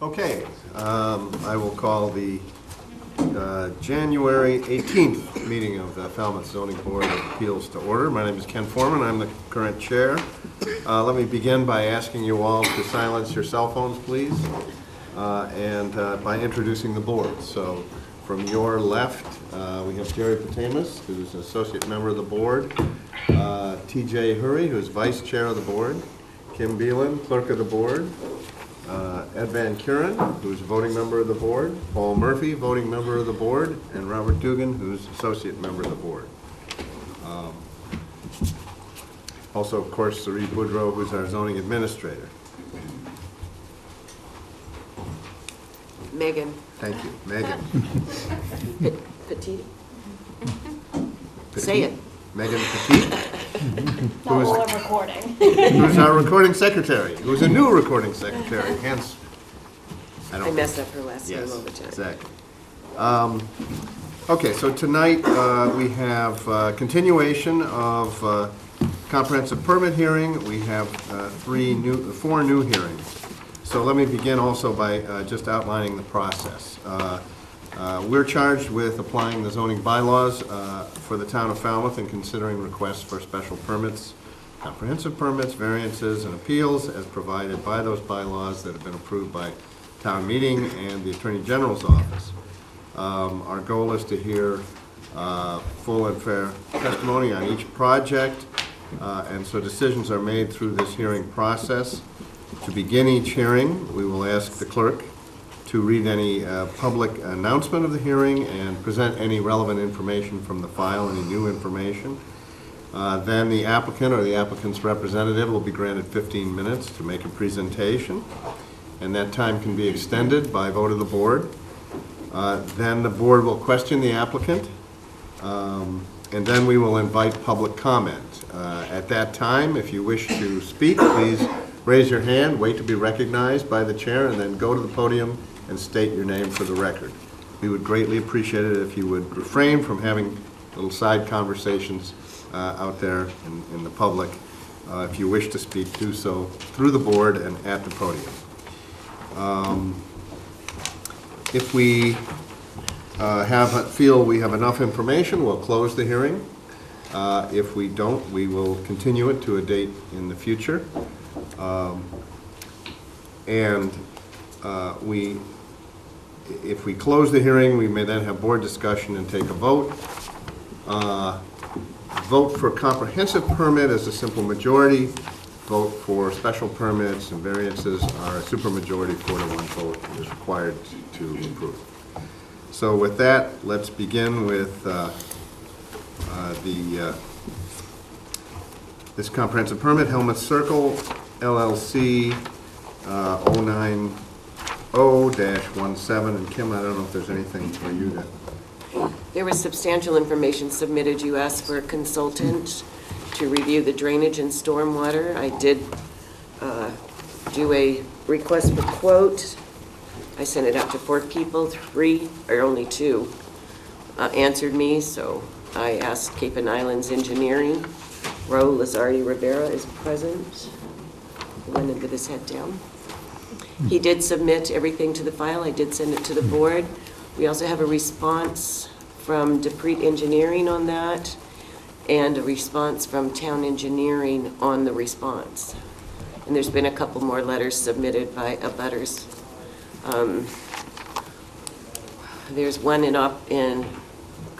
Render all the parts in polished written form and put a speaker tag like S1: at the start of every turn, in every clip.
S1: Okay, I will call the January 18th meeting of the Falmouth Zoning Board of Appeals to order. My name is Ken Foreman. I'm the current chair. Let me begin by asking you all to silence your cell phones, please, and by introducing the board. So from your left, we have Jerry Patamus, who's an associate member of the board, T.J. Hurry, who's vice chair of the board, Kim Beelan, clerk of the board, Ed Van Kuren, who's a voting member of the board, Paul Murphy, voting member of the board, and Robert Dugan, who's associate member of the board. Also, of course, Sari Boudreau, who's our zoning administrator.
S2: Megan.
S1: Thank you. Megan.
S2: Petit.
S1: Petit?
S2: Say it.
S1: Megan Petit.
S3: Not while I'm recording.
S1: Who's our recording secretary, who's a new recording secretary, hence,
S2: I mess up her last name all the time.
S1: Exactly. Okay, so tonight we have continuation of comprehensive permit hearing. We have four new hearings. So let me begin also by just outlining the process. We're charged with applying the zoning bylaws for the town of Falmouth and considering requests for special permits, comprehensive permits, variances, and appeals as provided by those bylaws that have been approved by town meeting and the Attorney General's office. Our goal is to hear full and fair testimony on each project, and so decisions are made through this hearing process. To begin each hearing, we will ask the clerk to read any public announcement of the hearing and present any relevant information from the file, any new information. Then the applicant or the applicant's representative will be granted 15 minutes to make a presentation, and that time can be extended by vote of the board. Then the board will question the applicant, and then we will invite public comment. At that time, if you wish to speak, please raise your hand, wait to be recognized by the chair, and then go to the podium and state your name for the record. We would greatly appreciate it if you would refrain from having little side conversations out there in the public. If you wish to speak, do so through the board and at the podium. If we feel we have enough information, we'll close the hearing. If we don't, we will continue it to a date in the future. If we close the hearing, we may then have board discussion and take a vote. Vote for comprehensive permit is a simple majority. Vote for special permits and variances are a supermajority, 4-to-1 vote is required to approve. So with that, let's begin with this comprehensive permit, Helmut Circle, LLC, 090-17, and Kim, I don't know if there's anything for you to...
S2: There was substantial information submitted. You asked for a consultant to review the drainage and stormwater. I did do a request for quote. I sent it out to 4 people, 3, or only 2 answered me, so I asked Cape and Islands Engineering. Ro Lazardi Rivera is present. He went in with his head down. He did submit everything to the file. I did send it to the board. We also have a response from DePreet Engineering on that, and a response from Town Engineering on the response. And there's been a couple more letters submitted by abutters. There's one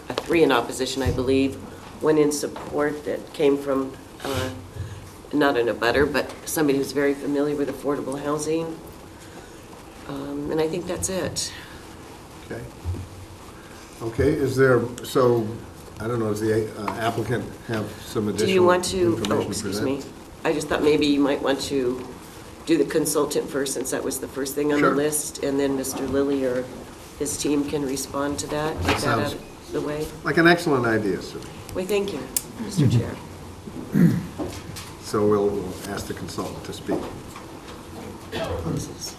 S2: 3 in opposition, I believe, 1 in support that came from not an abutter, but somebody who's very familiar with affordable housing. And I think that's it.
S1: Okay. Okay, is there, so, I don't know, does the applicant have some additional
S2: Do you want to,
S1: information
S2: excuse
S1: present?
S2: me, I just thought maybe you might want to do the consultant first, since that was the first thing on the
S1: Sure.
S2: list, and then Mr. Lilly or his team can respond to that, get that out
S1: Sounds-
S2: of the way.
S1: Like an excellent idea, sir.
S2: Well, thank you, Mr. Chair.
S1: So we'll ask the consultant to speak.
S2: This is-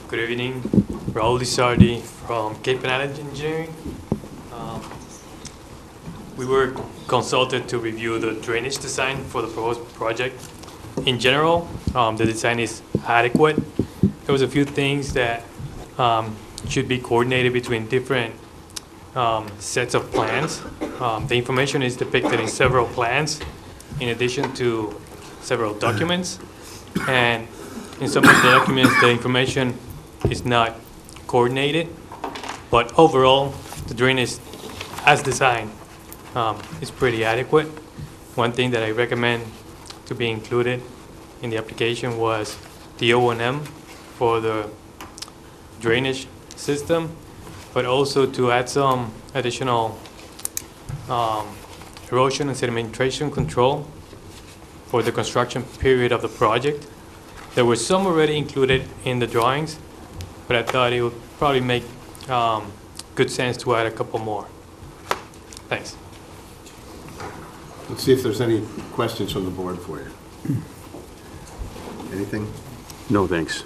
S4: Good evening, Raul Lizardi from Cape Canaveral Engineering. We were consulted to review the drainage design for the proposed project. In general, the design is adequate. There was a few things that should be coordinated between different sets of plans. The information is depicted in several plans, in addition to several documents. And in some of the documents, the information is not coordinated. But overall, the drainage, as designed, is pretty adequate. One thing that I recommend to be included in the application was the O&M for the drainage system, but also to add some additional erosion and sedimentation control for the construction period of the project. There were some already included in the drawings, but I thought it would probably make good sense to add a couple more. Thanks.
S1: Let's see if there's any questions from the board for you. Anything?
S5: No, thanks.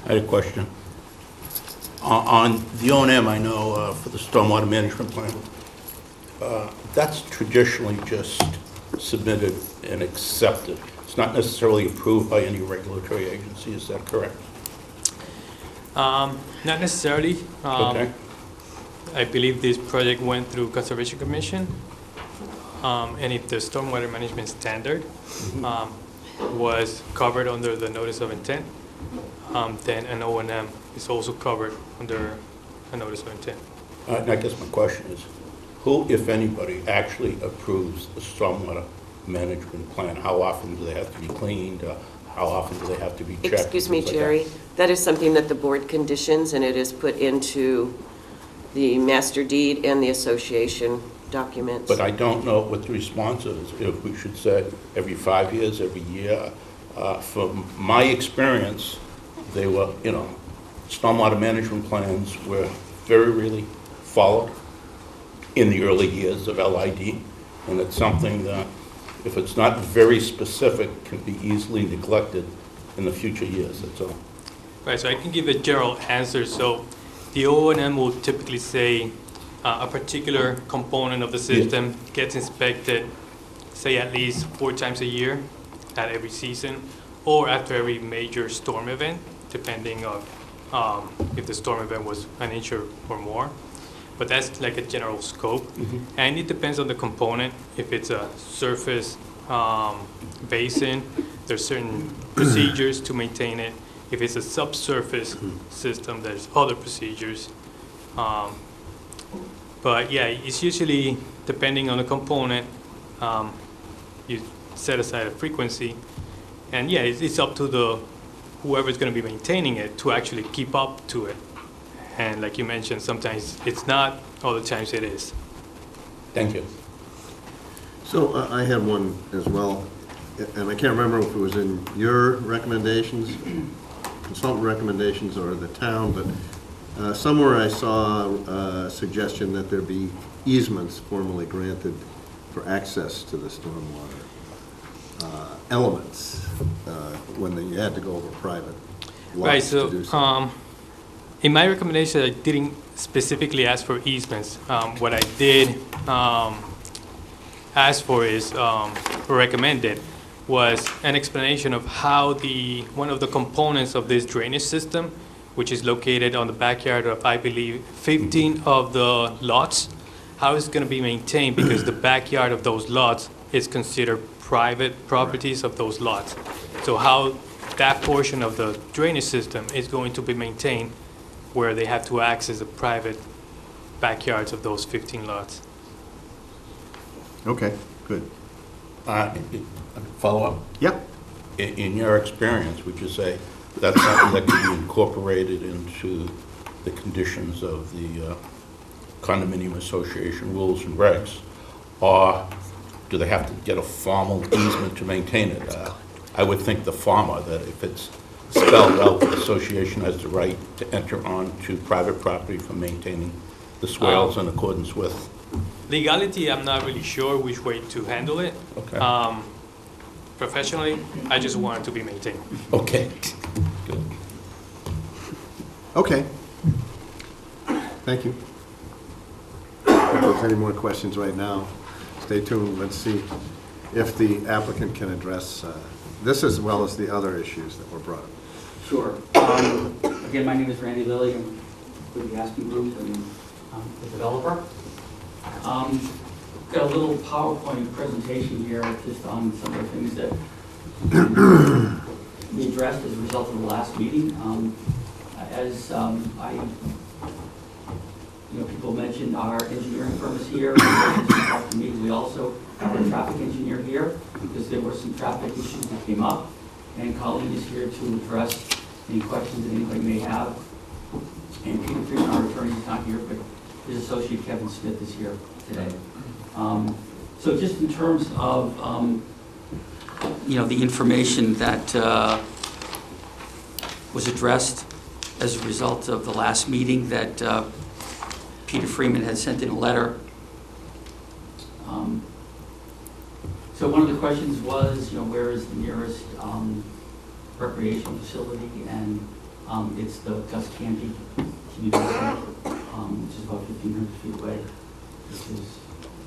S6: I had a question. On the O&M, I know for the stormwater management plan, that's traditionally just submitted and accepted. It's not necessarily approved by any regulatory agency, is that correct?
S4: Not necessarily.
S6: Okay.
S4: I believe this project went through Conservation Commission, and if the stormwater management standard was covered under the notice of intent, then an O&M is also covered under a notice of intent.
S6: And I guess my question is, who, if anybody, actually approves the stormwater management plan? How often do they have to be cleaned? How often do they have to be checked?
S2: Excuse me,
S6: Things like that.
S2: Jerry. That is something that the board conditions, and it is put into the master deed and the association documents.
S6: But I don't know what the response is, if we should say every 5 years, every year. From my experience, they were, stormwater management plans were very rarely followed in the early years of LID, and it's something that, if it's not very specific, can be easily neglected in the future years, that's all.
S4: Right, so I can give a general answer. So the O&M will typically say a particular component of the system gets inspected, say at least 4 times a year, at every season, or after every major storm event, depending on if the storm event was an inch or more. But that's like a general scope. And it depends on the component. If it's a surface basin, there's certain procedures to maintain it. If it's a subsurface system, there's other procedures. But yeah, it's usually depending on the component. You set aside a frequency, and yeah, it's up to whoever's going to be maintaining it to actually keep up to it. And like you mentioned, sometimes it's not, other times it is.
S6: Thank you.
S1: So I had one as well, and I can't remember if it was in your recommendations, consultant recommendations, or the town, but somewhere I saw a suggestion that there be easements formally granted for access to the stormwater elements when you had to go over private
S4: Right,
S1: lots to do so.
S4: so in my recommendation, I didn't specifically ask for easements. What I did ask for is, or recommended, was an explanation of how one of the components of this drainage system, which is located on the backyard of, I believe, 15 of the lots, how it's going to be maintained, because the backyard of those lots is considered private properties of those lots. So how that portion of the drainage system is going to be maintained, where they have to access the private backyards of those 15 lots.
S1: Okay, good.
S6: Follow up?
S1: Yep.
S6: In your experience, would you say that's something that could be incorporated into the conditions of the condominium association rules and regs? Or do they have to get a formal easement to maintain it? I would think the former, that if it's spelled out, the association has the right to enter onto private property for maintaining the swales in accordance with.
S4: Legality, I'm not really sure which way to handle it.
S6: Okay.
S4: Professionally, I just want it to be maintained.
S6: Okay. Good.
S1: Okay. Thank you. If there's any more questions right now, stay tuned. Let's see if the applicant can address this as well as the other issues that were brought up.
S5: Sure. Again, my name is Randy Lilly. I'm with the Aspen Group and the developer. Got a little PowerPoint presentation here just on some of the things that we addressed as a result of the last meeting. People mentioned our engineering firm is here. Talked to me. We also have a traffic engineer here because there were some traffic issues that came up. And Colleen is here to address any questions that anybody may have. And Peter Freeman, our attorney, is not here, but his associate Kevin Smith is here today. So just in terms of, the information that was addressed as a result of the last meeting, that Peter Freeman had sent in a letter. So one of the questions was, where is the nearest recreational facility? And it's the Gus Candy Community Center, which is about 1,500 feet away. This is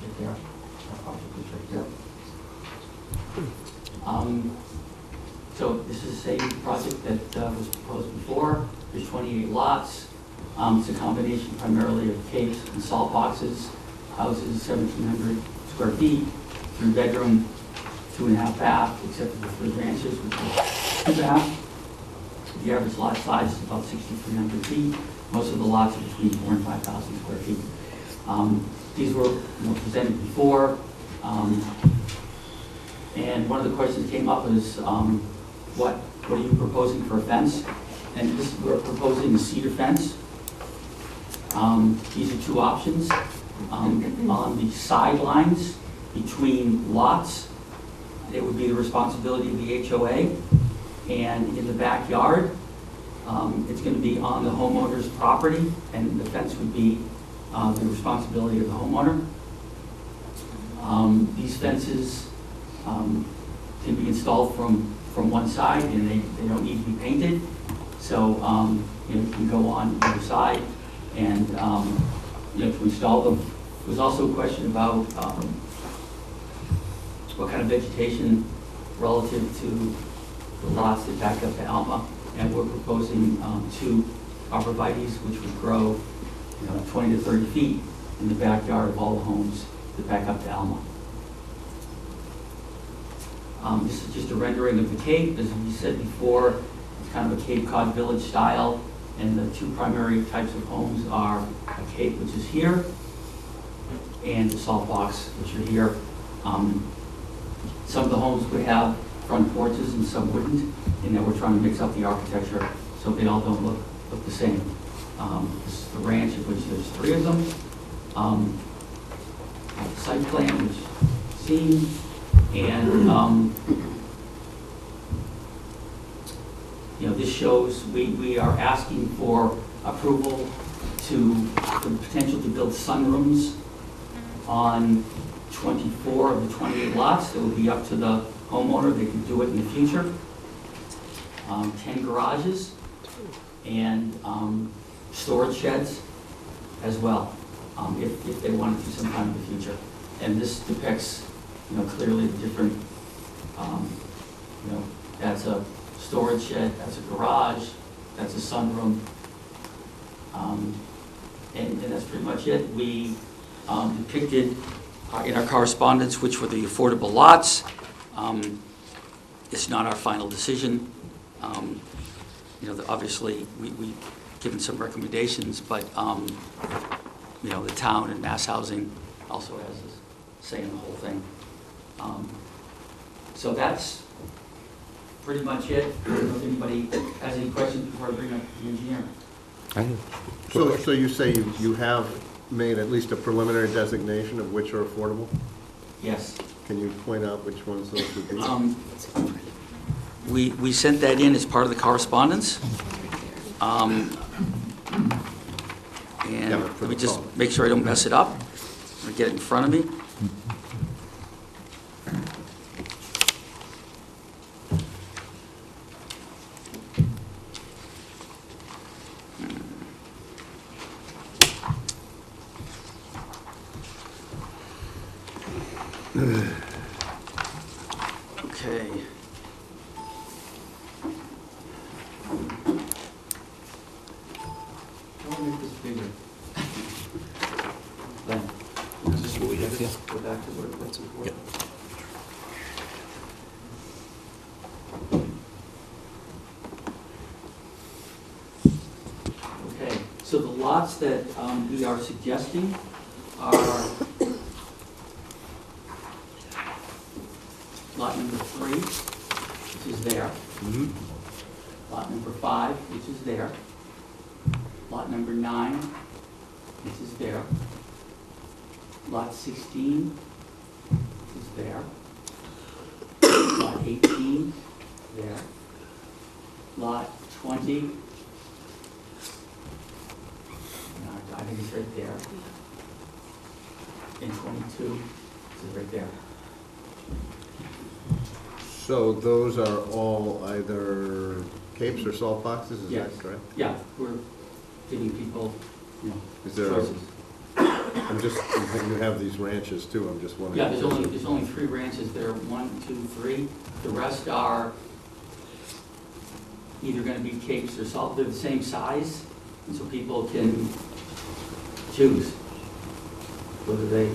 S5: right there. Our project is right there. So this is the same project that was proposed before. There's 28 lots. It's a combination primarily of capes and salt boxes. House is 1,700 square feet, 3-bedroom, 2.5 bath, except for the 3 ranches, which is 2 bath. The average lot size is about 6,300 feet. Most of the lots are between 4,000 and 5,000 square feet. These were presented before. And one of the questions came up is, what are you proposing for a fence? And we're proposing a cedar fence. These are 2 options. On the sidelines between lots, it would be the responsibility of the HOA. And in the backyard, it's going to be on the homeowner's property, and the fence would be the responsibility of the homeowner. These fences can be installed from one side, and they don't need to be painted. So you can go on either side and to install them. There was also a question about what kind of vegetation relative to the lots that back up to Alma, and we're proposing 2 arborvitaes, which would grow 20 to 30 feet in the backyard of all the homes that back up to Alma. This is just a rendering of the Cape. As we said before, it's kind of a Cape Cod Village style, and the 2 primary types of homes are a Cape, which is here, and the salt box, which are here. Some of the homes would have front porches and some wouldn't, and then we're trying to mix up the architecture so they all don't look the same. This is the ranch, of which there's 3 of them. Site plan, which is seen, and this shows we are asking for approval for the potential to build sunrooms on 24 of the 28 lots. It will be up to the homeowner. They can do it in the future. 10 garages and storage sheds as well, if they want to do sometime in the future. And this depicts, clearly the different, that's a storage shed, that's a garage, that's a sunroom, and that's pretty much it. We depicted in our correspondence which were the affordable lots. It's not our final decision. Obviously we've given some recommendations, but the town and Mass Housing also has a say in the whole thing. So that's pretty much it. I don't know if anybody has any questions before I bring up the engineer.
S1: So you say you have made at least a preliminary designation of which are affordable?
S5: Yes.
S1: Can you point out which ones those would be?
S5: We sent that in as part of the correspondence. And let me just make sure I don't mess it up. I'll get it in front of me. Okay. I want to make this bigger. Then,
S6: Is this what we have here?
S5: go back to what's important. Okay, so the lots that we are suggesting are lot number 3, which is there. Lot number 5, which is there. Lot number 9, which is there. Lot 16 is there. Lot 18, there. Lot 20, no, I think it's right there. And 22 is right there.
S1: So those are all either capes or salt boxes, is
S5: Yes.
S1: that correct?
S5: Yeah, we're giving people, you know,
S1: Is there,
S5: choices.
S1: I'm just, you have these ranches too, I'm just wondering.
S5: Yeah, there's only 3 ranches there, 1, 2, 3. The rest are either gonna be capes or salt, they're the same size, and so people can choose whether they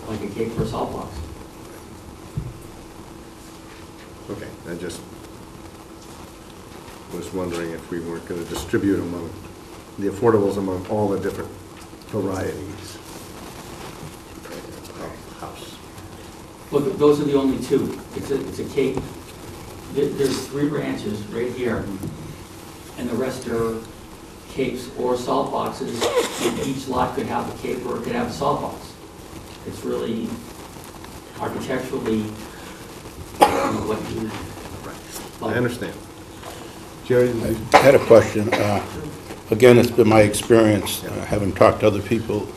S5: like a cape or a salt box.
S1: Okay, I just was wondering if we weren't gonna distribute among, the affordables among all the different varieties of house.
S5: Well, those are the only 2. It's a cape. There's 3 ranches right here, and the rest are capes or salt boxes, and each lot could have a cape or it could have a salt box. It's really architecturally what you
S1: I understand. Jerry, did you-
S6: I had a question. Again, it's been my experience, having talked to other people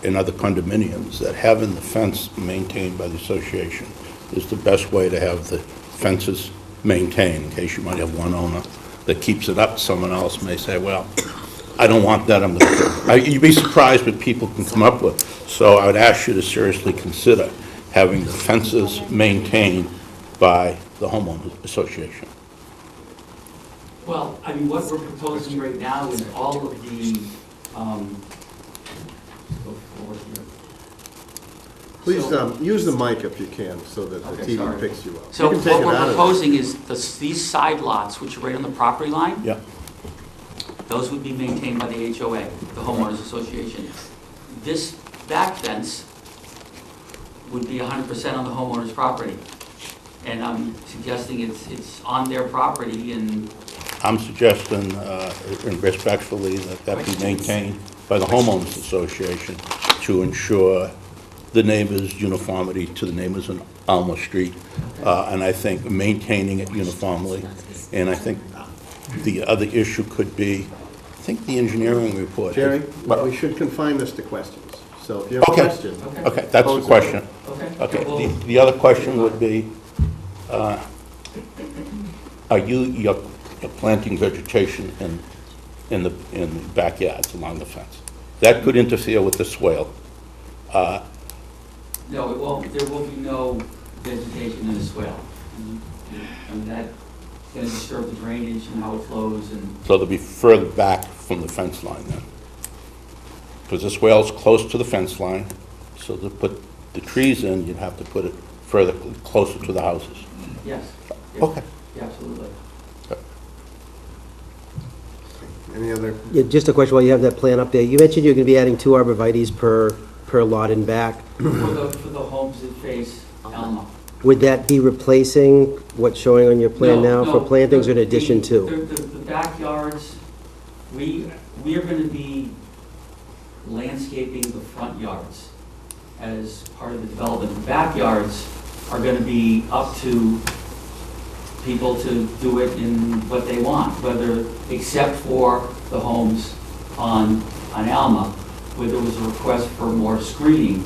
S6: in other condominiums, that having the fence maintained by the association is the best way to have the fences maintained, in case you might have one owner that keeps it up. Someone else may say, well, I don't want that. You'd be surprised what people can come up with. So I would ask you to seriously consider having the fences maintained by the homeowners association.
S5: Well, I mean, what we're proposing right now is all of the, go forward here.
S1: please,
S5: So-
S1: use the mic if you can, so that the
S5: Okay,
S1: TV
S5: sorry.
S1: picks you up.
S5: So
S1: You can take
S5: what
S1: it
S5: we're
S1: out of-
S5: proposing is these side lots, which are right on the property line,
S6: Yeah.
S5: those would be maintained by the HOA, the homeowners association. This back fence would be 100% on the homeowner's property. And I'm suggesting it's on their property and,
S6: I'm suggesting, and respectfully, that be maintained by the homeowners association to ensure the neighbors' uniformity to the neighbors on Alma Street. And I think maintaining it uniformly. And I think the other issue could be, I think the engineering report.
S1: Jerry,
S6: But-
S1: we should confine this to questions. So if you have a
S6: Okay.
S1: question.
S6: Okay, that's the question.
S5: okay.
S6: Okay,
S5: well,
S6: the other question would be, are you're planting vegetation in the backyards along the fence? That could interfere with the swale.
S5: No, it won't, there will be no vegetation in the swale. I mean, that's going to disturb the drainage and how it flows and,
S6: So they'll be further back from the fence line then? Because the swale's close to the fence line, so to put the trees in, you'd have to put it further, closer to the houses.
S5: yes.
S6: Okay.
S5: Yeah, absolutely.
S1: Any other?
S7: Yeah, just a question while you have that plan up there. You mentioned you're going to be adding 2 arborvitaes per lot in back.
S5: For the homes that face Alma.
S7: Would that be replacing what's showing on your plan
S5: No,
S7: now for
S5: no,
S7: plantings or in
S5: the-
S7: addition to?
S5: The backyards, we are going to be landscaping the front yards as part of the development. The backyards are going to be up to people to do it in what they want, whether, except for the homes on Alma, where there was a request for more screening.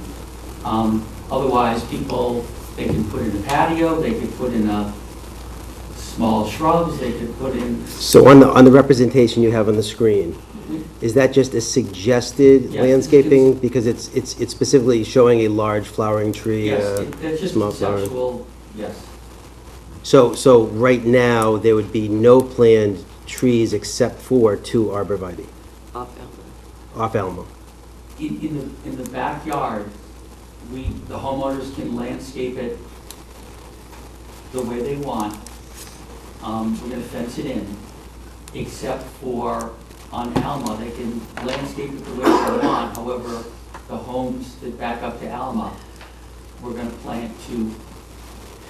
S5: Otherwise, people, they can put in a patio, they could put in a small shrubs, they could put in,
S7: So on the representation you have on the screen, is that just a suggested
S5: Yes,
S7: landscaping? Because it's specifically showing a large flowering tree?
S5: yes, that's just
S7: small flower.
S5: conceptual, yes.
S7: So right now, there would be no planned trees except for 2 arborvitae
S2: Off Elm.
S7: off Alma?
S5: In the backyard, the homeowners can landscape it the way they want. We're gonna fence it in, except for on Alma, they can landscape it the way they want. However, the homes that back up to Alma, we're gonna plant 2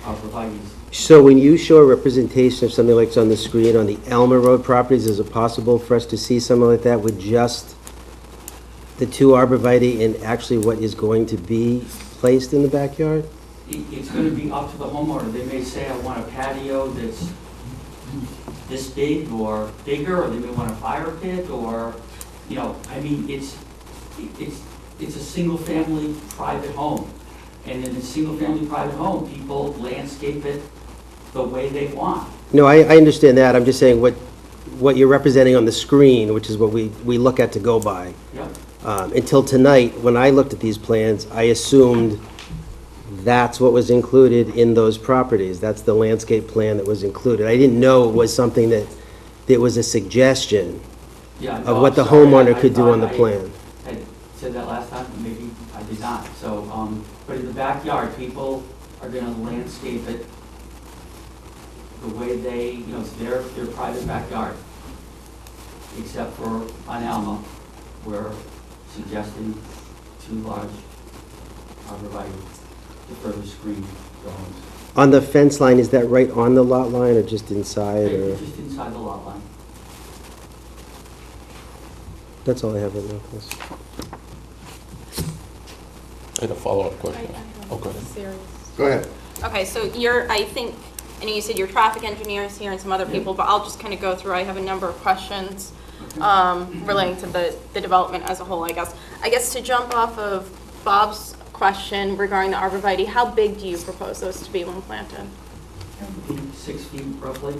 S5: arborvitaes.
S7: So when you show a representation of something like it's on the screen on the Alma Road properties, is it possible for us to see something like that with just the 2 arborvitae and actually what is going to be placed in the backyard?
S5: It's gonna be up to the homeowner. They may say, I want a patio that's this big or bigger, or they may want a fire pit, or, you know, I mean, it's a single-family private home. And in a single-family private home, people landscape it the way they want.
S7: No, I understand that. I'm just saying what you're representing on the screen, which is what we look at to go by.
S5: Yep.
S7: Until tonight, when I looked at these plans, I assumed that's what was included in those properties. That's the landscape plan that was included. I didn't know it was something that was a suggestion
S5: Yeah,
S7: of
S5: no,
S7: what
S5: I'm
S7: the
S5: sorry.
S7: homeowner
S5: I
S7: could do on the
S5: thought
S7: plan.
S5: I had said that last time, but maybe I did not. So, but in the backyard, people are gonna landscape it the way they, you know, it's their private backyard. Except for on Alma, we're suggesting 2 large arborvitae to further screen the homes.
S7: On the fence line, is that right on the lot line or just inside?
S5: They're
S7: Or
S5: just inside the lot line.
S7: that's all I have right now, Chris.
S6: I had a follow-up question. Oh, go ahead.
S1: Go ahead.
S3: Okay, so I think, I know you said your traffic engineers here and some other people, but I'll just kind of go through, I have a number of questions relating to the development as a whole, I guess. I guess to jump off of Bob's question regarding the arborvitae, how big do you propose those to be when planted?
S5: 6 feet roughly.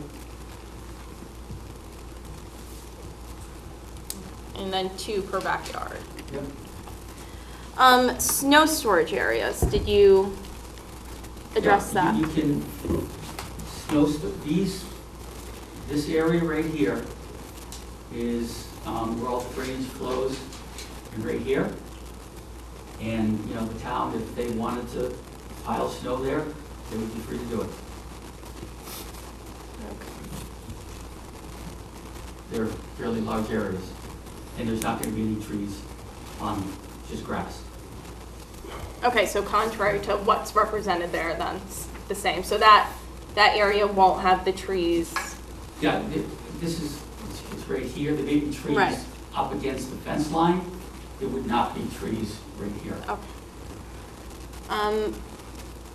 S3: And then 2 per backyard.
S5: Yep.
S3: Snow storage areas, did you address
S5: Yeah,
S3: that?
S5: You can, this area right here is where all the drainage flows, and right here. And, you know, the town, if they wanted to pile snow there, they would be free to do it. They're fairly large areas, and there's not gonna be any trees on them, just grass.
S3: Okay, so contrary to what's represented there, then it's the same. So that area won't have the trees.
S5: Yeah, this is, it's right here, there may be trees
S3: Right.
S5: up against the fence line. There would not be trees right here.
S3: Okay.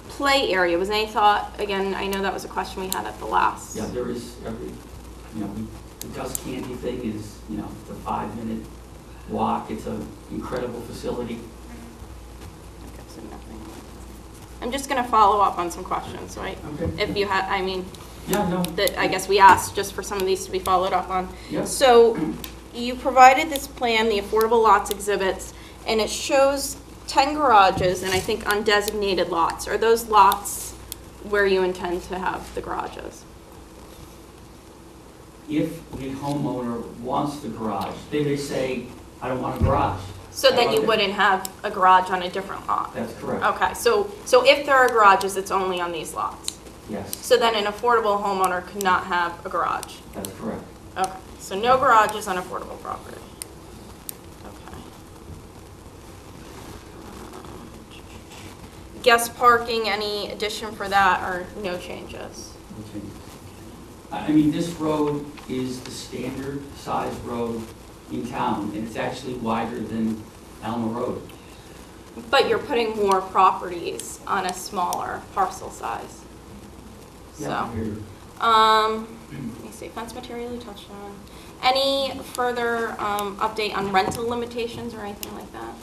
S3: Play area, was any thought, again, I know that was a question we had at the last.
S5: Yeah, there is the Dust Candy thing is, you know, the 5-minute walk. It's an incredible facility.
S3: Okay, so nothing. I'm just gonna follow up on some questions, right?
S5: Okay.
S3: If you had, I mean,
S5: Yeah, no,
S3: that I guess we asked just for some of these to be followed up on.
S5: yeah.
S3: So you provided this plan, the affordable lots exhibits, and it shows 10 garages and I think undesignated lots. Are those lots where you intend to have the garages?
S5: If the homeowner wants the garage, they may say, I don't want a garage.
S3: So
S5: I
S3: then
S5: want
S3: you
S5: it.
S3: wouldn't have a garage on a different lot?
S5: That's correct.
S3: Okay, so if there are garages, it's only on these lots?
S5: Yes,
S3: So then an affordable homeowner could not have a garage?
S5: that's correct.
S3: Okay, so no garages on affordable property. Okay. Guest parking, any addition for that or no changes?
S5: Okay. I mean, this road is the standard size road in town, and it's actually wider than Alma Road.
S3: But you're putting more properties on a smaller parcel size.
S5: Yeah,
S3: So,
S5: here.
S3: let me see, fence material you touched on. Any further update on rental limitations or anything like that?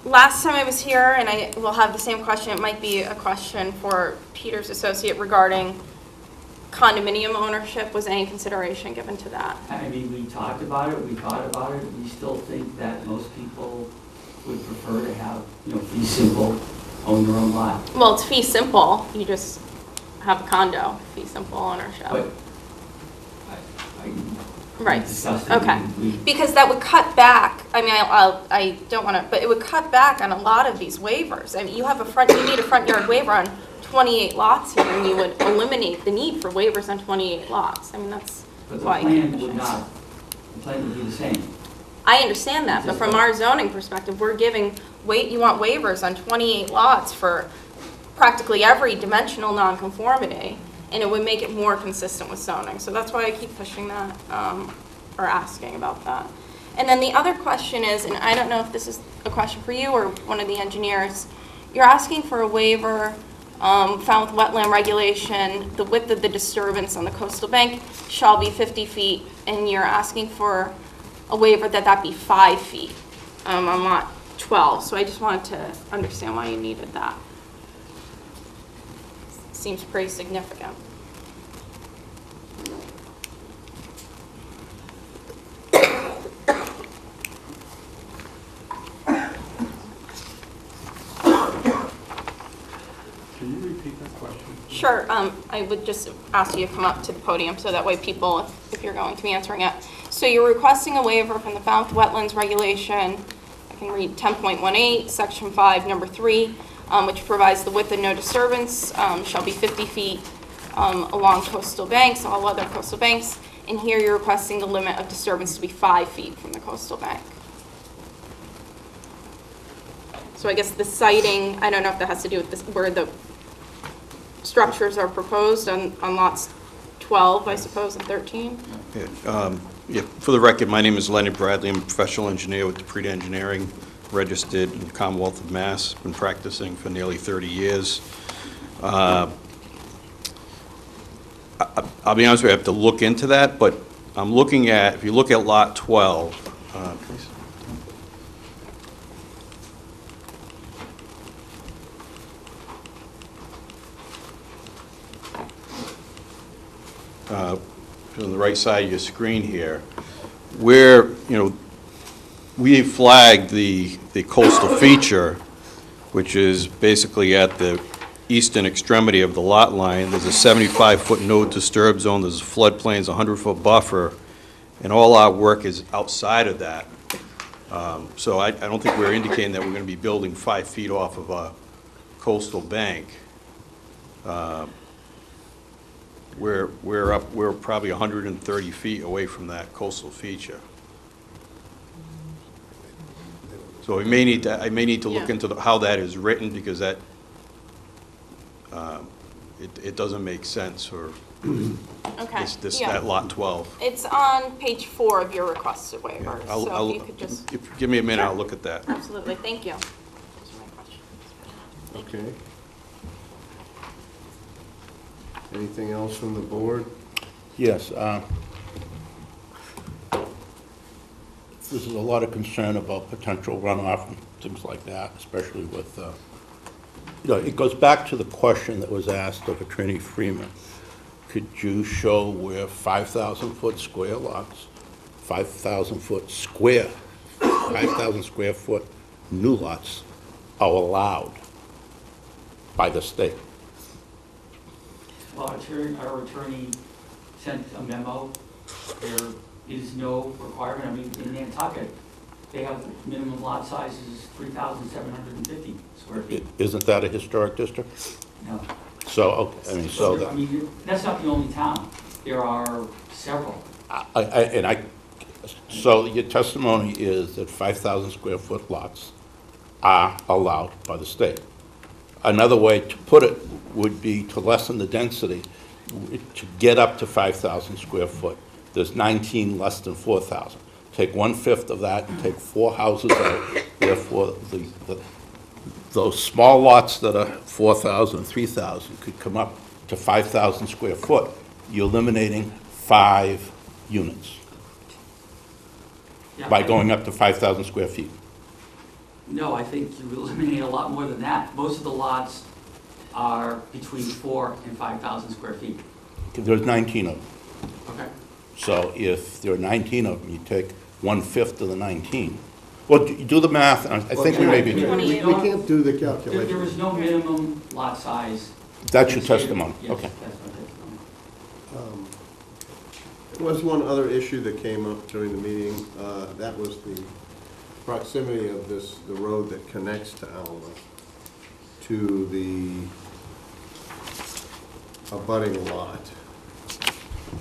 S3: Last time I was here, and I will have the same question, it might be a question for Peter's associate regarding condominium ownership. Was any consideration given to that?
S5: I mean, we talked about it, we thought about it, we still think that most people would prefer to have, fee simple, own their own lot.
S3: Well, it's fee simple, you just have a condo, fee simple ownership.
S5: But I
S3: Right,
S5: discussed it,
S3: okay.
S5: we-
S3: Because that would cut back, I mean, I don't want to, but it would cut back on a lot of these waivers. I mean, you need a front yard waiver on 28 lots here, and you would eliminate the need for waivers on 28 lots. I mean, that's
S5: But the
S3: why.
S5: plan would not, the plan would be the same.
S3: I understand that, but from our zoning perspective, we're giving, you want waivers on 28 lots for practically every dimensional nonconformity, and it would make it more consistent with zoning. So that's why I keep pushing that, or asking about that. And then the other question is, and I don't know if this is a question for you or one of the engineers, you're asking for a waiver found with wetland regulation, the width of the disturbance on the coastal bank shall be 50 feet, and you're asking for a waiver that be 5 feet on lot 12. So I just wanted to understand why you needed that. Seems pretty significant.
S6: Can you repeat that question?
S3: Sure, I would just ask you to come up to the podium so that way people, if you're going to be answering it. So you're requesting a waiver from the Falmouth Wetlands Regulation, I can read 10.18, Section 5, Number 3, which provides the width of no disturbance shall be 50 feet along coastal banks, all other coastal banks. And here you're requesting the limit of disturbance to be 5 feet from the coastal bank. So I guess the siting, I don't know if that has to do with this, where the structures are proposed on lots 12, I suppose, and 13?
S8: Yeah, for the record, my name is Leonard Bradley. I'm a professional engineer with DePreta Engineering, registered in the Commonwealth of Mass, been practicing for nearly 30 years. I'll be honest with you, I have to look into that, but I'm looking at, if you look at lot 12, please. On the right side of your screen here, where, we flagged the coastal feature, which is basically at the eastern extremity of the lot line. There's a 75-foot no disturb zone, there's floodplains, 100-foot buffer, and all our work is outside of that. So I don't think we're indicating that we're going to be building 5 feet off of a coastal bank. We're probably 130 feet away from that coastal feature. So I may need to look into how that is written, because that, it doesn't make sense for
S3: Okay,
S8: that lot 12.
S3: It's on page 4 of your requested waiver, so if you could just,
S8: Give me a minute,
S3: Sure.
S8: I'll look at that.
S3: absolutely, thank you. Those are my questions.
S1: Okay. Anything else from the board?
S6: Yes. There's a lot of concern about potential runoff and things like that, especially with, it goes back to the question that was asked of Attorney Freeman. Could you show where 5,000-foot square lots, 5,000 square foot new lots are allowed by the state?
S5: Well, our attorney sent a memo. There is no requirement. I mean, in Nantucket, they have minimum lot sizes 3,750 square feet.
S6: Isn't that a historic district?
S5: No.
S6: So, okay, I mean, so
S5: I mean, that's not the only town. There are several.
S6: so your testimony is that 5,000 square foot lots are allowed by the state. Another way to put it would be to lessen the density, to get up to 5,000 square foot. There's 19 less than 4,000. Take 1/5 of that and take 4 houses out. Therefore, those small lots that are 4,000, 3,000 could come up to 5,000 square foot. You're eliminating 5 units
S5: Yeah.
S6: by going up to 5,000 square feet.
S5: No, I think you eliminate a lot more than that. Most of the lots are between 4 and 5,000 square feet.
S6: There's 19 of them.
S5: Okay.
S6: So if there are 19 of them, you take 1/5 of the 19. Well, do the math, I think we may be,
S1: We can't do the
S5: There
S1: calculation.
S5: is no minimum lot size.
S6: that's your testimony,
S5: Yes,
S6: okay.
S5: that's my testimony.
S1: There was one other issue that came up during the meeting. That was the proximity of the road that connects to Alma to the abutting lot,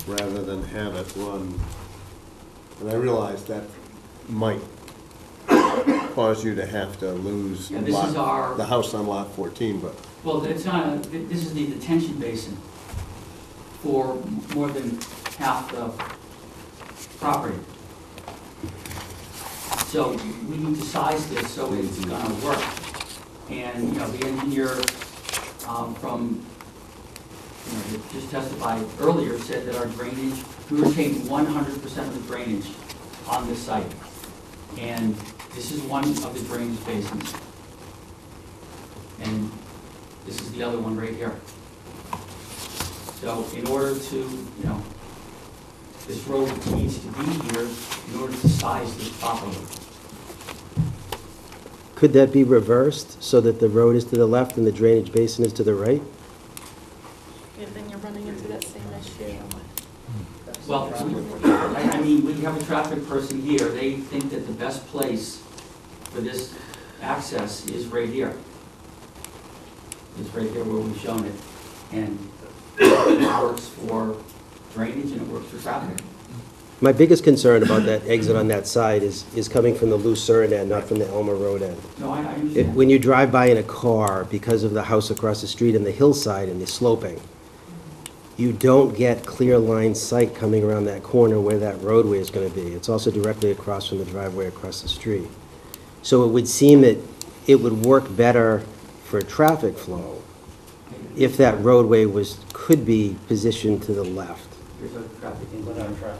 S1: rather than have it run. And I realize that might cause you to have to lose
S5: Yeah, this is our-
S1: the house on lot 14, but
S5: Well, it's not, this is the detention basin for more than half the property. So we need to size this so it's gonna work. And, you know, the engineer from, you know, that just testified earlier said that our drainage, we retain 100% of the drainage on this site. And this is one of the drainage basins. And this is the other one right here. So in order to, you know, this road needs to be here in order to size this properly.
S7: Could that be reversed so that the road is to the left and the drainage basin is to the right?
S3: And then you're running into that same issue.
S5: Well, I mean, we have a traffic person here. They think that the best place for this access is right here. It's right here where we've shown it. And it works for drainage and it works for traffic.
S7: My biggest concern about that exit on that side is coming from the Lucerne end, not from the Elmer Road end.
S5: No, I understand.
S7: When you drive by in a car, because of the house across the street and the hillside and the sloping, you don't get clear line sight coming around that corner where that roadway is going to be. It's also directly across from the driveway across the street. So it would seem that it would work better for traffic flow if that roadway could be positioned to the left.
S5: Here's a traffic engineer.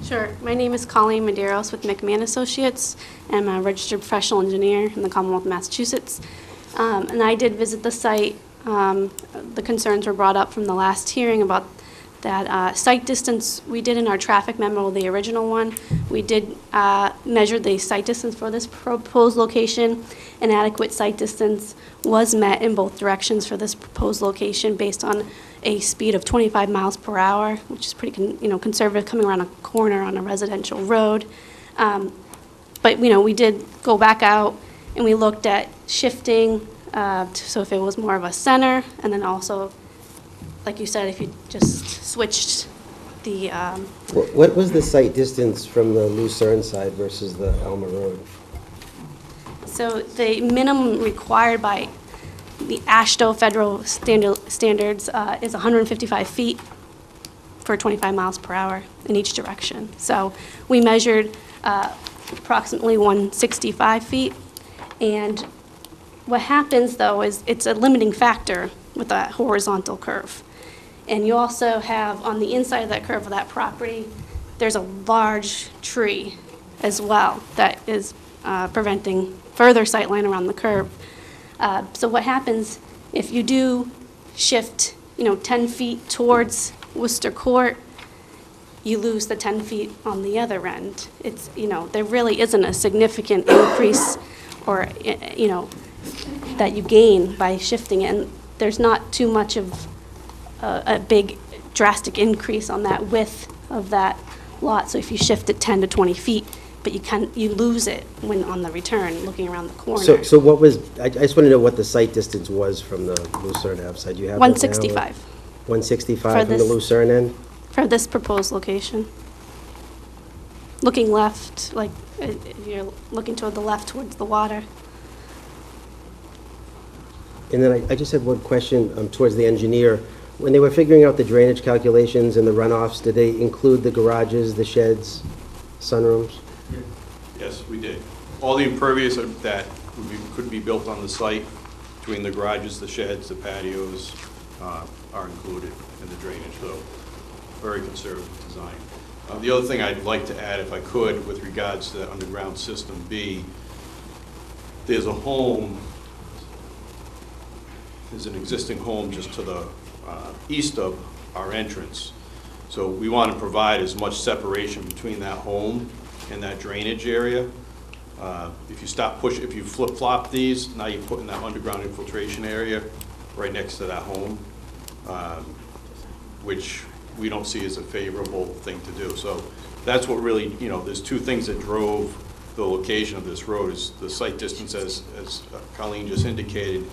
S9: Sure. My name is Colleen Medeiros with McMahon Associates. I'm a registered professional engineer in the Commonwealth of Massachusetts. And I did visit the site. The concerns were brought up from the last hearing about that site distance. We did in our traffic memo, the original one, we did measure the site distance for this proposed location. An adequate site distance was met in both directions for this proposed location based on a speed of 25 miles per hour, which is pretty conservative coming around a corner on a residential road. But we did go back out and we looked at shifting, so if it was more of a center, and then also, like you said, if you just switched the,
S7: What was the site distance from the Lucerne side versus the Elmer Road?
S9: so the minimum required by the AASHTO federal standards is 155 feet for 25 miles per hour in each direction. So we measured approximately 165 feet. And what happens, though, is it's a limiting factor with that horizontal curve. And you also have, on the inside of that curve of that property, there's a large tree as well that is preventing further sightline around the curve. So what happens if you do shift, 10 feet towards Worcester Court, you lose the 10 feet on the other end. It's, there really isn't a significant increase or, that you gain by shifting it. And there's not too much of a big drastic increase on that width of that lot. So if you shift it 10 to 20 feet, but you lose it when on the return, looking around the corner.
S7: So what was, I just want to know what the site distance was from the Lucerne Ave side. Do you have that now?
S9: 165
S7: 165
S9: For
S7: from the
S9: this-
S7: Lucerne end?
S9: for this proposed location. Looking left, like if you're looking toward the left towards the water.
S7: And then I just had one question towards the engineer. When they were figuring out the drainage calculations and the runoffs, did they include the garages, the sheds, sunrooms?
S8: Yes, we did. All the impervious that could be built on the site, between the garages, the sheds, the patios, are included in the drainage, so very conservative design. The other thing I'd like to add, if I could, with regards to the underground system B, there's a home, there's an existing home just to the east of our entrance. So we want to provide as much separation between that home and that drainage area. If you flip-flop these, now you're putting that underground infiltration area right next to that home, which we don't see as a favorable thing to do. So that's what really, there's two things that drove the location of this road, is the site distance, as Colleen just indicated,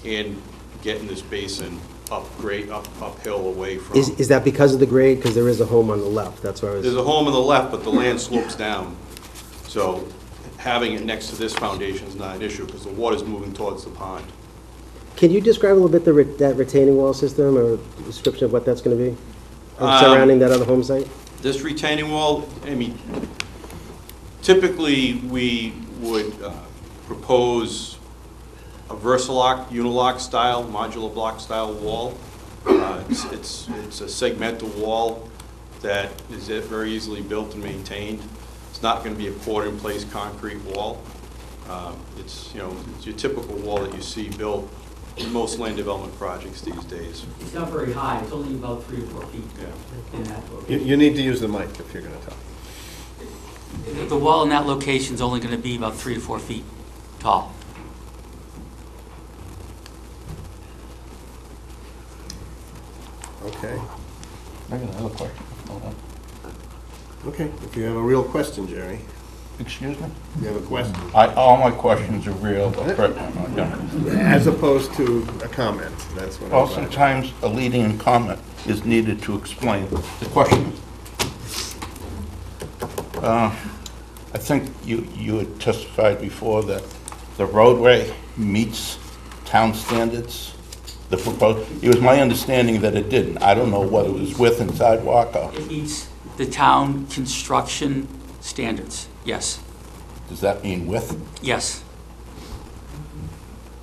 S8: and getting this basin uphill away from.
S7: Is that because of the grade? Because there is a home on the left, that's where I
S8: There's
S7: was,
S8: a home on the left, but the land slopes down. So having it next to this foundation is not an issue, because the water's moving towards the pond.
S7: can you describe a little bit that retaining wall system, or description of what that's gonna be? Surrounding that other home site?
S8: This retaining wall, typically, we would propose a Versalock, Unilock style, modular block style wall. It's a segmental wall that is very easily built and maintained. It's not going to be a poured-in-place concrete wall. It's your typical wall that you see built in most land development projects these days.
S5: It's not very high, it's only about 3 or 4 feet
S8: Yeah.
S5: in that location.
S1: You need to use the mic if you're going to talk.
S5: The wall in that location is only going to be about 3 to 4 feet tall.
S1: Okay.
S6: I got another question. Hold on.
S1: Okay, if you have a real question, Jerry,
S6: Excuse me?
S1: you have a question,
S6: All my questions are real, yeah.
S1: as opposed to a comment, that's what
S6: Well,
S1: I'm
S6: sometimes a leading comment is needed to explain the question. I think you had testified before that the roadway meets town standards, the proposed, it was my understanding that it didn't. I don't know whether it was width and sidewalk, or
S5: It meets the town construction standards, yes,
S6: does that mean width?
S5: yes.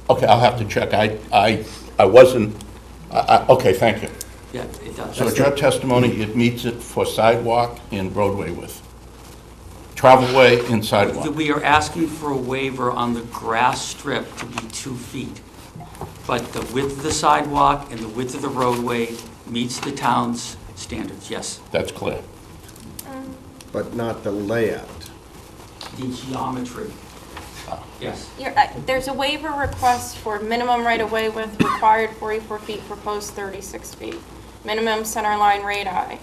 S6: Okay, I'll have to check. I wasn't, okay, thank you.
S5: Yeah, it does.
S6: So it's your testimony, it meets it for sidewalk and roadway width? Travelway and sidewalk?
S5: We are asking for a waiver on the grass strip to be 2 feet, but the width of the sidewalk and the width of the roadway meets the town's standards, yes.
S6: That's clear.
S1: But not the layout.
S5: The geometry, yes.
S3: There's a waiver request for minimum right-of-way width required 44 feet, proposed 36 feet. Minimum center line radii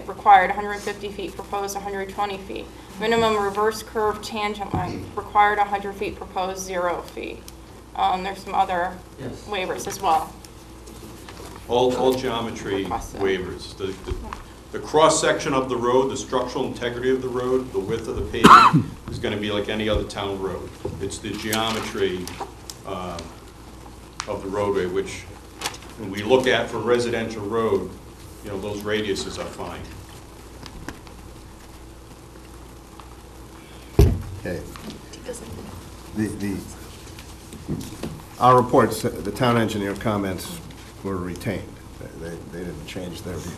S3: required 150 feet, proposed 120 feet. Minimum reverse curve tangent line required 100 feet, proposed 0 feet. There's some other
S5: Yes.
S3: waivers as well.
S8: All geometry waivers. The cross-section of the road, the structural integrity of the road, the width of the pavement is going to be like any other town road. It's the geometry of the roadway, which when we look at for residential road, those radiuses are fine.
S1: Okay. Our reports, the town engineer comments were retained. They didn't change their view.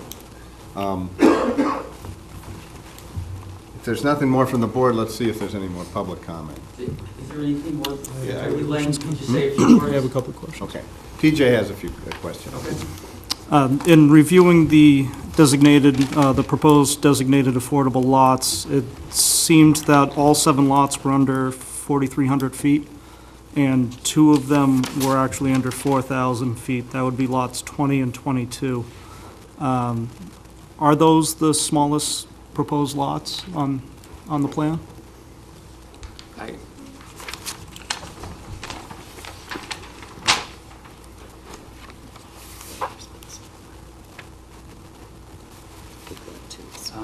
S1: If there's nothing more from the board, let's see if there's any more public comment.
S5: Is there anything more?
S8: Yeah,
S5: Elaine, could you say a few words?
S10: I have a couple of questions.
S1: Okay. TJ has a few questions.
S5: Okay.
S10: In reviewing the proposed designated affordable lots, it seemed that all 7 lots were under 4,300 feet, and 2 of them were actually under 4,000 feet. That would be lots 20 and 22. Are those the smallest proposed lots on the plan?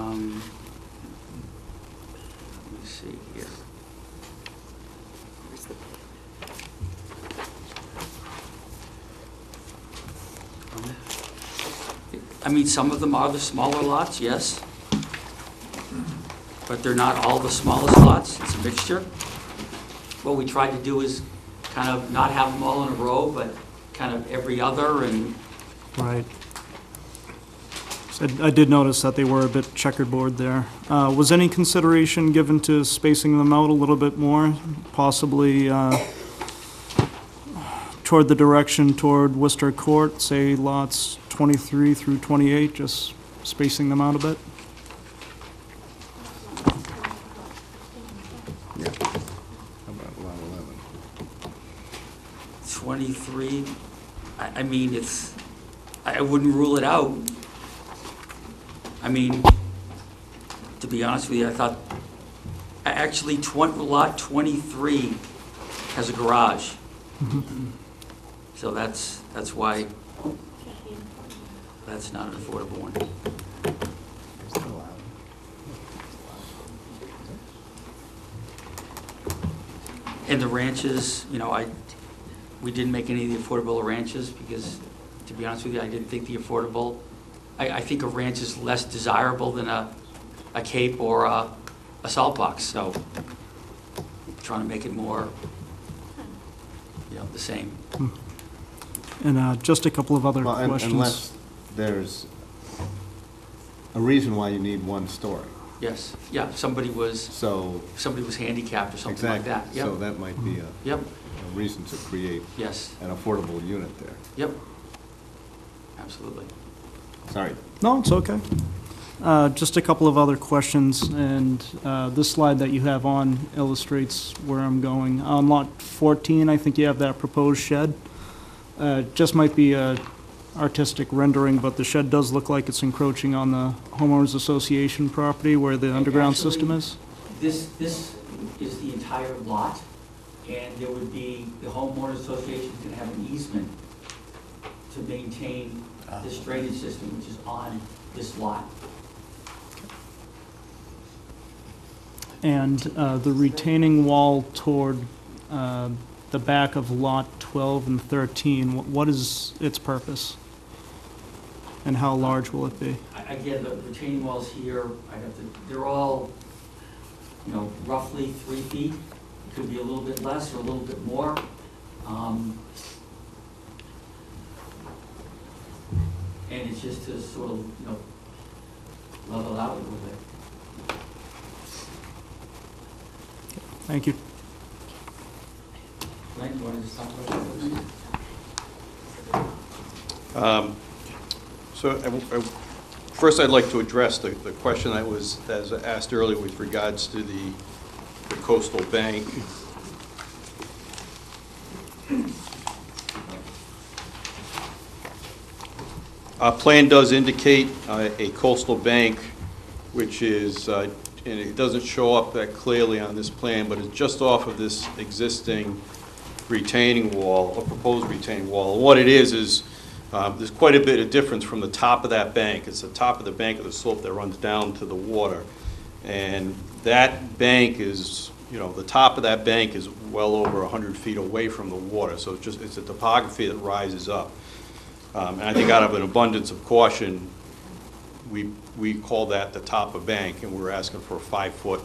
S5: Let me see here. I mean, some of them are the smaller lots, yes. But they're not all the smallest lots, it's a mixture. What we tried to do is kind of not have them all in a row, but kind of every other and
S10: Right. I did notice that they were a bit checkerboard there. Was any consideration given to spacing them out a little bit more, possibly toward the direction toward Worcester Court, say lots 23 through 28, just spacing them out a bit?
S1: Yeah. How about lot 11?
S5: 23, I mean, I wouldn't rule it out. I mean, to be honest with you, I thought, actually, lot 23 has a garage. So that's why that's not an affordable one. And the ranches, we didn't make any of the affordable ranches because, to be honest with you, I didn't think the affordable, I think a ranch is less desirable than a cape or a salt box, so trying to make it more, the same.
S10: And just a couple of other
S1: Well,
S10: questions.
S1: unless there's a reason why you need one story.
S5: Yes, yeah, somebody was handicapped or something like
S1: Exactly.
S5: that. Yep.
S1: So that might be
S5: Yep,
S1: a reason to create
S5: yes,
S1: an affordable unit there.
S5: yep, absolutely.
S1: Sorry.
S10: No, it's okay. Just a couple of other questions, and this slide that you have on illustrates where I'm going. On lot 14, I think you have that proposed shed. Just might be a artistic rendering, but the shed does look like it's encroaching on the homeowners association property where the underground system is.
S5: This is the entire lot, and there would be, the homeowners association is gonna have an easement to maintain this drainage system, which is on this lot.
S10: And the retaining wall toward the back of lot 12 and 13, what is its purpose? And how large will it be?
S5: Again, the retaining walls here, they're all, roughly 3 feet. It could be a little bit less or a little bit more. And it's just to sort of, level out a little bit.
S10: Thank you.
S5: Glenn, you want to just talk about that?
S8: So first, I'd like to address the question that was asked earlier with regards to the coastal bank. Our plan does indicate a coastal bank, which is, and it doesn't show up that clearly on this plan, but it's just off of this existing retaining wall, or proposed retaining wall. And what it is there's quite a bit of difference from the top of that bank. It's the top of the bank of the slope that runs down to the water. And that bank is, the top of that bank is well over 100 feet away from the water. So it's a topography that rises up. And I think out of an abundance of caution, we call that the top of bank, and we're asking for a 5-foot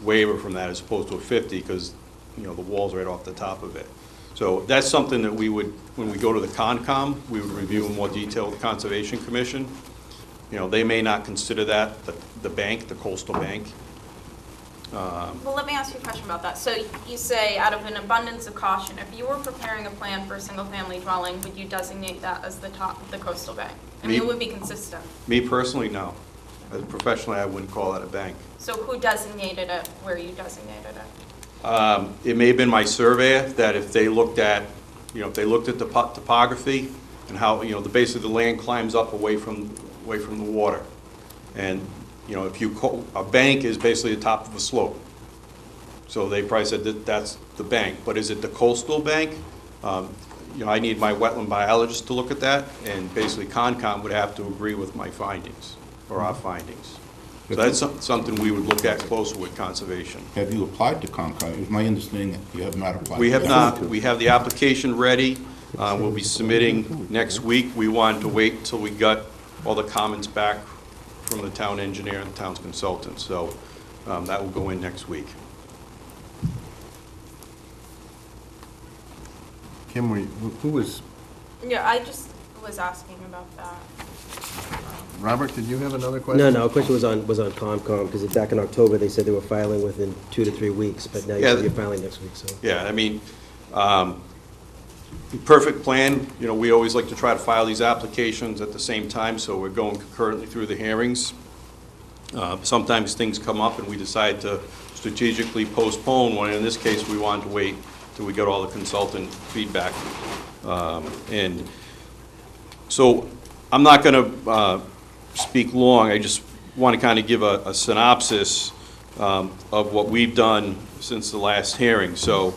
S8: waiver from that as opposed to a 50, because, the wall's right off the top of it. So that's something that we would, when we go to the Concom, we would review in more detail with the Conservation Commission. They may not consider that the bank, the coastal bank.
S3: Well, let me ask you a question about that. So you say, out of an abundance of caution, if you were preparing a plan for a single-family dwelling, would you designate that as the top of the coastal bank? I mean, it would be consistent.
S8: Me personally, no. Professionally, I wouldn't call that a bank.
S3: So who designated it where you designated it?
S8: It may have been my surveyor, that if they looked at, the topography and how, basically the land climbs up away from the water. And, a bank is basically the top of a slope. So they probably said that that's the bank. But is it the coastal bank? I need my wetland biologist to look at that, and basically Concom would have to agree with my findings, or our findings. So that's something we would look at closer with Conservation.
S6: Have you applied to Concom? It was my understanding that you have not applied.
S8: We have
S6: to
S8: not.
S6: Concom.
S8: We have the application ready. We'll be submitting next week. We wanted to wait until we got all the comments back from the town engineer and the town's consultant. So that will go in next week.
S1: Kim, who was,
S3: Yeah, I just was asking about that.
S1: Robert, did you have another question?
S7: No, a question was on Comcom, because back in October, they said they were filing within 2 to 3 weeks, but now
S8: Yeah.
S7: you're filing next week, so.
S8: Yeah, I mean, perfect plan, you know, we always like to try to file these applications at the same time, so we're going concurrently through the hearings. Sometimes things come up and we decide to strategically postpone one. In this case, we wanted to wait till we got all the consultant feedback. And so I'm not going to speak long. I just want to kind of give a synopsis of what we've done since the last hearing. So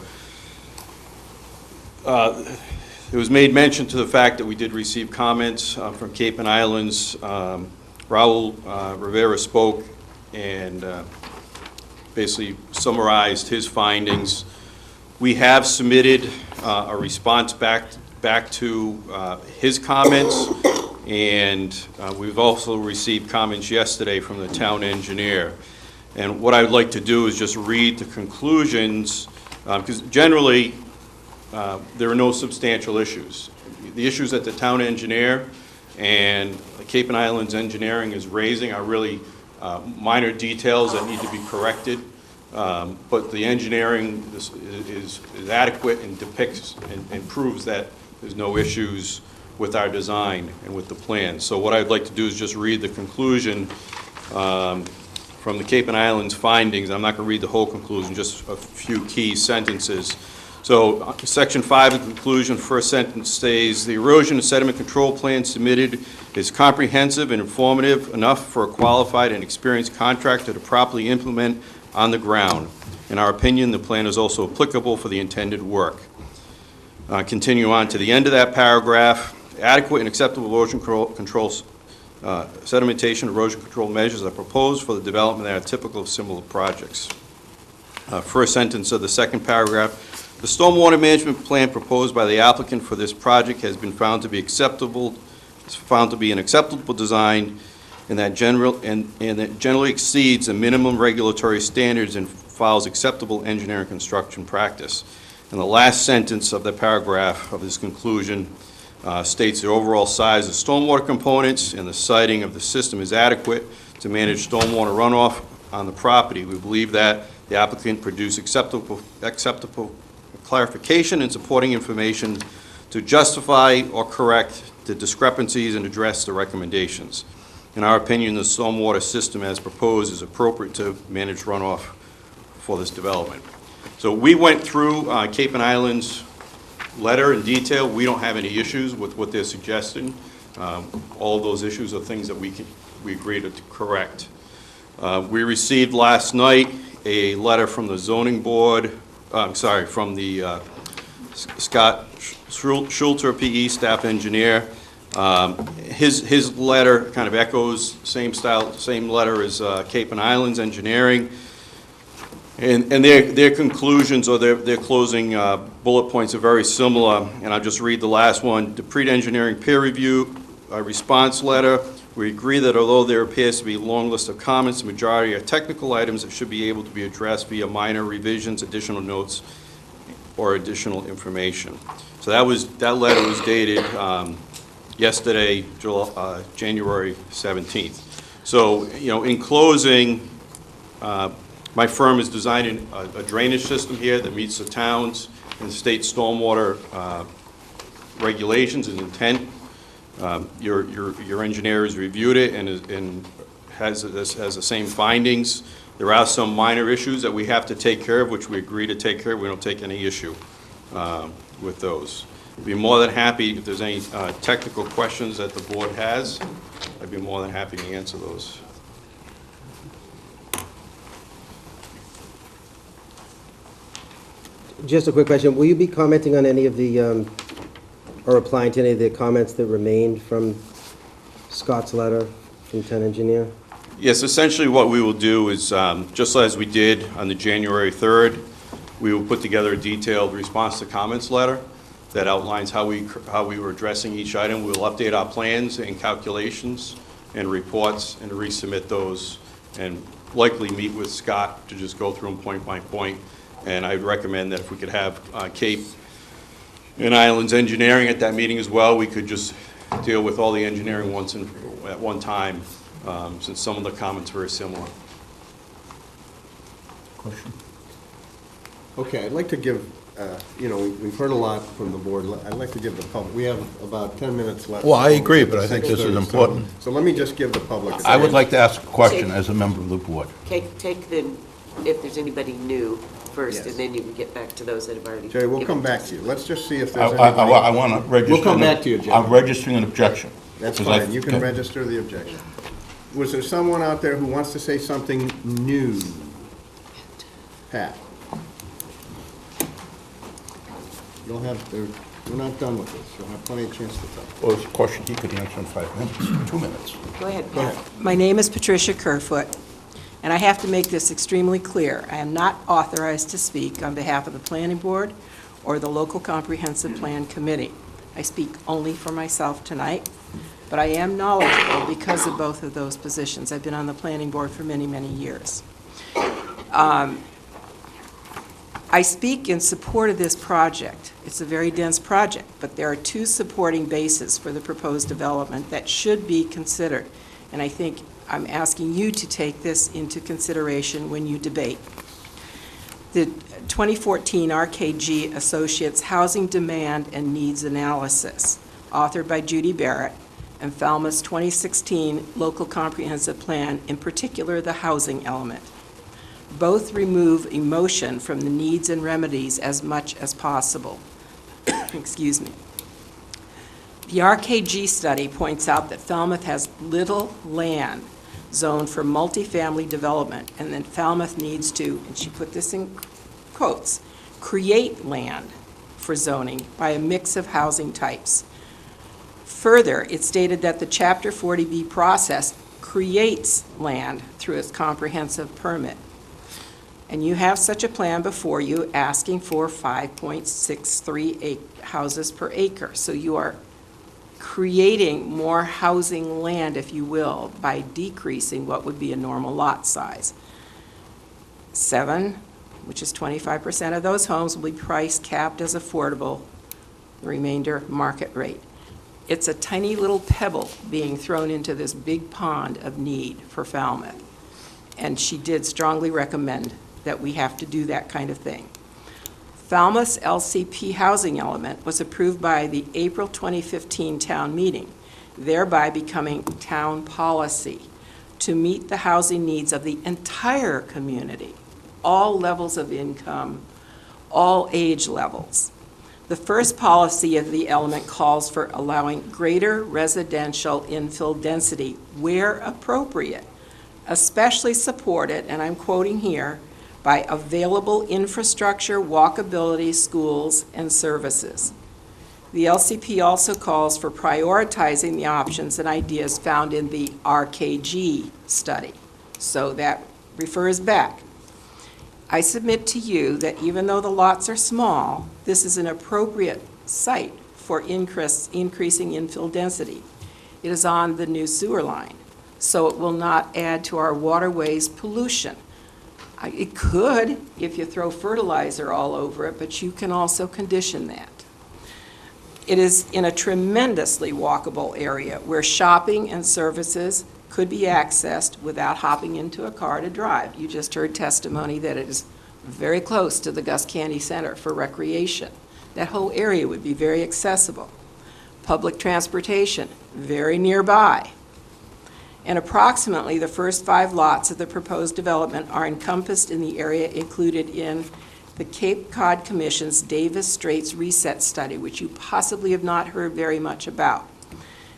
S8: it was made mention to the fact that we did receive comments from Cape and Islands. Raul Rivera spoke and basically summarized his findings. We have submitted a response back to his comments, and we've also received comments yesterday from the town engineer. And what I would like to do is just read the conclusions, because generally there are no substantial issues. The issues that the town engineer and Cape and Islands Engineering is raising are really minor details that need to be corrected. But the engineering is adequate and depicts and proves that there's no issues with our design and with the plan. So what I'd like to do is just read the conclusion from the Cape and Islands findings. I'm not going to read the whole conclusion, just a few key sentences. So section 5 of the conclusion, first sentence states, the erosion and sediment control plan submitted is comprehensive and informative enough for a qualified and experienced contractor to properly implement on the ground. In our opinion, the plan is also applicable for the intended work. Continue on to the end of that paragraph. Adequate and acceptable erosion control, sedimentation erosion control measures are proposed for the development that are typical of similar projects. First sentence of the second paragraph. The stormwater management plan proposed by the applicant for this project has been found to be acceptable, found to be an acceptable design, and that generally exceeds the minimum regulatory standards and follows acceptable engineering construction practice. And the last sentence of the paragraph of this conclusion states the overall size of stormwater components and the siting of the system is adequate to manage stormwater runoff on the property. We believe that the applicant produced acceptable clarification and supporting information to justify or correct the discrepancies and address the recommendations. In our opinion, the stormwater system as proposed is appropriate to manage runoff for this development. So we went through Cape and Islands letter in detail. We don't have any issues with what they're suggesting. All of those issues are things that we agreed to correct. We received last night a letter from the zoning board, from the Scott Schulter, PE staff engineer. His letter kind of echoes same letter as Cape and Islands Engineering. And their conclusions or their closing bullet points are very similar, and I'll just read the last one. DePrete Engineering peer review response letter. We agree that although there appears to be a long list of comments, the majority are technical items that should be able to be addressed via minor revisions, additional notes, or additional information. So that letter was dated yesterday, January 17th. So, you know, in closing, my firm is designing a drainage system here that meets the town's and state stormwater regulations and intent. Your engineer has reviewed it and has the same findings. There are some minor issues that we have to take care of, which we agree to take care of. We don't take any issue with those. I'd be more than happy if there's any technical questions that the board has. I'd be more than happy to answer those.
S7: Just a quick question. Will you be commenting on any of the, or replying to any of the comments that remained from Scott's letter from town engineer?
S8: Yes, essentially what we will do is, just as we did on the January 3rd, we will put together a detailed response to comments letter that outlines how we were addressing each item. We'll update our plans and calculations and reports and resubmit those, and likely meet with Scott to just go through them point by point. And I'd recommend that if we could have Cape and Islands Engineering at that meeting as well, we could just deal with all the engineering at one time, since some of the comments were similar.
S6: Question?
S1: Okay, I'd like to give, we've heard a lot from the board. I'd like to give the public, we have about 10 minutes left.
S6: Well, I agree, but I think this is
S1: 6:30,
S6: important.
S1: So let me just give the public.
S6: I would like to ask a question as a member of the board.
S2: Take the, if there's anybody new first,
S1: Yes.
S2: and then you can get back to those that have already.
S1: Jerry, we'll
S2: given
S1: come back to you. Let's just see if there's
S6: I
S1: anybody.
S6: want to register.
S1: We'll come back to you, Jim.
S6: I'm registering an objection.
S1: That's
S6: 'Cause I-
S1: fine, you can register the objection. Was there someone out there who wants to say something new? Pat? You'll have, we're not done with this, you'll have plenty of chance to talk.
S6: Well, it's a question he could answer in 5 minutes, 2 minutes.
S2: Go ahead,
S1: Go
S2: Pat.
S1: ahead.
S11: My name is Patricia Kerfoot, and I have to make this extremely clear. I am not authorized to speak on behalf of the Planning Board or the Local Comprehensive Plan Committee. I speak only for myself tonight, but I am knowledgeable because of both of those positions. I've been on the Planning Board for many, many years. I speak in support of this project. It's a very dense project, but there are two supporting bases for the proposed development that should be considered. And I think I'm asking you to take this into consideration when you debate. The 2014 RKG Associates Housing Demand and Needs Analysis, authored by Judy Barrett, and Falmouth's 2016 Local Comprehensive Plan, in particular the housing element. Both remove emotion from the needs and remedies as much as possible. Excuse me. The RKG study points out that Falmouth has little land zoned for multifamily development, and that Falmouth needs to, and she put this in quotes, create land for zoning by a mix of housing types. Further, it stated that the Chapter 40B process creates land through its comprehensive permit. And you have such a plan before you, asking for 5.63 houses per acre. So you are creating more housing land, if you will, by decreasing what would be a normal lot size. 7, which is 25% of those homes, will be price capped as affordable, the remainder market rate. It's a tiny little pebble being thrown into this big pond of need for Falmouth. And she did strongly recommend that we have to do that kind of thing. Falmouth's LCP housing element was approved by the April 2015 town meeting, thereby becoming town policy to meet the housing needs of the entire community, all levels of income, all age levels. The first policy of the element calls for allowing greater residential infill density where appropriate, especially supported, and I'm quoting here, by available infrastructure, walkability, schools, and services. The LCP also calls for prioritizing the options and ideas found in the RKG study. So that refers back. I submit to you that even though the lots are small, this is an appropriate site for increasing infill density. It is on the new sewer line, so it will not add to our waterways pollution. It could if you throw fertilizer all over it, but you can also condition that. It is in a tremendously walkable area where shopping and services could be accessed without hopping into a car to drive. You just heard testimony that it is very close to the Gus Candy Center for recreation. That whole area would be very accessible. Public transportation, very nearby. And approximately the first 5 lots of the proposed development are encompassed in the area included in the Cape Cod Commission's Davis Straits Reset Study, which you possibly have not heard very much about,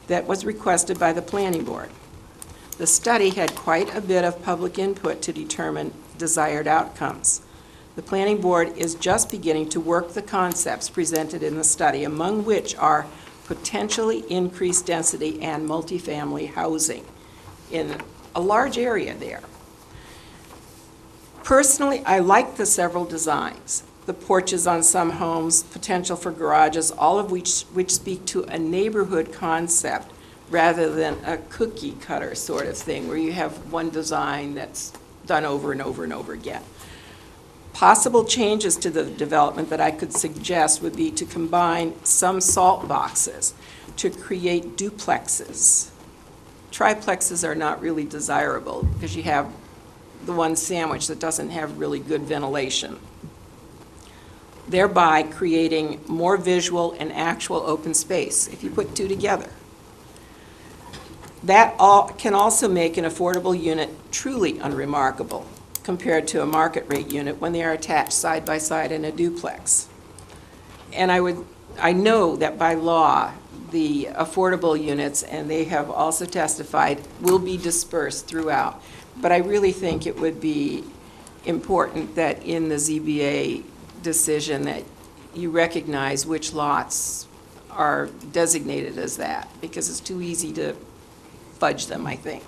S11: that was requested by the Planning Board. The study had quite a bit of public input to determine desired outcomes. The Planning Board is just beginning to work the concepts presented in the study, among which are potentially increased density and multifamily housing in a large area there. Personally, I like the several designs. The porches on some homes, potential for garages, all of which speak to a neighborhood concept rather than a cookie cutter sort of thing where you have one design that's done over and over and over again. Possible changes to the development that I could suggest would be to combine some salt boxes to create duplexes. Triplexes are not really desirable because you have the one sandwich that doesn't have really good ventilation, thereby creating more visual and actual open space if you put two together. That can also make an affordable unit truly unremarkable compared to a market rate unit when they are attached side by side in a duplex. And I know that by law, the affordable units, and they have also testified, will be dispersed throughout. But I really think it would be important that in the ZBA decision that you recognize which lots are designated as that, because it's too easy to fudge them, I think.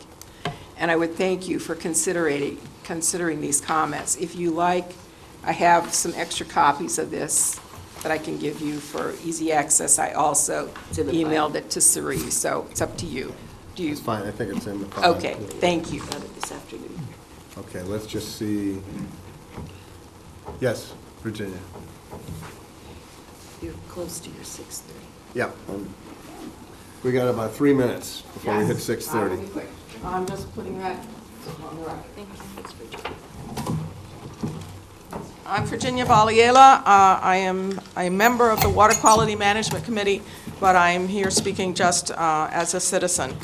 S11: And I would thank you for considering these comments. If you like, I have some extra copies of this that I can give you for easy access. I also emailed it to Cerise, so it's up to you. Do you?
S1: It's fine, I think it's in the file.
S11: Okay, thank you.
S2: Got it this afternoon.
S1: Okay, let's just see. Yes, Virginia.
S2: You're close to your 6:30.
S1: Yeah. We got about 3 minutes before we hit 6:30.
S11: I'm just putting that on the record.
S2: Thank you. Thanks, Virginia.
S12: I'm Virginia Valiela. I am a member of the Water Quality Management Committee, but I am here speaking just as a citizen.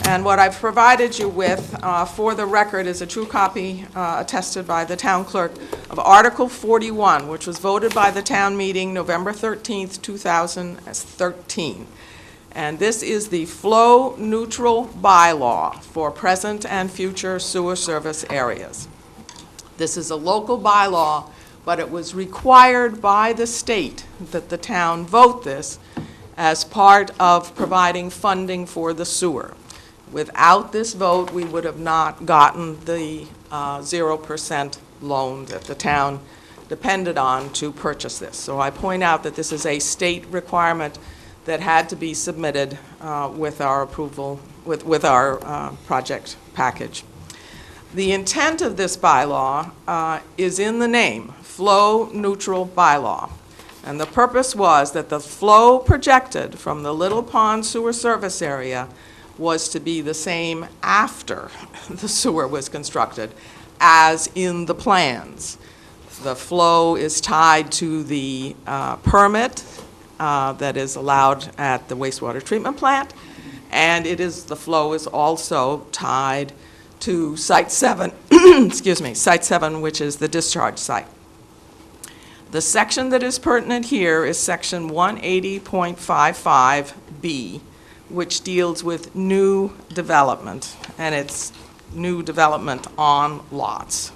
S12: And what I've provided you with for the record is a true copy attested by the town clerk of Article 41, which was voted by the town meeting November 13th, 2013. And this is the flow-neutral bylaw for present and future sewer service areas. This is a local bylaw, but it was required by the state that the town vote this as part of providing funding for the sewer. Without this vote, we would have not gotten the 0% loan that the town depended on to purchase this. So I point out that this is a state requirement that had to be submitted with our approval, with our project package. The intent of this bylaw is in the name, flow neutral bylaw. And the purpose was that the flow projected from the Little Pond sewer service area was to be the same after the sewer was constructed as in the plans. The flow is tied to the permit that is allowed at the wastewater treatment plant, and the flow is also tied to Site 7, excuse me, Site 7, which is the discharge site. The section that is pertinent here is Section 180.55B, which deals with new development, and it's new development on lots.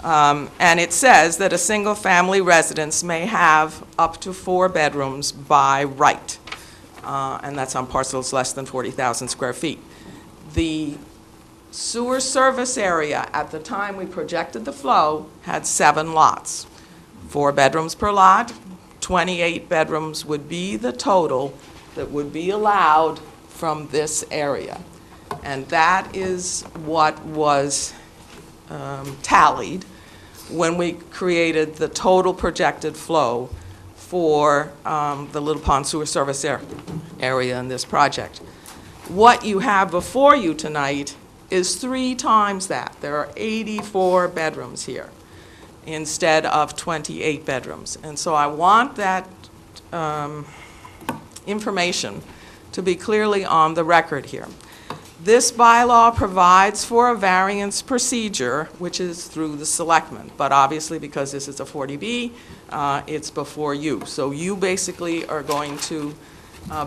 S12: And it says that a single-family residence may have up to 4 bedrooms by right, and that's on parcels less than 40,000 square feet. The sewer service area, at the time we projected the flow, had 7 lots. 4 bedrooms per lot, 28 bedrooms would be the total that would be allowed from this area. And that is what was tallied when we created the total projected flow for the Little Pond Sewer Service area in this project. What you have before you tonight is 3 times that. There are 84 bedrooms here instead of 28 bedrooms. And so I want that information to be clearly on the record here. This bylaw provides for a variance procedure, which is through the selectmen, but obviously because this is a 40B, it's before you. So you basically are going to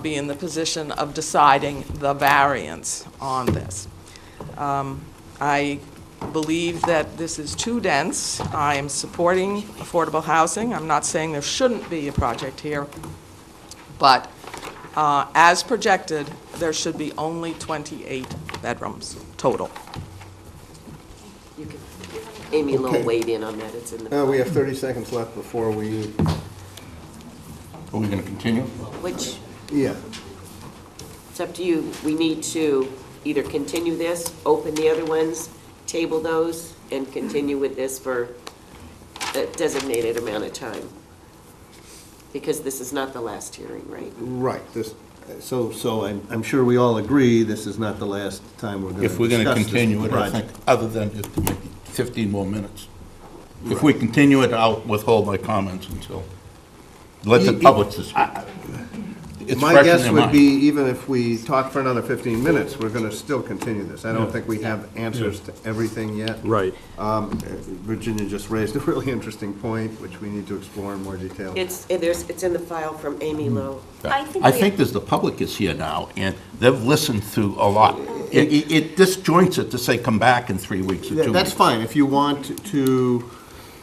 S12: be in the position of deciding the variance on this. I believe that this is too dense. I am supporting affordable housing. I'm not saying there shouldn't be a project here, but as projected, there should be only 28 bedrooms total.
S2: You can, Amy Lowell
S1: Okay.
S2: weighed in on that, it's in the.
S1: We have 30 seconds left before we,
S6: Are we going to continue?
S2: Which,
S1: yeah.
S2: it's up to you. We need to either continue this, open the other ones, table those, and continue with this for designated amount of time. Because this is not the last hearing, right?
S1: Right, so I'm sure we all agree this is not the last time we're going to
S6: If we're going to
S1: discuss this
S6: continue it, I think,
S1: project.
S6: other than just maybe 15 more minutes. If we continue it, I'll withhold my comments until, let the public speak. It's
S1: My
S6: fresh in
S1: guess
S6: their
S1: would
S6: mind.
S1: be, even if we talk for another 15 minutes, we're going to still continue this. I don't think we have answers to everything yet.
S13: Right.
S1: Virginia just raised a really interesting point, which we need to explore in more detail.
S2: It's in the file from Amy Lowe.
S3: I think
S6: I
S3: we-
S6: think there's, the public is here now, and they've listened through a lot. It disjoints it to say, come back in 3 weeks or 2 weeks.
S1: That's fine, if you want to,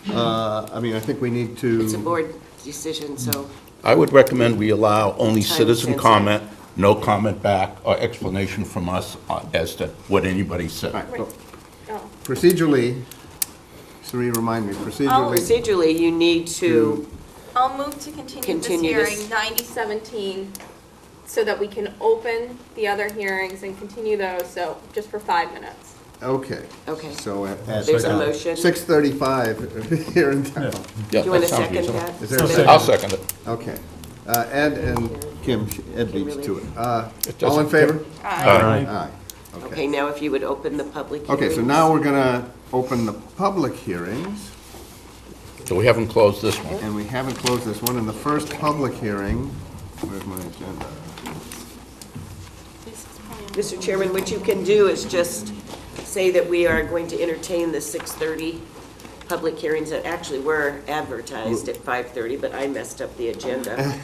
S1: I mean, I think we need to.
S2: It's a board decision, so
S6: I would recommend we allow only
S2: Time
S6: citizen
S2: sensitive.
S6: comment, no comment back or explanation from us as to what anybody said.
S1: All right,
S3: Right. Oh.
S1: procedurally, Sri, remind me, procedurally.
S2: procedurally, you need to,
S3: I'll move to continue this
S2: Continue
S3: hearing,
S2: this.
S3: 9017, so that we can open the other hearings and continue those, so just for 5 minutes.
S1: Okay.
S2: Okay.
S1: So at
S2: There's a motion.
S1: 6:35 here in town.
S6: Yeah,
S2: do you want to
S6: that sounds
S2: second
S6: reasonable.
S2: that?
S1: Is there a second?
S6: I'll second it.
S1: Okay. Ed and Kim, Ed beats to it.
S6: It
S1: All in
S6: doesn't-
S1: favor?
S6: Aye.
S1: Aye.
S2: Okay, now if you would open the public hearings.
S1: Okay, so now we're gonna open the public hearings,
S6: So we haven't closed this one.
S1: and we haven't closed this one. In the first public hearing, where's my agenda?
S2: Mr. Chairman, what you can do is just say that we are going to entertain the 6:30 public hearings that actually were advertised at 5:30, but I messed up the agenda.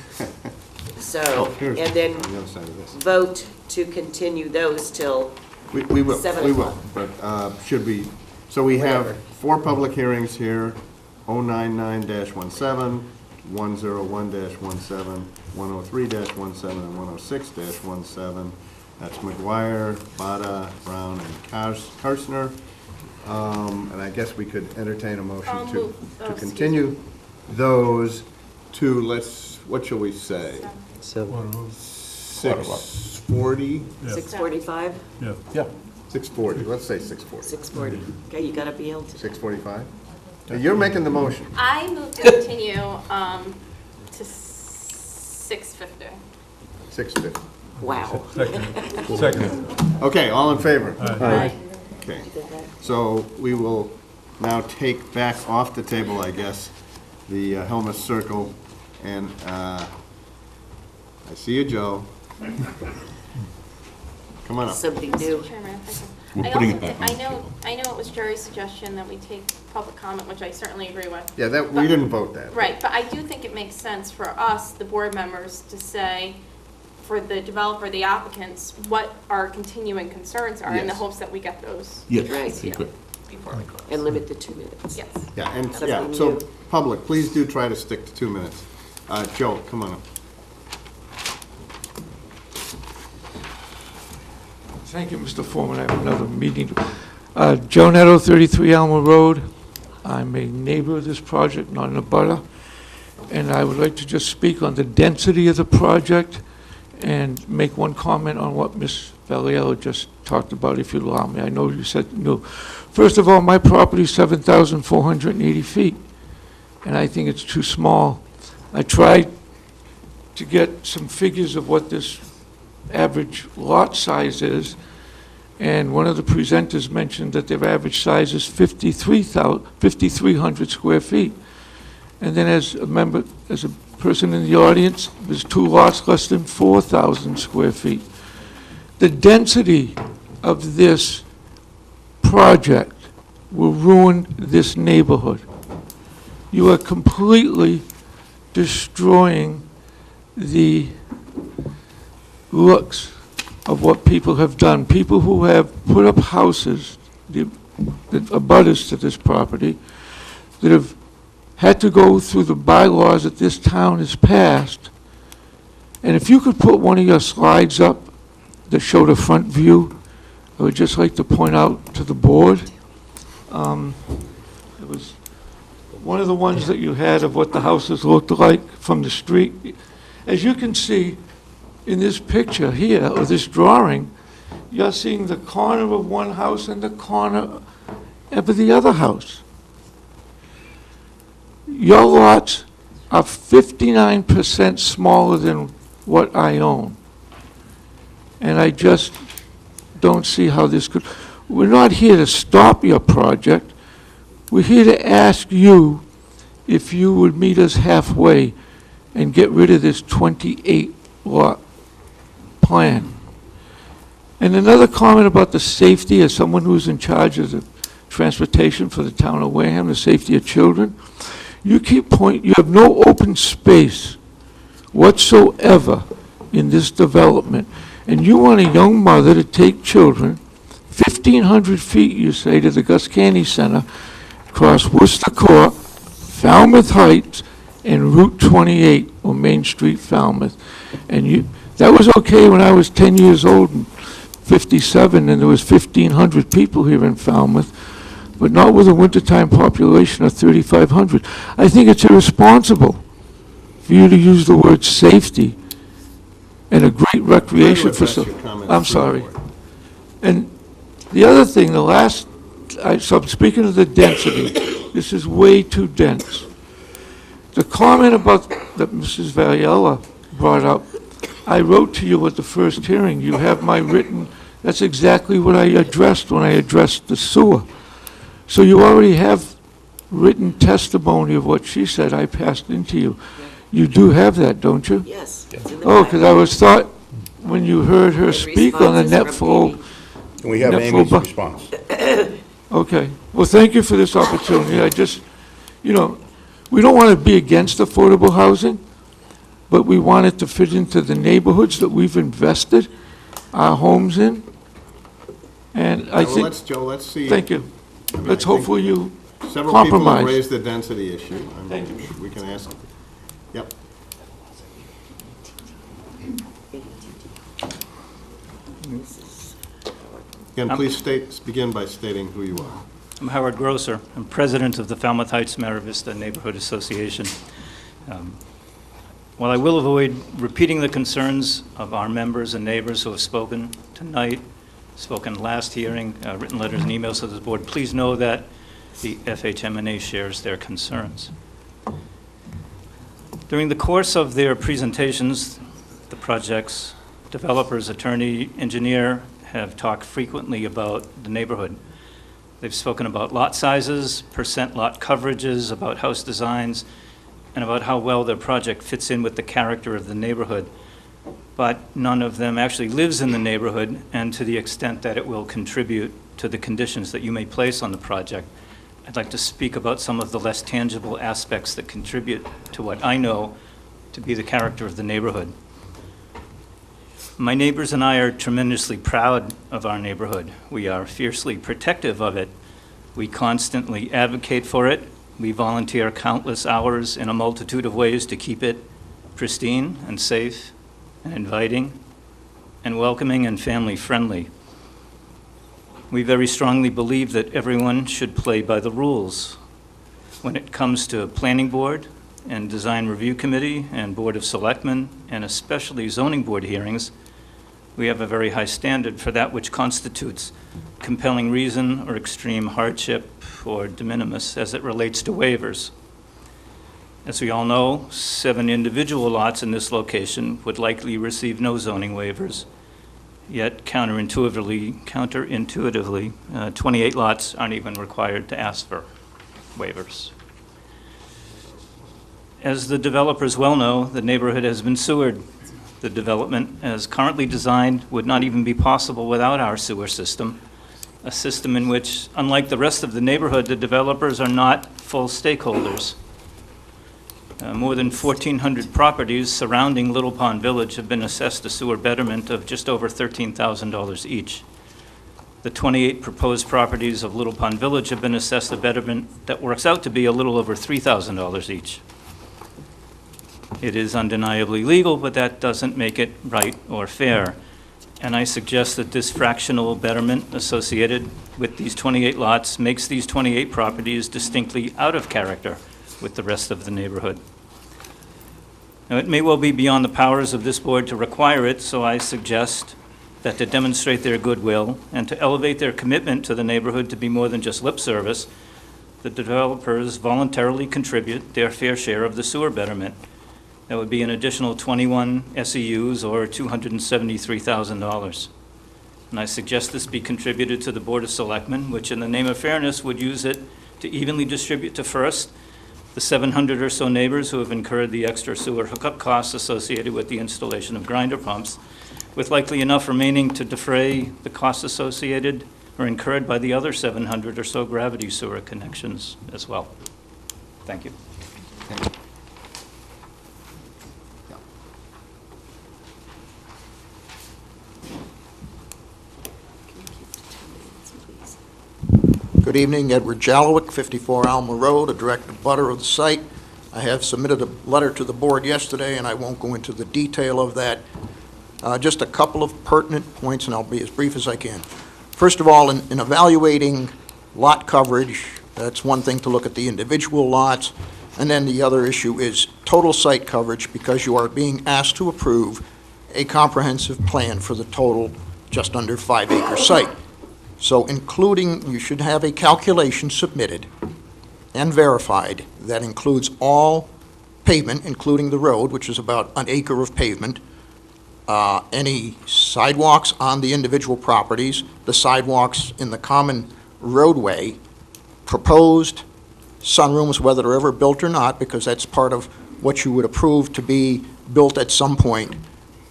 S2: So,
S1: Here's
S2: and then
S1: on the other side of this.
S2: vote to continue those till,
S1: We will,
S2: 7
S1: we will,
S2: o'clock.
S1: but should we, so we have
S2: Whatever.
S1: 4 public hearings here, 099-17, 101-17, 103-17, and 106-17. That's McGuire, Bada, Brown, and Karstner. And I guess we could entertain a motion
S3: I'll
S1: to
S3: move- oh,
S1: to
S3: excuse
S1: continue those to, what shall we say?
S7: So,
S1: 6:40?
S2: 6:45?
S6: Yeah.
S1: 6:40, let's say 6:40.
S2: 6:40. Okay, you gotta be able to.
S1: 6:45? You're making the motion.
S3: I move to continue to 6:50.
S1: 6:50.
S2: Wow.
S13: Second.
S1: Okay, all in favor?
S7: aye.
S1: Okay, so we will now take back off the table, I guess, the Helmus Circle, and I see you, Joe. Come on up.
S2: Something new.
S3: Mr. Chairman, if I can-
S6: We're
S3: I
S6: putting
S3: also
S6: it back
S3: thi-
S6: on.
S3: I know it was Jerry's suggestion that we take public comment, which I certainly agree with.
S1: Yeah, that, we didn't vote that.
S3: Right, but I do think it makes sense for us, the board members, to say, for the developer, the applicants, what our continuing concerns are, in the
S1: Yes.
S3: hopes that we get those
S6: Yes.
S2: Right.
S6: Good.
S3: before we close.
S2: And limit to 2 minutes.
S3: Yes.
S1: Yeah, and,
S2: Something
S1: yeah, so,
S2: new.
S1: public, please do try to stick to 2 minutes. Joe, come on up.
S14: Thank you, Mr. Foreman. I have another meeting. Joe Netto, 33 Alma Road. I'm a neighbor of this project, not in a butter. And I would like to just speak on the density of the project and make one comment on what Ms. Valiello just talked about, if you'd allow me. I know you said no. First of all, my property is 7,480 feet, and I think it's too small. I tried to get some figures of what this average lot size is, and one of the presenters mentioned that their average size is 5,300 square feet. And then as a member, as a person in the audience, there's 2 lots less than 4,000 square feet. The density of this project will ruin this neighborhood. You are completely destroying the looks of what people have done. People who have put up houses, the abutters to this property, that have had to go through the bylaws that this town has passed. And if you could put one of your slides up that show the front view, I would just like to point out to the board. It was one of the ones that you had of what the houses looked like from the street. As you can see in this picture here, or this drawing, you're seeing the corner of one house and the corner of the other house. Your lots are 59% smaller than what I own. And I just don't see how this could, we're not here to stop your project. We're here to ask you if you would meet us halfway and get rid of this 28-lot plan. And another comment about the safety, as someone who's in charge of the transportation for the town of Wareham, the safety of children, you have no open space whatsoever in this development. And you want a young mother to take children 1,500 feet, you say, to the Gus Canny Center, across Worcester Court, Falmouth Heights, and Route 28, or Main Street, Falmouth. And that was okay when I was 10 years old and 57, and there was 1,500 people here in Falmouth, but not with a wintertime population of 3,500. I think it's irresponsible for you to use the word safety and a great recreation for
S1: address
S14: some.
S1: your comments
S14: I'm
S1: through the
S14: sorry.
S1: board.
S14: And the other thing, so I'm speaking of the density. This is way too dense. The comment about that Mrs. Valiella brought up, I wrote to you at the first hearing. You have my written, that's exactly what I addressed when I addressed the sewer. So you already have written testimony of what she said I passed into you. You do have that, don't you?
S2: Yes. it's in the
S14: Oh,
S2: back.
S14: because I thought when you heard her
S2: The
S14: speak on the
S2: responses
S14: net
S2: from
S14: flow.
S2: Amy.
S6: And we have
S14: Net
S6: Amy's
S14: flow
S6: response.
S14: Okay, well, thank you for this opportunity. I just, we don't want to be against affordable housing, but we want it to fit into the neighborhoods that we've invested our homes in. And I
S1: Well,
S14: think,
S1: Joe, let's see.
S14: thank you.
S1: I mean,
S14: Let's
S1: I think
S14: hopefully you
S1: Several people have
S14: compromise.
S1: raised the density issue. I mean,
S14: Thank you.
S1: we can ask. Yep. Again, please begin by stating who you are.
S15: I'm Howard Grosser. I'm president of the Falmouth Heights Mara Vista Neighborhood Association. While I will avoid repeating the concerns of our members and neighbors who have spoken tonight, spoken last hearing, written letters and emails to the board, please know that the FHMNA shares their concerns. During the course of their presentations, the project's developers, attorney, engineer have talked frequently about the neighborhood. They've spoken about lot sizes, percent lot coverages, about house designs, and about how well their project fits in with the character of the neighborhood. But none of them actually lives in the neighborhood, and to the extent that it will contribute to the conditions that you may place on the project, I'd like to speak about some of the less tangible aspects that contribute to what I know to be the character of the neighborhood. My neighbors and I are tremendously proud of our neighborhood. We are fiercely protective of it. We constantly advocate for it. We volunteer countless hours in a multitude of ways to keep it pristine and safe and inviting and welcoming and family-friendly. We very strongly believe that everyone should play by the rules. When it comes to planning board and design review committee and board of selectmen and especially zoning board hearings, we have a very high standard for that which constitutes compelling reason or extreme hardship or de minimis as it relates to waivers. As we all know, 7 individual lots in this location would likely receive no zoning waivers. Yet counterintuitively, 28 lots aren't even required to ask for waivers. As the developers well know, the neighborhood has been sewered. The development as currently designed would not even be possible without our sewer system, a system in which, unlike the rest of the neighborhood, the developers are not full stakeholders. More than 1,400 properties surrounding Little Pond Village have been assessed a sewer betterment of just over $13,000 each. The 28 proposed properties of Little Pond Village have been assessed a betterment that works out to be a little over $3,000 each. It is undeniably legal, but that doesn't make it right or fair. And I suggest that this fractional betterment associated with these 28 lots makes these 28 properties distinctly out of character with the rest of the neighborhood. Now, it may well be beyond the powers of this board to require it, so I suggest that to demonstrate their goodwill and to elevate their commitment to the neighborhood to be more than just lip service, the developers voluntarily contribute their fair share of the sewer betterment. That would be an additional 21 SEUs or $273,000. And I suggest this be contributed to the Board of Selectmen, which in the name of fairness would use it to evenly distribute to first the 700 or so neighbors who have incurred the extra sewer hookup costs associated with the installation of grinder pumps, with likely enough remaining to defray the costs associated or incurred by the other 700 or so gravity sewer connections as well. Thank you.
S16: Good evening, Edward Jalowick, 54 Alma Road, a direct abutter of the site. I have submitted a letter to the board yesterday, and I won't go into the detail of that. Just a couple of pertinent points, and I'll be as brief as I can. First of all, in evaluating lot coverage, that's one thing to look at the individual lots, and then the other issue is total site coverage, because you are being asked to approve a comprehensive plan for the total just under 5-acre site. So including, you should have a calculation submitted and verified that includes all pavement, including the road, which is about an acre of pavement, any sidewalks on the individual properties, the sidewalks in the common roadway, proposed sunrooms, whether they're ever built or not, because that's part of what you would approve to be built at some point,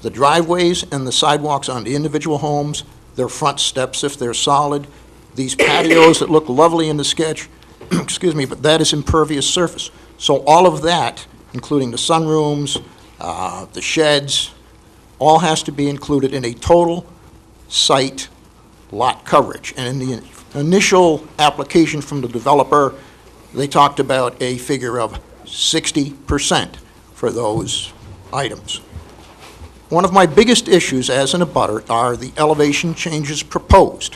S16: the driveways and the sidewalks on the individual homes, their front steps if they're solid, these patios that look lovely in the sketch, excuse me, but that is impervious surface. So all of that, including the sunrooms, the sheds, all has to be included in a total site lot coverage. And in the initial application from the developer, they talked about a figure of 60% for those items. One of my biggest issues as an abutter are the elevation changes proposed.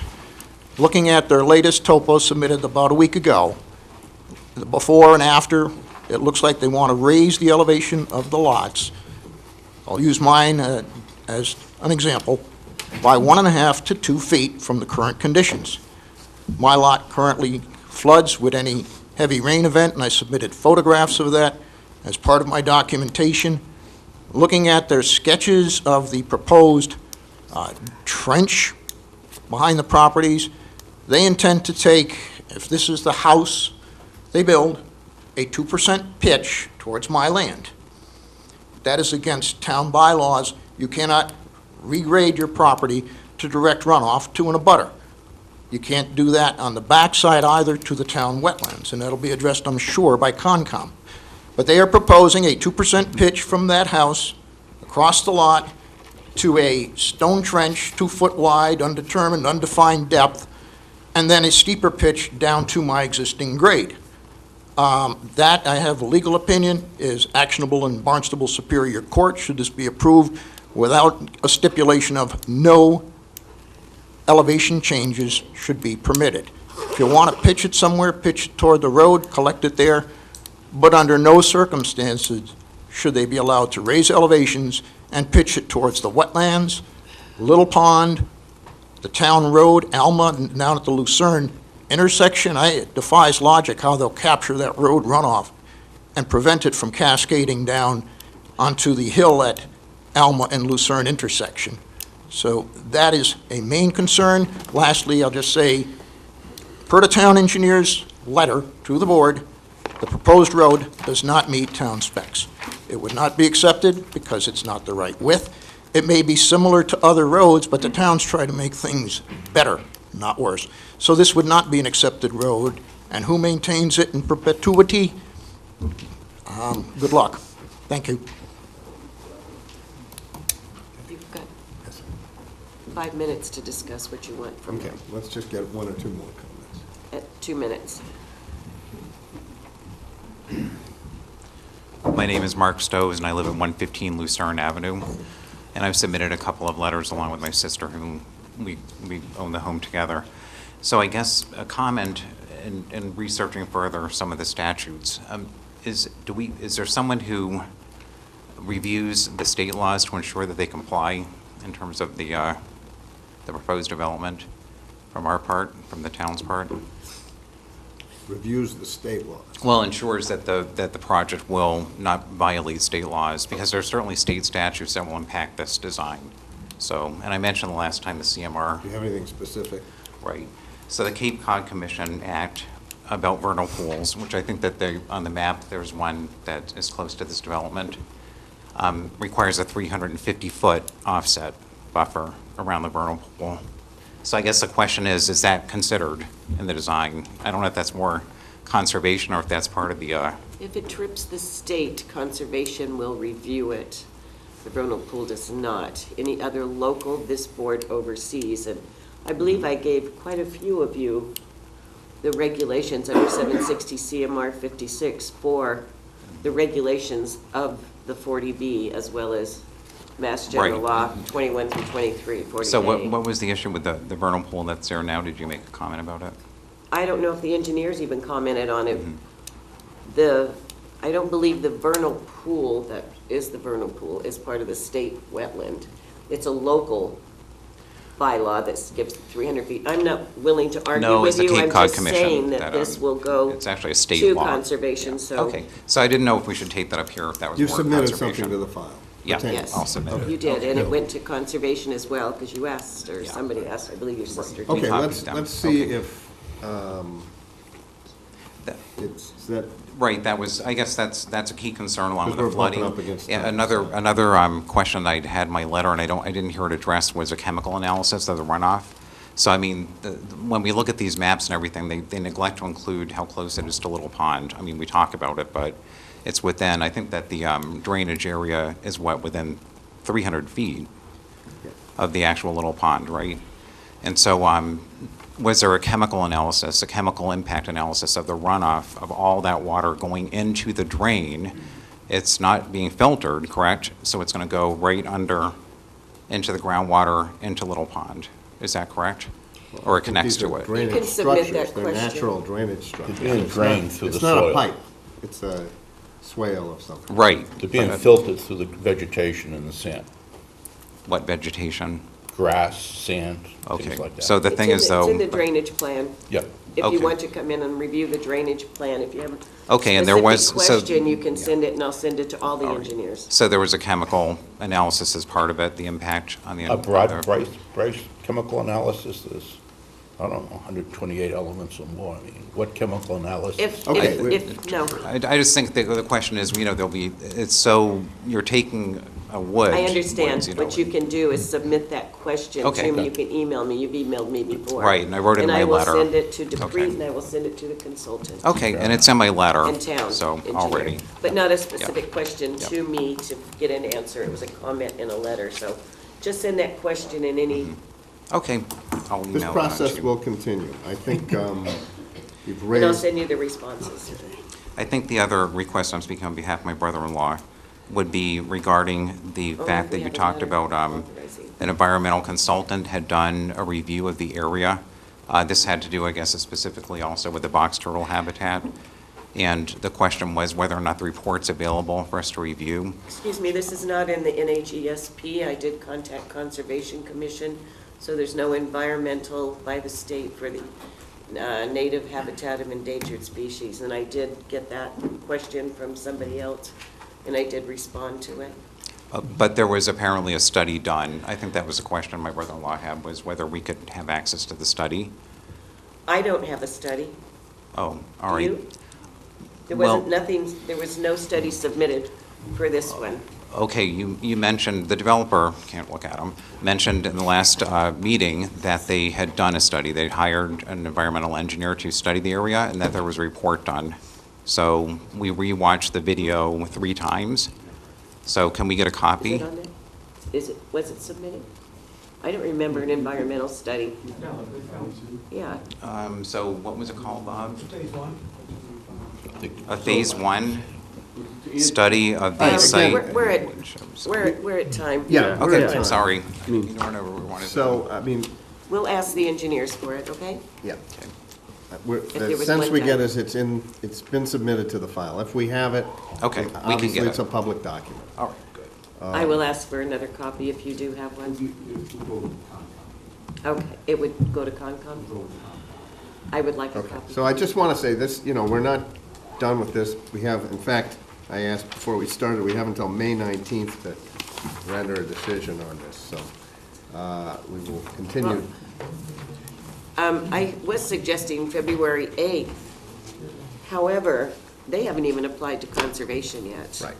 S16: Looking at their latest topo submitted about a week ago, the before and after, it looks like they want to raise the elevation of the lots. I'll use mine as an example, by 1.5 to 2 feet from the current conditions. My lot currently floods with any heavy rain event, and I submitted photographs of that as part of my documentation. Looking at their sketches of the proposed trench behind the properties, they intend to take, if this is the house they build, a 2% pitch towards my land. That is against town bylaws. You cannot regrade your property to direct runoff to an abutter. You can't do that on the backside either to the town wetlands, and that'll be addressed, I'm sure, by Concom. But they are proposing a 2% pitch from that house across the lot to a stone trench, 2 foot wide, undetermined, undefined depth, and then a steeper pitch down to my existing grade. That, I have a legal opinion, is actionable in Barnstable Superior Court, should this be approved, without a stipulation of no elevation changes should be permitted. If you want to pitch it somewhere, pitch it toward the road, collect it there, but under no circumstances should they be allowed to raise elevations and pitch it towards the wetlands, Little Pond, the town road, Alma, and down at the Lucerne intersection. It defies logic how they'll capture that road runoff and prevent it from cascading down onto the hill at Alma and Lucerne intersection. So that is a main concern. Lastly, I'll just say, per the town engineer's letter to the board, the proposed road does not meet town specs. It would not be accepted because it's not the right width. It may be similar to other roads, but the towns try to make things better, not worse. So this would not be an accepted road, and who maintains it in perpetuity? Good luck. Thank you.
S2: You've got 5 minutes to discuss what you want from
S1: Okay,
S2: them.
S1: let's just get 1 or 2 more comments.
S2: At 2 minutes.
S17: My name is Mark Stoves, and I live at 115 Lucerne Avenue. And I've submitted a couple of letters along with my sister, who we own the home together. So I guess a comment in researching further some of the statutes, is there someone who reviews the state laws to ensure that they comply in terms of the proposed development from our part, from the town's part?
S1: Reviews the state laws.
S17: Well, ensures that the project will not violate state laws, because there are certainly state statutes that will impact this design. So, and I mentioned the last time the CMR.
S1: Do you have anything specific?
S17: Right. So the Cape Cod Commission Act about vernal pools, which I think that on the map, there's one that is close to this development, requires a 350-foot offset buffer around the vernal pool. So I guess the question is that considered in the design? I don't know if that's more conservation or if that's part of the,
S2: If it trips the state, conservation will review it. The vernal pool does not. Any other local, this board oversees. And I believe I gave quite a few of you the regulations under 760 CMR 56 for the regulations of the 40B, as well as Mass General
S17: Right.
S2: Law 21 through 23, 40A.
S17: so what was the issue with the vernal pool that's there now? Did you make a comment about it?
S2: I don't know if the engineers even commented on it.
S17: Mm-hmm.
S2: I don't believe the vernal pool, that is the vernal pool, is part of the state wetland. It's a local bylaw that gives 300 feet. I'm not willing to argue
S17: No,
S2: with
S17: it's the
S2: you.
S17: Cape
S2: I'm
S17: Cod
S2: just
S17: Commission
S2: saying that
S17: that,
S2: this will go
S17: It's actually a state
S2: to
S17: law.
S2: conservation, so.
S17: Okay, so I didn't know if we should take that up here, if that was
S1: You
S17: more
S1: submitted
S17: conservation.
S1: something to the file.
S17: Yeah,
S1: pertaining.
S2: Yes.
S17: I'll submit it.
S2: You did, and it
S1: Okay.
S2: went to conservation as well, because you asked, or
S17: Yeah.
S2: somebody asked, I believe your sister did.
S1: Okay,
S17: copied them.
S1: let's see
S17: Okay.
S1: if, it's, is that,
S17: Right, that was, I guess that's a key concern along with
S1: Because
S17: the
S1: we're bumping
S17: flooding.
S1: up against
S17: Yeah,
S1: that,
S17: another question I'd had in my letter, and I didn't hear it addressed, was a chemical analysis of the runoff. So, I mean, when we look at these maps and everything, they neglect to include how close it is to Little Pond. I mean, we talk about it, but it's within, I think that the drainage area is within 300 feet of the actual Little Pond, right? And so, was there a chemical analysis, a chemical impact analysis of the runoff of all that water going into the drain? It's not being filtered, correct? So it's going to go right into the groundwater, into Little Pond. Is that correct? Or it connects to it?
S1: drainage
S2: You can submit
S1: structures,
S2: that
S1: they're
S2: question.
S1: natural drainage structures.
S6: being
S1: It's
S6: drained
S1: not-
S6: through the
S1: It's not a
S6: soil.
S1: pipe, it's a swale of something.
S17: Right.
S6: They're being
S17: But
S6: filtered through the vegetation and the sand,
S17: what vegetation?
S6: grass, sand,
S17: Okay.
S6: things like that.
S17: So the thing is,
S2: It's
S17: though.
S2: in the drainage plan.
S6: Yeah.
S2: If
S17: Okay.
S2: you want to come in and review the drainage plan, if you have a
S17: Okay, and there was.
S2: specific
S17: so-
S2: question, you can send it, and I'll send it to all the
S17: All right.
S2: engineers.
S17: So there was a chemical analysis as part of it, the impact on the.
S6: A broad
S17: other-
S6: Bryce chemical analysis is, I don't know, 128 elements or more. I mean, what chemical analysis?
S1: Okay,
S2: No,
S17: I just think the question is, there'll be, it's so, you're taking a wood.
S2: I understand.
S17: woods,
S2: What you can do is submit that question
S17: Okay.
S2: to me. You can email me. You've emailed me before.
S17: Right, and I wrote it in my letter.
S2: And I will send it to Dupree,
S17: Okay.
S2: and I will send it to the consultant.
S17: Okay, and it's in my letter.
S2: In town.
S17: So,
S2: engineer.
S17: already.
S2: But not a specific question
S17: Yep.
S2: to me to get an answer. It was a comment in a letter, so just send that question in any,
S17: Okay, I'll email
S1: This
S17: that
S1: process
S17: to you.
S1: will continue. I think you've
S2: and I'll
S1: raised,
S2: send you the responses.
S17: I think the other request, I'm speaking on behalf of my brother-in-law, would be regarding the
S2: Oh,
S17: fact that
S2: we
S17: you
S2: have a
S17: talked
S2: letter
S17: about,
S2: authorizing.
S17: an environmental consultant had done a review of the area. This had to do, I guess, specifically also with the box turtle habitat. And the question was whether or not the report's available for us to review.
S2: Excuse me, this is not in the NHESP. I did contact Conservation Commission, so there's no environmental by the state for the native habitat of endangered species. And I did get that question from somebody else, and I did respond to it.
S17: But there was apparently a study done. I think that was a question my brother-in-law had, was whether we could have access to the study.
S2: I don't have a study.
S17: Oh, all
S2: Do
S17: right.
S2: you? There
S17: Well-
S2: wasn't nothing, there was no study submitted for this one.
S17: Okay, you mentioned, the developer, can't look at him, mentioned in the last meeting that they had done a study. They'd hired an environmental engineer to study the area, and that there was a report done. So we rewatched the video 3 times. So can we get a
S2: Is
S17: copy?
S2: it on there? Was it submitted? I don't remember an environmental study. Yeah.
S17: So what was it called, Bob? A Phase 1 study of the site.
S2: We're at time.
S1: Yeah, we're
S17: Okay,
S1: at time.
S17: I'm sorry.
S1: I mean,
S17: You don't know where we wanted to-
S1: so, I mean,
S2: We'll ask the engineers for it, okay?
S1: yeah.
S2: there
S1: The
S2: was
S1: sense
S2: one
S1: we
S2: guy.
S1: get is it's been submitted to the file. If we have it.
S17: Okay, we can
S1: Obviously,
S17: get
S1: it's a
S17: it.
S1: public document.
S17: All right, good.
S2: I will ask for another copy if you do have one. Okay, it would go to Concom? I would like a
S1: Okay,
S2: copy.
S1: so I just want to say this, we're not done with this. We have, in fact, I asked before we started, we have until May 19th to render a decision on this, so we will continue.
S2: I was suggesting February 8th. However, they haven't even applied to conservation yet.
S1: Right.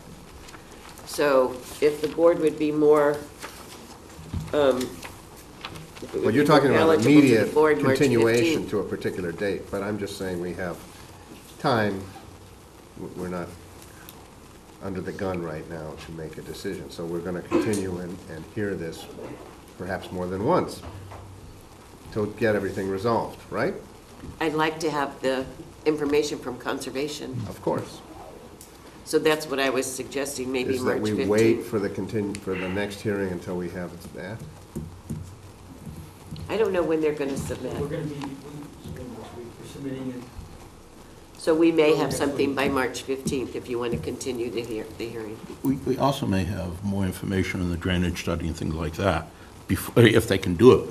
S2: So if the board would be more, if it would
S1: Well, you're
S2: be more
S1: talking about
S2: palatable to the
S1: immediate
S2: board, March
S1: continuation
S2: 15th.
S1: to a particular date, but I'm just saying we have time. We're not under the gun right now to make a decision, so we're going to continue and hear this perhaps more than once to get everything resolved, right?
S2: I'd like to have the information from conservation.
S1: Of course.
S2: So that's what I was suggesting, maybe
S1: Is
S2: March
S1: that
S2: 15th.
S1: we wait for the next hearing until we have that?
S2: I don't know when they're going to submit.
S5: We're going to be, we're submitting it.
S2: So we may have something by March 15th if you want to continue the hearing.
S6: We also may have more information on the drainage study and things like that, before, if they can do it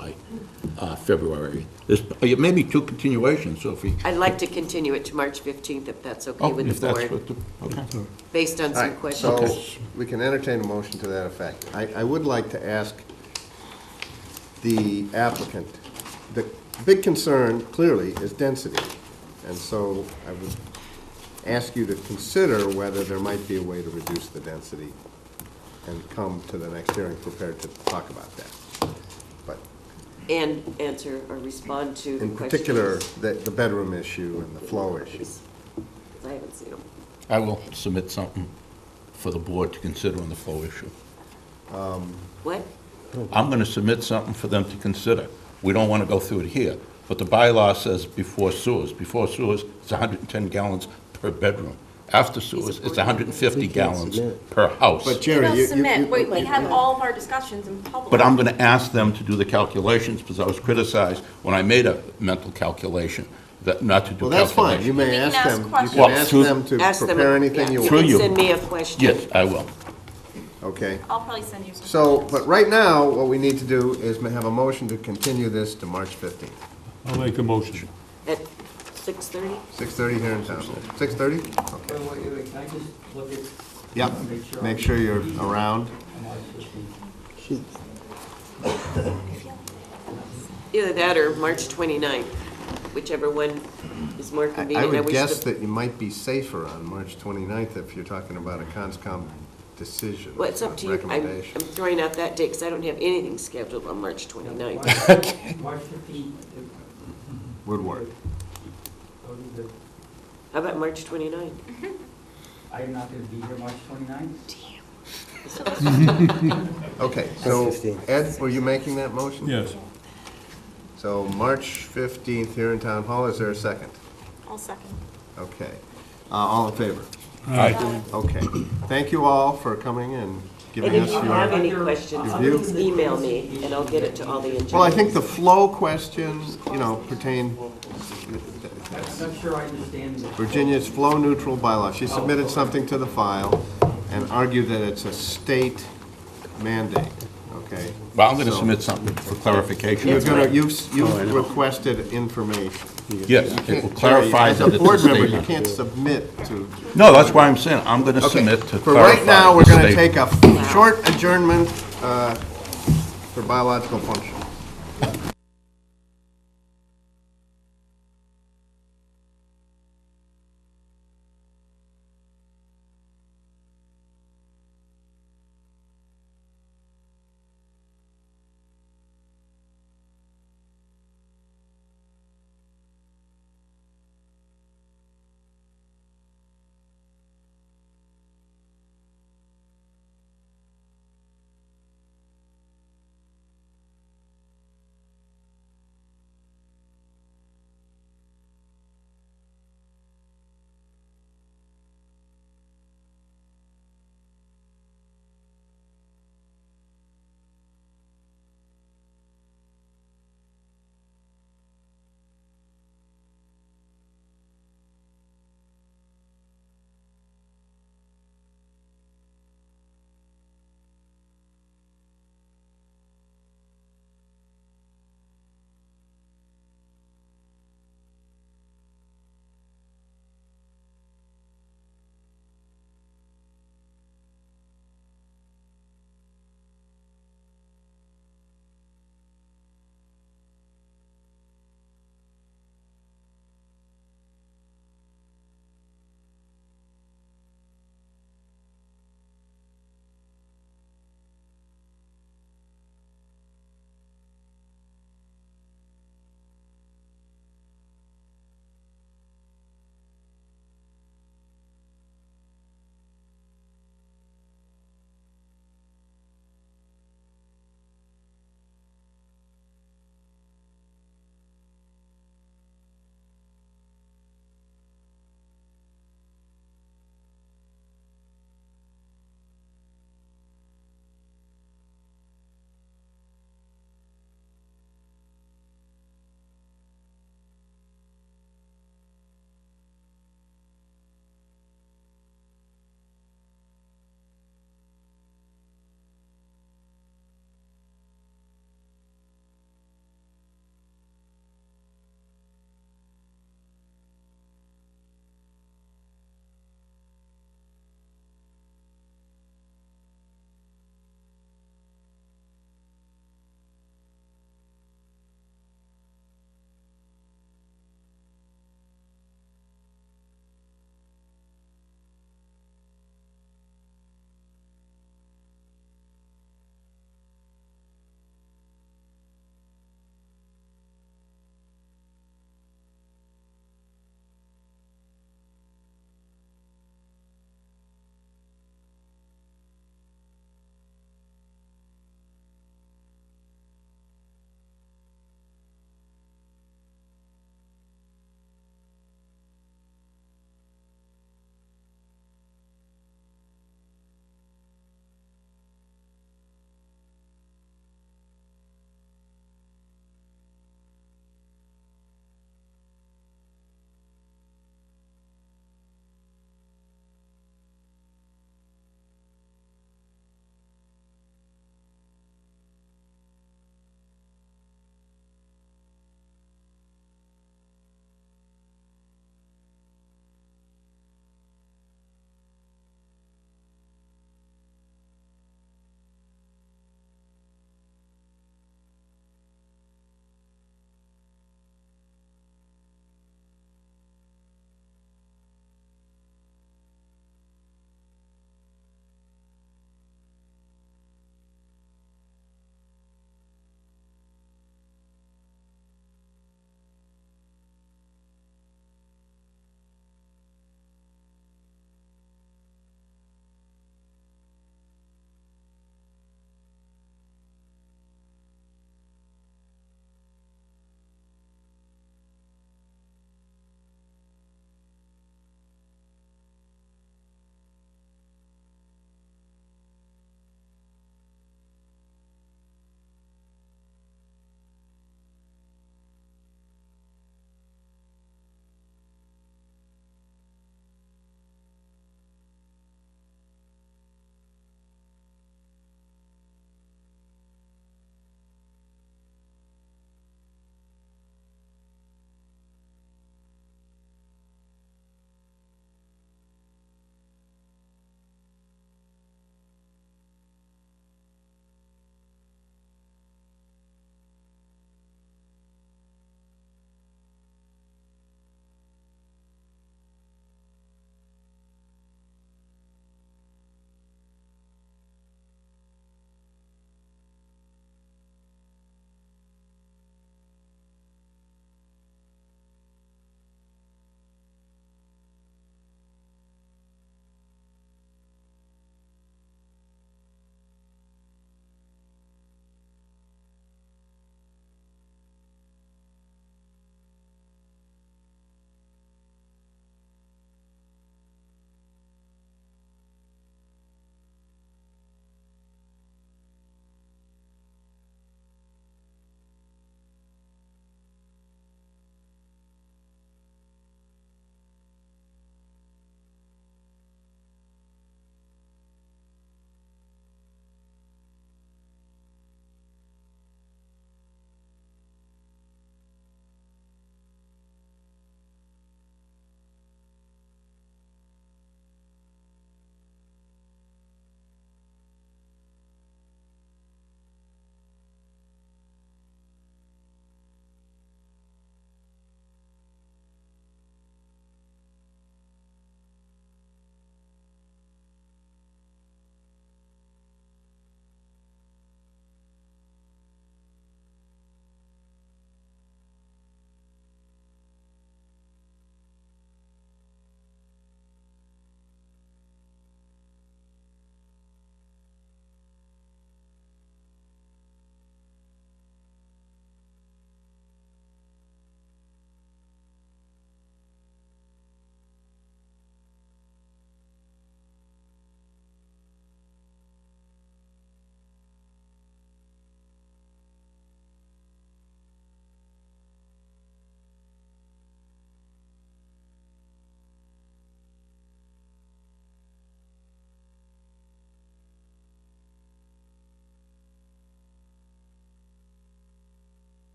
S6: by February. There's maybe two continuations, so if we...
S2: I'd like to continue it to March 15th if that's okay with
S6: if
S2: the
S6: that's
S2: board,
S6: what the... Okay.
S2: based on
S1: All
S2: some
S1: right,
S2: questions.
S1: so we can entertain a motion to that effect. I would like to ask the applicant, the big concern clearly is density. And so I would ask you to consider whether there might be a way to reduce the density and come to the next hearing prepared to talk about that. But
S2: And answer or respond to the
S1: in
S2: questions.
S1: particular, the bedroom issue and the flow issue.
S2: Because I haven't seen them.
S6: I will submit something for the board to consider on the flow issue.
S2: What?
S6: I'm going to submit something for them to consider. We don't want to go through it here, but the bylaw says before sewers. Before sewers, it's 110 gallons per bedroom. After sewers, it's 150 gallons per house.
S1: But Jerry,
S3: They'll
S1: you...
S3: submit, we have all of our discussions in public.
S6: But I'm going to ask them to do the calculations, because I was criticized when I made a mental calculation, that not to do
S1: Well, that's fine. You
S6: calculations.
S1: may
S3: can
S1: ask
S3: ask
S1: them, you
S3: questions.
S1: can
S6: Well,
S1: ask
S6: through-
S1: them to
S2: Ask them,
S1: prepare anything
S2: yeah.
S1: you
S2: You
S6: Through
S1: want.
S2: can
S6: you.
S2: send me a question.
S6: Yes, I will.
S1: Okay?
S3: I'll probably send you some.
S1: So,
S3: questions.
S1: but right now, what we need to do is have a motion to continue this to March 15th.
S13: I'll make a motion.
S2: At 6:30?
S1: 6:30 here in town. 6:30? Okay.
S5: Wait, can I just look at?
S1: Yep, make sure you're around.
S2: Either that or March 29th, whichever one is more
S1: I
S2: convenient.
S1: would
S2: wish
S1: guess
S2: the-
S1: that you might be safer on March 29th if you're talking about a CONSCOM decision.
S2: Well, it's up to you. I'm
S1: Recommendation.
S2: throwing out that date because I don't have anything scheduled on March 29th.
S5: March 15th.
S1: Would work.
S2: How about March 29th?
S5: I'm not going to be here March 29th.
S1: Okay, so
S7: 15th.
S1: Ed, were you making that motion?
S13: Yes.
S1: So March 15th here in Town Hall, is there a second?
S3: I'll second.
S1: Okay. All in favor?
S13: Aye.
S1: Okay. Thank you all for coming and giving
S2: And
S1: us
S2: if you have
S1: your...
S2: any questions,
S1: view.
S2: please email me and I'll get it to all the engineers.
S1: Well, I think the flow question, pertain,
S5: I'm not sure I understand.
S1: Virginia's flow neutral bylaw. She submitted something to the file and argued that it's a state mandate, okay?
S6: Well, I'm going to
S1: So-
S6: submit something for clarification.
S1: You're gonna, you've requested information.
S6: Yes,
S1: You
S6: it
S1: can't-
S6: will clarify
S1: Jerry,
S6: that
S1: as a
S6: it's
S1: board
S6: a
S1: member,
S6: state.
S1: you can't submit to...
S6: No, that's why I'm saying, I'm going to
S1: Okay,
S6: submit to
S1: for
S6: clarify.
S1: right now, we're
S6: the
S1: gonna
S6: state.
S1: take a short adjournment for biological function.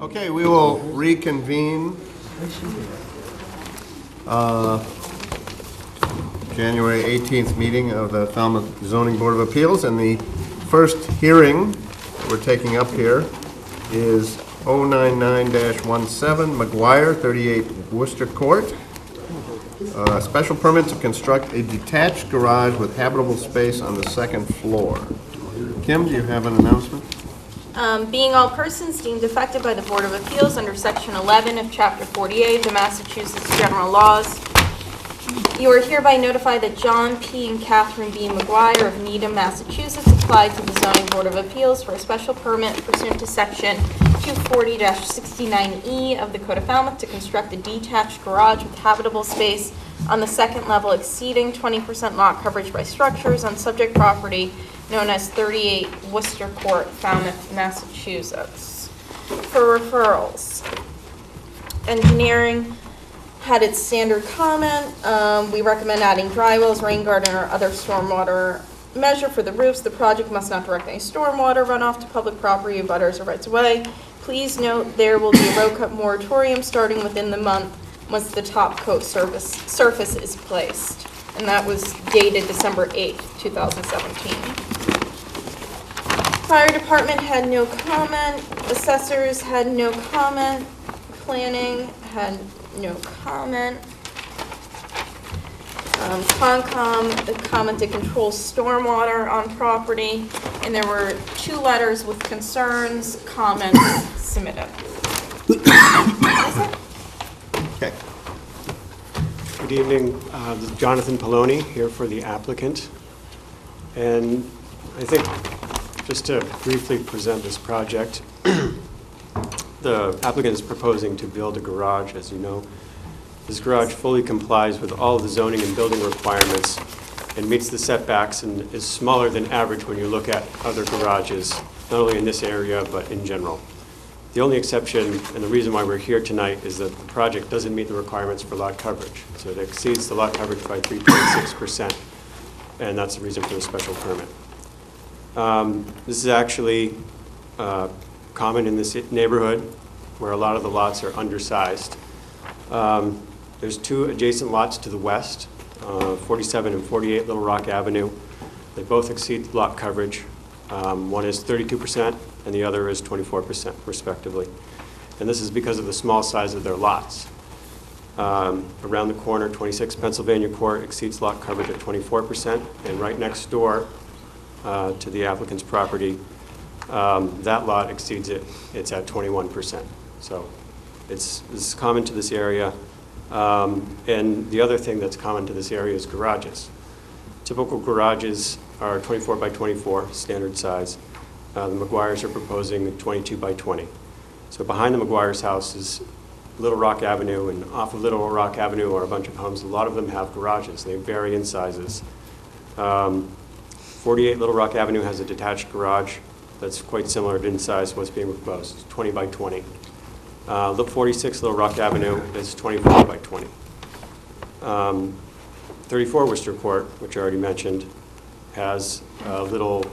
S1: Okay, we will reconvene January 18th meeting of the Falmouth Zoning Board of Appeals, and the first hearing we're taking up here is 099-17 McGuire, 38 Worcester Court. Special permit to construct a detached garage with habitable space on the second floor. Kim, do you have an announcement?
S3: Being all persons deemed affected by the Board of Appeals under Section 11 of Chapter 48 of the Massachusetts General Laws, you are hereby notified that John P. and Catherine B. McGuire of Needham, Massachusetts applied to the Zoning Board of Appeals for a special permit pursuant to Section 240-69E of the Code of Falmouth to construct a detached garage with habitable space on the second level exceeding 20% lot coverage by structures on subject property known as 38 Worcester Court, Falmouth, Massachusetts. For referrals, engineering had its standard comment. We recommend adding dry wells, rain garden, or other stormwater measure for the roofs. The project must not direct any stormwater runoff to public property, abutters, or rights of way. Please note there will be a road cut moratorium starting within the month once the top coat surface is placed. And that was dated December 8th, 2017. Fire department had no comment. Assessors had no comment. Planning had no comment. Concom comment to control stormwater on property, and there were 2 letters with concerns, comments submitted.
S1: Okay.
S18: Good evening. This is Jonathan Poloni here for the applicant. And I think just to briefly present this project, the applicant is proposing to build a garage, as you know. This garage fully complies with all of the zoning and building requirements and meets the setbacks and is smaller than average when you look at other garages, not only in this area, but in general. The only exception, and the reason why we're here tonight, is that the project doesn't meet the requirements for lot coverage. So it exceeds the lot coverage by 3.6%, and that's the reason for the special permit. This is actually common in this neighborhood where a lot of the lots are undersized. There's 2 adjacent lots to the west, 47 and 48 Little Rock Avenue. They both exceed lot coverage. One is 32% and the other is 24% respectively. And this is because of the small size of their lots. Around the corner, 26 Pennsylvania Court exceeds lot coverage at 24%, and right next door to the applicant's property, that lot exceeds it. It's at 21%. So this is common to this area. And the other thing that's common to this area is garages. Typical garages are 24 by 24, standard size. The McGuires are proposing 22 by 20. So behind the McGuire's house is Little Rock Avenue, and off of Little Rock Avenue are a bunch of homes. A lot of them have garages. They vary in sizes. 48 Little Rock Avenue has a detached garage that's quite similar in size to what's being proposed. It's 20 by 20. 46 Little Rock Avenue is 24 by 20. 34 Worcester Court, which I already mentioned, has a little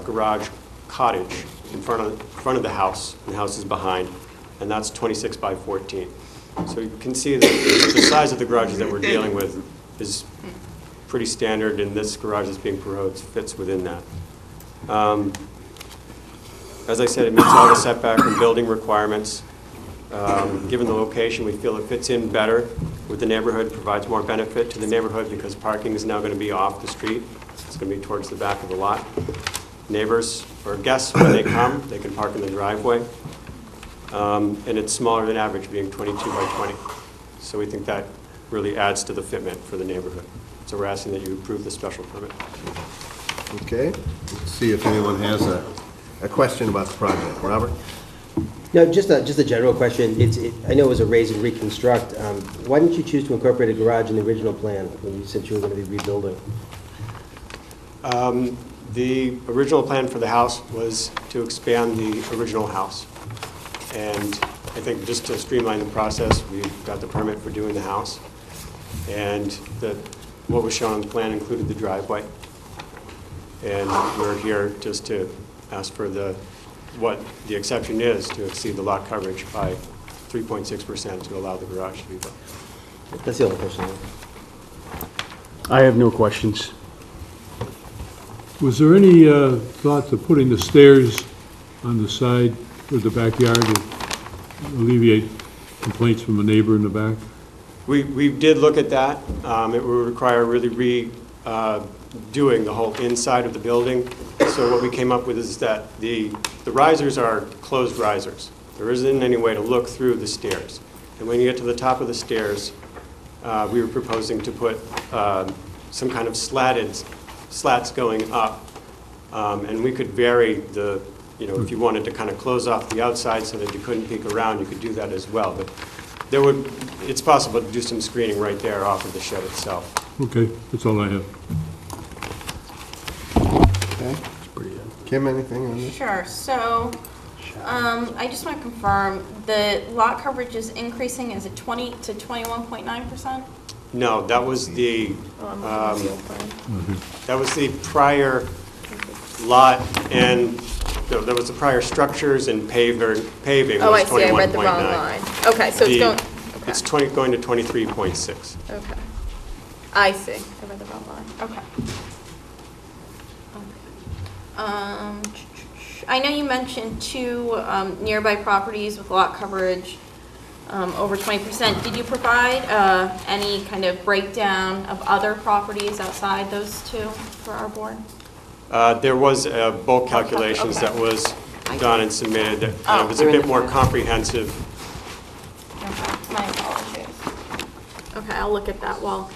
S18: garage cottage in front of the house, and the house is behind, and that's 26 by 14. So you can see that the size of the garages that we're dealing with is pretty standard, and this garage that's being proposed fits within that. As I said, it meets all the setback and building requirements. Given the location, we feel it fits in better with the neighborhood, provides more benefit to the neighborhood because parking is now going to be off the street. It's going to be towards the back of the lot. Neighbors or guests, when they come, they can park in the driveway. And it's smaller than average, being 22 by 20. So we think that really adds to the fitment for the neighborhood. So we're asking that you approve the special permit.
S1: Okay. Let's see if anyone has a question about the project. Robert?
S7: No, just a general question. I know it was a raise and reconstruct. Why didn't you choose to incorporate a garage in the original plan when you said you were going to be rebuilding?
S18: The original plan for the house was to expand the original house. And I think just to streamline the process, we got the permit for doing the house. And what was shown on the plan included the driveway. And we're here just to ask for the what the exception is to exceed the lot coverage by 3.6% to allow the garage to be built.
S7: That's the only question I have.
S13: I have no questions. Was there any thought to putting the stairs on the side of the backyard to alleviate complaints from a neighbor in the back?
S18: We did look at that. It would require really redoing the whole inside of the building. So what we came up with is that the risers are closed risers. There isn't any way to look through the stairs. And when you get to the top of the stairs, we were proposing to put some kind of slats going up. And we could vary the, if you wanted to kind of close off the outside so that you couldn't peek around, you could do that as well. But it's possible to do some screening right there off of the shed itself.
S13: Okay, that's all I have.
S1: Okay. Kim, anything on this?
S3: Sure, so, I just want to confirm, the lot coverage is increasing, is it 20 to 21.9%?
S18: No, that was the prior lot, and no, that was the prior structures and paving was 21.9.
S3: Oh, I see, I read the wrong line. Okay, so it's going, okay.
S18: It's going to 23.6.
S3: Okay. I see, I read the wrong line, okay. I know you mentioned two nearby properties with lot coverage over 20%. Did you provide any kind of breakdown of other properties outside those two for our board?
S18: There was bulk calculations that was done and submitted. It was a bit more comprehensive.
S3: Okay, my apologies. Okay, I'll look at that while.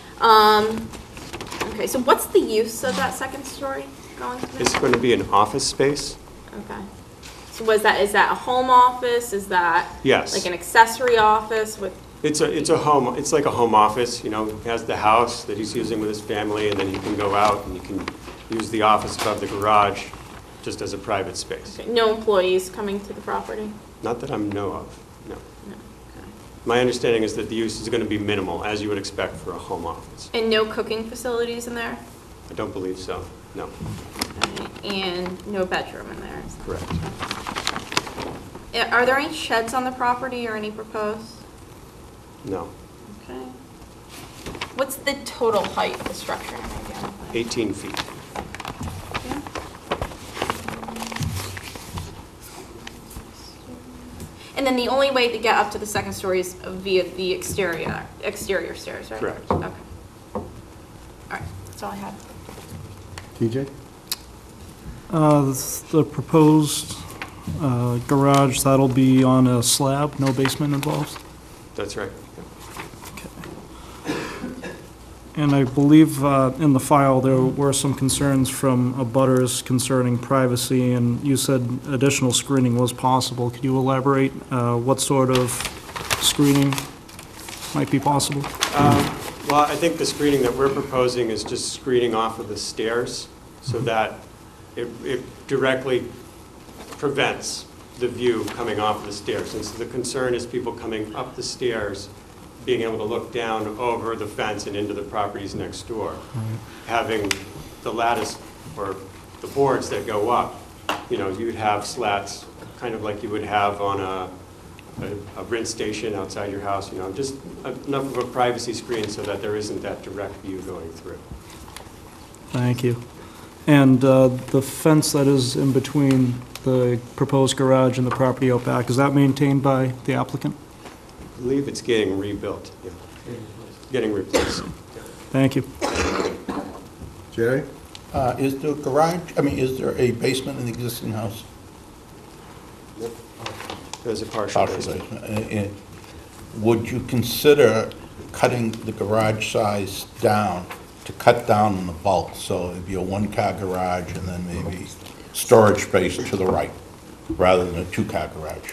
S3: Okay, so what's the use of that second story going to be?
S18: It's going to be an office space.
S3: Okay. So is that a home office? Is that
S18: Yes.
S3: like an accessory office with?
S18: It's a home. It's like a home office. He has the house that he's using with his family, and then you can go out and you can use the office above the garage, just as a private space.
S3: Okay, no employees coming to the property?
S18: Not that I know of. No.
S3: No. Okay.
S18: My understanding is that the use is going to be minimal, as you would expect for a home office.
S3: And no cooking facilities in there?
S18: I don't believe so. No.
S3: Okay. And no bedroom in there? Is that
S18: Correct.
S3: Are there any sheds on the property or any proposed?
S18: No.
S3: Okay. What's the total height of the structure?
S18: 18 feet.
S3: And then the only way to get up to the second story is via the exterior stairs, right?
S18: Correct.
S3: Okay. All right, that's all I had.
S1: TJ?
S10: The proposed garage, that'll be on a slab, no basement involved?
S18: That's right.
S10: And I believe in the file, there were some concerns from abutters concerning privacy, and you said additional screening was possible. Could you elaborate what sort of screening might be possible?
S18: Well, I think the screening that we're proposing is just screening off of the stairs so that it directly prevents the view coming off of the stairs. And so the concern is people coming up the stairs being able to look down over the fence and into the properties next door. Having the lattice or the boards that go up, you'd have slats, kind of like you would have on a rinse station outside your house, just enough of a privacy screen so that there isn't that direct view going through.
S10: Thank you. And the fence that is in between the proposed garage and the property out back, is that maintained by the applicant?
S18: I believe it's getting rebuilt, getting replaced.
S10: Thank you.
S1: Jerry?
S6: Is there a garage, is there a basement in the existing house?
S18: There's a partial basement.
S6: Would you consider cutting the garage size down to cut down on the bulk? So it'd be a one-car garage and then maybe storage space to the right, rather than a two-car garage?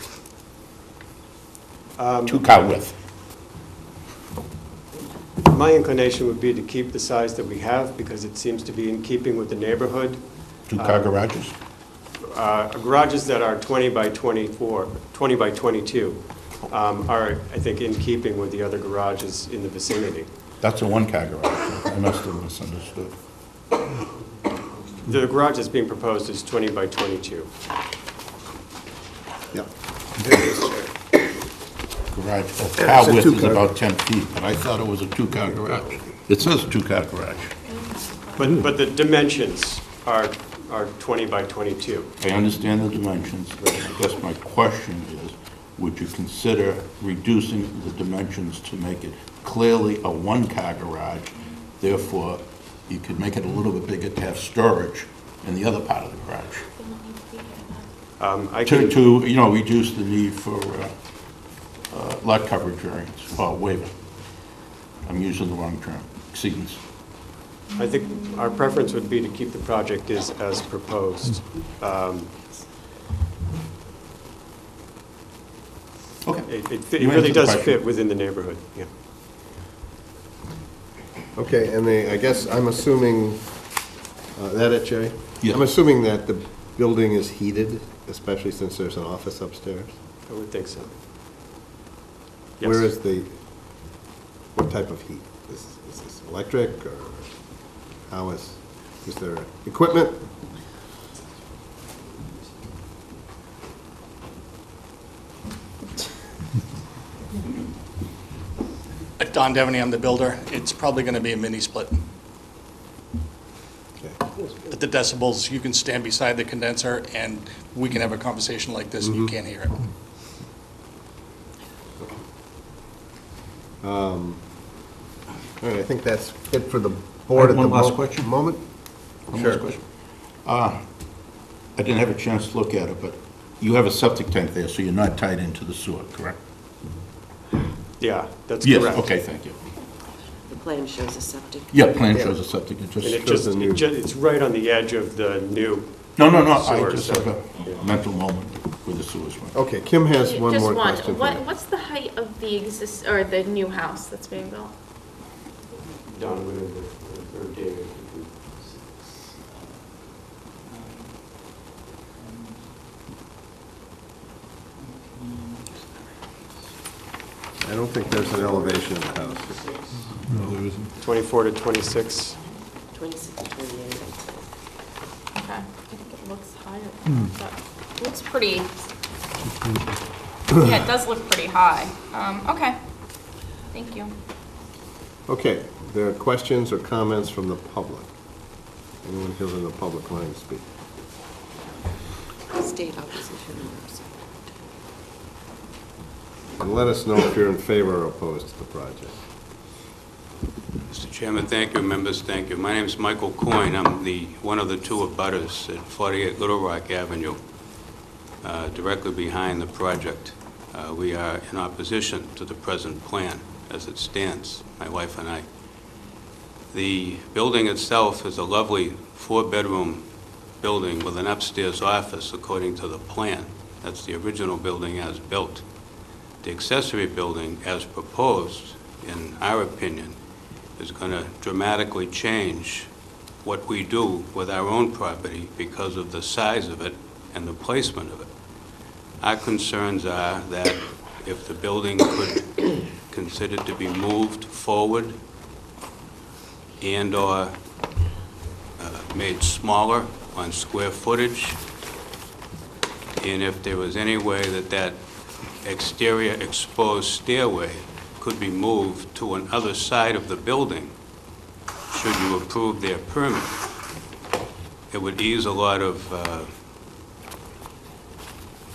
S6: Two-car width.
S18: My inclination would be to keep the size that we have because it seems to be in keeping with the neighborhood.
S6: Two-car garages?
S18: Garages that are 20 by 24, 20 by 22 are, I think, in keeping with the other garages in the vicinity.
S6: That's a one-car garage. I must have misunderstood.
S18: The garage that's being proposed is 20 by 22.
S1: Yep.
S6: Garage, the
S1: It's
S6: car
S1: a
S6: width is
S1: two-car.
S6: about 10 feet, but I thought it was a two-car garage. It says two-car garage.
S18: But the dimensions are 20 by 22.
S6: I understand the dimensions. I guess my question is, would you consider reducing the dimensions to make it clearly a one-car garage? Therefore, you could make it a little bit bigger to have storage in the other part of the garage.
S18: I can,
S6: To, you know, reduce the need for lot coverage variance or waiver. I'm using the wrong term, exceedance.
S18: I think our preference would be to keep the project as proposed.
S6: Okay.
S18: It
S6: You
S18: really
S6: answered the
S18: does
S6: question.
S18: fit within the neighborhood, yeah.
S1: Okay, and I guess I'm assuming, that it, Jay?
S6: Yes.
S1: I'm assuming that the building is heated, especially since there's an office upstairs?
S18: I would think so.
S1: Where
S18: Yes.
S1: is what type of heat? Is this electric, or how is there equipment?
S19: Don Devaney, I'm the builder. It's probably going to be a mini split. But the decibels, you can stand beside the condenser and we can have a conversation like this and you can't hear it.
S1: All right, I think that's it for the board at the
S6: One last question.
S1: moment.
S6: One
S1: Sure.
S6: last question. I didn't have a chance to look at it, but you have a septic tank there, so you're not tied into the sewer, correct?
S18: Yeah, that's
S6: Yes,
S18: correct.
S6: okay, thank you.
S2: The plan shows a septic.
S6: Yeah, plan shows a septic, it
S18: And it
S6: just,
S18: it's right on the edge of the new
S6: no, I
S18: sewer,
S6: just
S18: so-
S6: have a mental moment with the sewers.
S1: Okay, Kim has one
S3: Just
S1: more
S3: one.
S1: question for you.
S3: What's the height of the or the new house that's being built?
S18: Don, or David.
S1: I don't think there's an elevation of the house.
S13: No, there isn't.
S18: 24 to 26.
S2: 26 to 28.
S3: Okay, I think it looks higher, but it looks pretty, yeah, it does look pretty high. Okay, thank you.
S1: Okay, there are questions or comments from the public? Anyone here in the public wanting to speak?
S2: State opposition.
S1: And let us know if you're in favor or opposed to the project.
S20: Mr. Chairman, thank you. Members, thank you. My name is Michael Coyne. I'm one of the two abutters at 48 Little Rock Avenue, directly behind the project. We are in opposition to the present plan as it stands, my wife and I. The building itself is a lovely 4-bedroom building with an upstairs office according to the plan. That's the original building as built. The accessory building, as proposed, in our opinion, is going to dramatically change what we do with our own property because of the size of it and the placement of it. Our concerns are that if the building could be considered to be moved forward and/or made smaller on square footage, and if there was any way that exterior exposed stairway could be moved to another side of the building, should you approve their permit, it would ease a lot of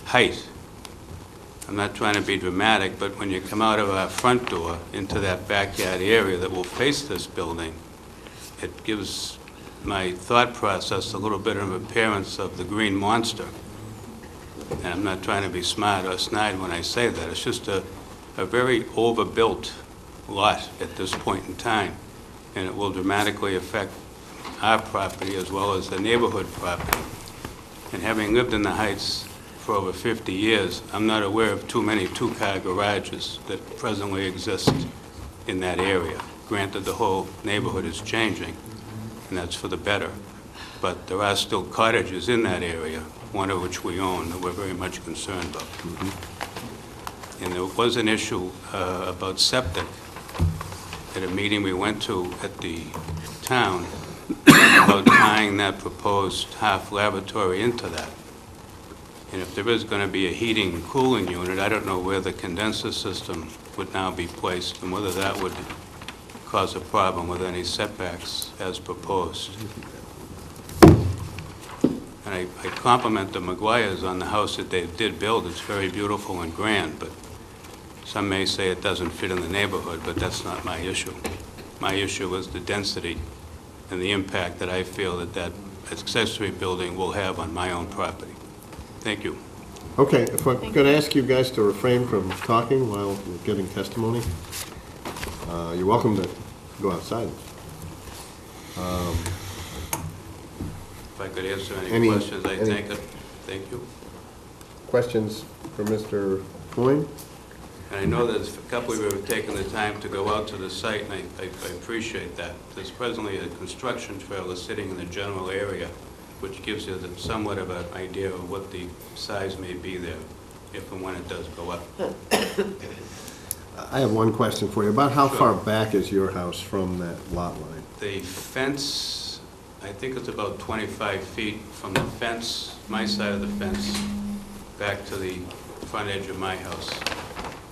S20: height. I'm not trying to be dramatic, but when you come out of our front door into that backyard area that will face this building, it gives my thought process a little bit of appearance of the Green Monster. And I'm not trying to be smart or snide when I say that. It's just a very overbuilt lot at this point in time, and it will dramatically affect our property as well as the neighborhood property. And having lived in the Heights for over 50 years, I'm not aware of too many two-car garages that presently exist in that area. Granted, the whole neighborhood is changing, and that's for the better. But there are still cottages in that area, one of which we own, that we're very much concerned about. And there was an issue about septic at a meeting we went to at the town about tying that proposed half lavatory into that. And if there is going to be a heating and cooling unit, I don't know where the condenser system would now be placed and whether that would cause a problem with any setbacks as proposed. And I compliment the McGuires on the house that they did build. It's very beautiful and grand, but some may say it doesn't fit in the neighborhood, but that's not my issue. My issue is the density and the impact that I feel that that accessory building will have on my own property. Thank you.
S1: Okay, if I'm going to ask you guys to refrain from talking while we're getting testimony, you're welcome to go outside.
S20: If I could answer any questions, I thank it. Thank you.
S1: Questions for Mr. Foyne?
S20: And I know there's a couple of you have taken the time to go out to the site, and I appreciate that. There's presently a construction trailer sitting in the general area, which gives you somewhat of an idea of what the size may be there, if and when it does go up.
S1: I have one question for you. About how far back is your house from that lot line?
S20: The fence, I think it's about 25 feet from the fence, my side of the fence, back to the front edge of my house.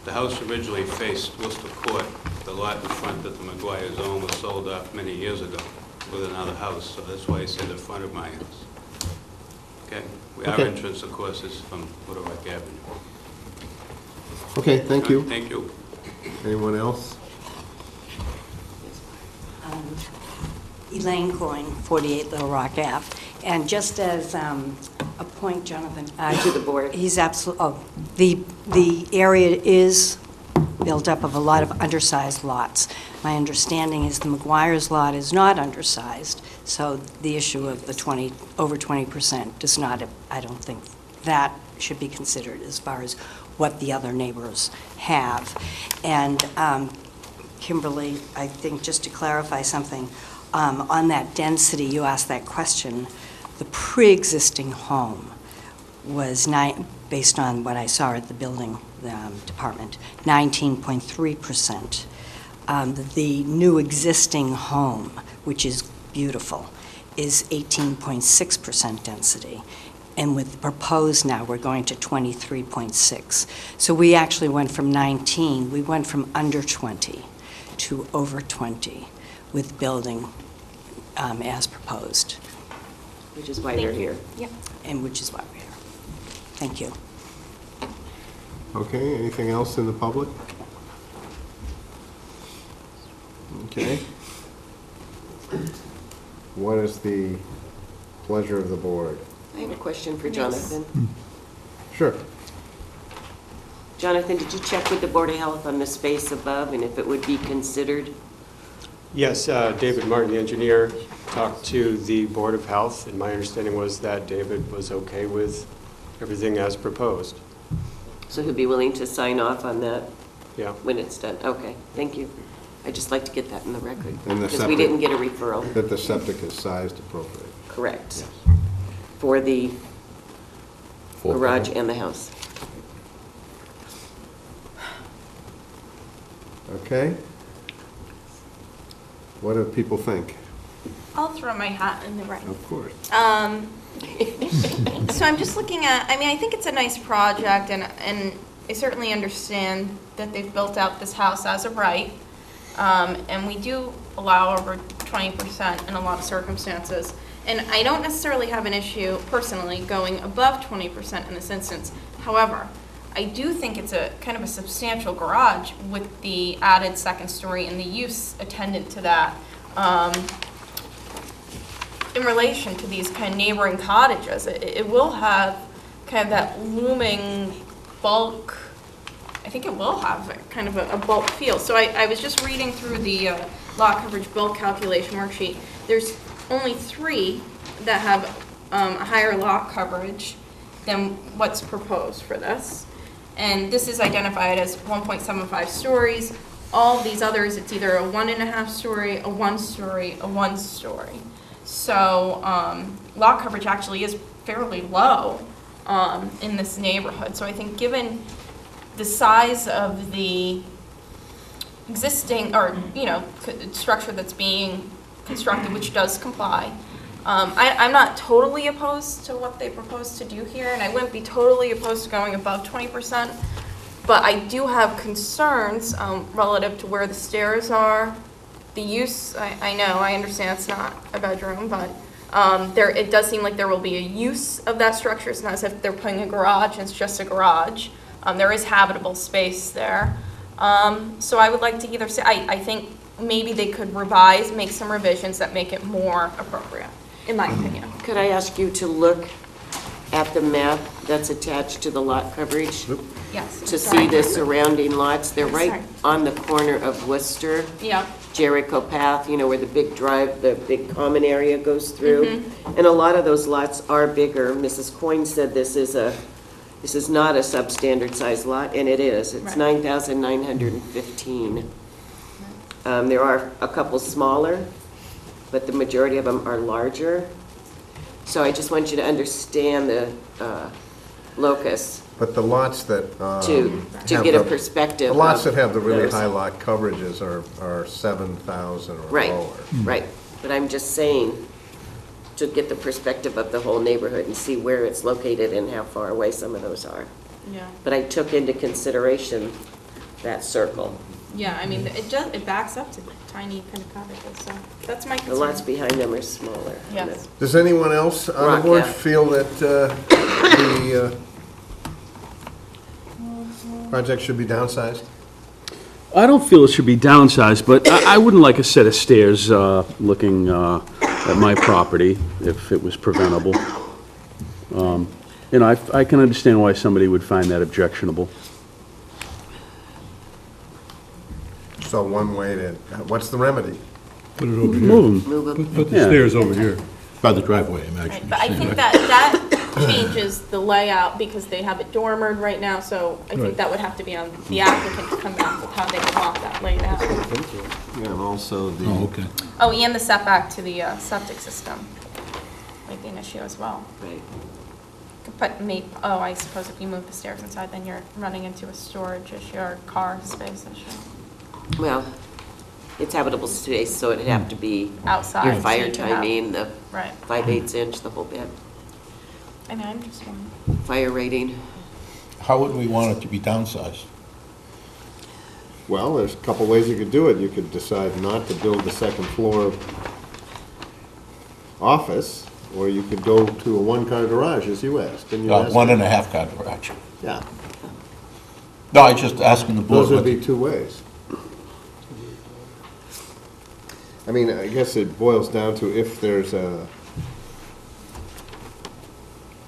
S20: The house originally faced Worcester Court. The lot in front that the McGuire's owned was sold off many years ago with another house, so that's why I say the front of my house. Okay? Our entrance, of course, is from Little Rock Avenue.
S1: Okay, thank you.
S20: Thank you.
S1: Anyone else?
S21: Elaine Coyne, 48 Little Rock Ave. And just as a point, Jonathan.
S2: To the board.
S21: He's absolutely, the area is built up of a lot of undersized lots. My understanding is the McGuire's lot is not undersized, so the issue of the over 20% does not, I don't think that should be considered as far as what the other neighbors have. And Kimberly, I think just to clarify something, on that density, you asked that question, the pre-existing home was, based on what I saw at the building department, 19.3%. The new existing home, which is beautiful, is 18.6% density. And with the proposed now, we're going to 23.6. So we actually went from 19, we went from under 20 to over 20 with building as proposed.
S2: Which is why they're here.
S21: Yep. And which is why we're here. Thank you.
S1: Okay, anything else in the public? Okay. What is the pleasure of the board?
S2: I have a question for Jonathan.
S1: Sure.
S2: Jonathan, did you check with the Board of Health on the space above and if it would be considered?
S18: Yes, David Martin, the engineer, talked to the Board of Health, and my understanding was that David was okay with everything as proposed.
S2: So he'll be willing to sign off on that?
S18: Yeah.
S2: When it's done? Okay, thank you. I'd just like to get that in the record.
S1: And the
S2: because we didn't get a referral.
S1: That the septic is sized appropriately.
S2: Correct. For the garage and the house.
S1: Okay. What do people think?
S3: I'll throw my hat in the ring.
S1: Of course.
S3: So I'm just looking at, I mean, I think it's a nice project, and I certainly understand that they've built out this house as of right. And we do allow over 20% in a lot of circumstances. And I don't necessarily have an issue personally going above 20% in this instance. However, I do think it's a kind of a substantial garage with the added second story and the use attendant to that. In relation to these kind of neighboring cottages, it will have kind of that looming bulk. I think it will have kind of a bulk feel. So I was just reading through the lot coverage bulk calculation worksheet. There's only 3 that have a higher lot coverage than what's proposed for this. And this is identified as 1.75 stories. All of these others, it's either a 1.5 story, a 1 story, a 1 story. So lot coverage actually is fairly low in this neighborhood. So I think given the size of the existing, or structure that's being constructed, which does comply, I'm not totally opposed to what they propose to do here, and I wouldn't be totally opposed to going above 20%, but I do have concerns relative to where the stairs are. The use, I know, I understand it's not a bedroom, but it does seem like there will be a use of that structure. It's not as if they're putting a garage, it's just a garage. There is habitable space there. So I would like to either say, I think maybe they could revise, make some revisions that make it more appropriate, in my opinion.
S2: Could I ask you to look at the map that's attached to the lot coverage?
S3: Yes.
S2: To see the surrounding lots? They're right on the corner of Worcester.
S3: Yeah.
S2: Jericho Path, you know, where the big drive, the big common area goes through. And a lot of those lots are bigger. Mrs. Coyne said this is not a substandard size lot, and it is. It's 9,915. There are a couple smaller, but the majority of them are larger. So I just want you to understand the locus.
S1: But the lots that
S2: To
S1: have
S2: get a
S1: the-
S2: perspective
S1: The lots
S2: of
S1: that have the really
S2: those.
S1: high lot coverages are 7,000 or
S2: Right,
S1: lower.
S2: right. But I'm just saying, to get the perspective of the whole neighborhood and see where it's located and how far away some of those are.
S3: Yeah.
S2: But I took into consideration that circle.
S3: Yeah, I mean, it backs up to tiny kind of cottages, so that's my
S2: The
S3: concern.
S2: lots behind them are smaller.
S3: Yes.
S1: Does anyone else on the
S2: Rock
S1: board
S2: Ave.
S1: feel that the project should be downsized?
S4: I don't feel it should be downsized, but I wouldn't like a set of stairs looking at my property if it was preventable. You know, I can understand why somebody would find that objectionable.
S1: So one way to, what's the remedy?
S13: Put it over here.
S4: Move 'em.
S2: Move 'em.
S13: Put the
S4: Yeah.
S13: stairs over here.
S6: By the driveway, imagine.
S3: Right, but I think that changes the layout because they have it dormered right now, so I think
S13: Right.
S3: that would have to be on the applicant to come back with how they would want that laid out.
S1: Yeah, and also the.
S6: Oh, okay.
S3: Oh, and the setback to the septic system might be an issue as well.
S2: Right.
S3: Could put I suppose if you move the stairs inside, then you're running into a storage issue or car space issue.
S2: Well, it's habitable space, so it'd have to be
S3: Outside,
S2: your
S3: so
S2: fire
S3: you can have-
S2: timing, the
S3: Right.
S2: 5/8 inch, the whole bit,
S3: I know, I'm just wondering.
S2: fire rating.
S6: How would we want it to be downsized?
S1: Well, there's a couple ways you could do it. You could decide not to build the second floor office, or you could go to a one-car garage, as you asked. Didn't you ask?
S6: 1.5-car garage.
S1: Yeah,
S6: No, I was just asking the board.
S1: those would
S6: what-
S1: be two ways. I mean, I guess it boils down to if there's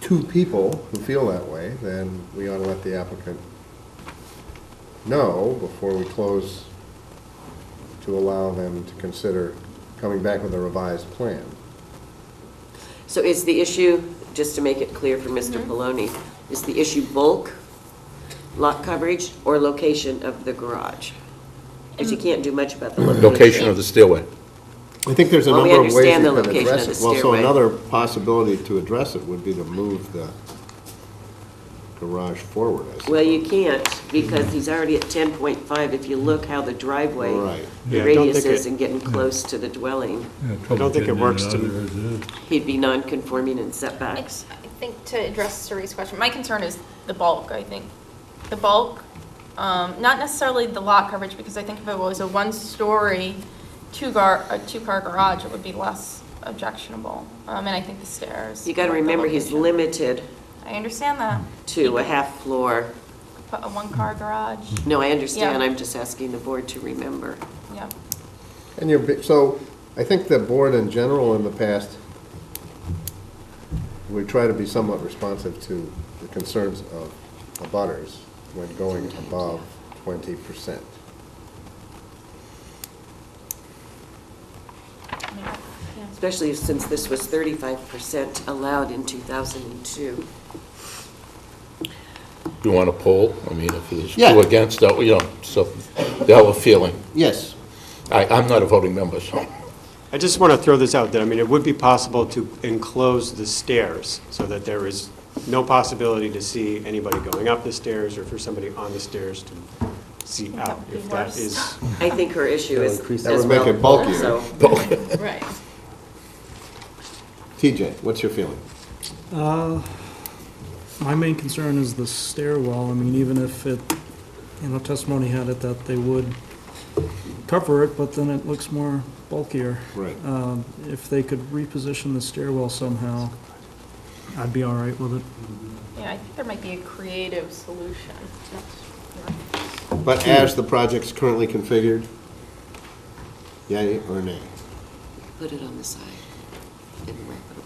S1: two people who feel that way, then we ought to let the applicant know before we close to allow them to consider coming back with a revised plan.
S2: So is the issue, just to make it clear for Mr. Poloni, is the issue bulk, lot coverage, or location of the garage? Because you can't do much about the location.
S6: Location of the stairway.
S1: I think there's a
S2: Well, we
S1: number of ways you
S2: understand the
S1: can
S2: location
S1: address
S2: of
S1: it.
S2: the
S1: Well, so
S2: stairway.
S1: another possibility to address it would be to move the garage forward, I suppose.
S2: Well, you can't, because he's already at 10.5. If you look how the driveway,
S1: Right.
S2: the
S13: Yeah, I don't
S2: radius
S13: think
S2: is and getting close to the dwelling,
S13: I don't think it works to,
S2: he'd be non-conforming in setbacks.
S3: I think to address Cerie's question, my concern is the bulk, I think. The bulk, not necessarily the lot coverage, because I think if it was a one-story, two-car garage, it would be less objectionable. And I think the stairs.
S2: You got to
S3: the
S2: remember, he's
S3: location.
S2: limited
S3: I understand that.
S2: to a half floor.
S3: Put a one-car garage.
S2: No, I understand,
S3: Yeah.
S2: I'm just asking the board to remember.
S3: Yeah.
S1: And so I think the board in general in the past, we try to be somewhat responsive to the concerns of abutters when going above 20%.
S2: Especially since this was 35% allowed in 2002.
S6: You want a poll? I mean, if there's
S1: Yeah.
S6: two against, you know, so they'll have a feeling.
S1: Yes.
S6: I'm not a voting member, so.
S18: I just want to throw this out, that, I mean, it would be possible to enclose the stairs so that there is no possibility to see anybody going up the stairs or for somebody on the stairs to see out, if that is.
S2: I think her issue is
S1: That
S2: as
S1: would make
S2: well,
S1: it bulkier.
S2: so-
S3: Right.
S1: TJ, what's your feeling?
S10: My main concern is the stairwell. I mean, even if it, testimony had it that they would cover it, but then it looks more bulkier.
S1: Right.
S10: If they could reposition the stairwell somehow, I'd be all right with it.
S3: Yeah, I think there might be a creative solution.
S1: But as the project's currently configured, yea or nay?
S2: Put it on the side. Didn't wrap it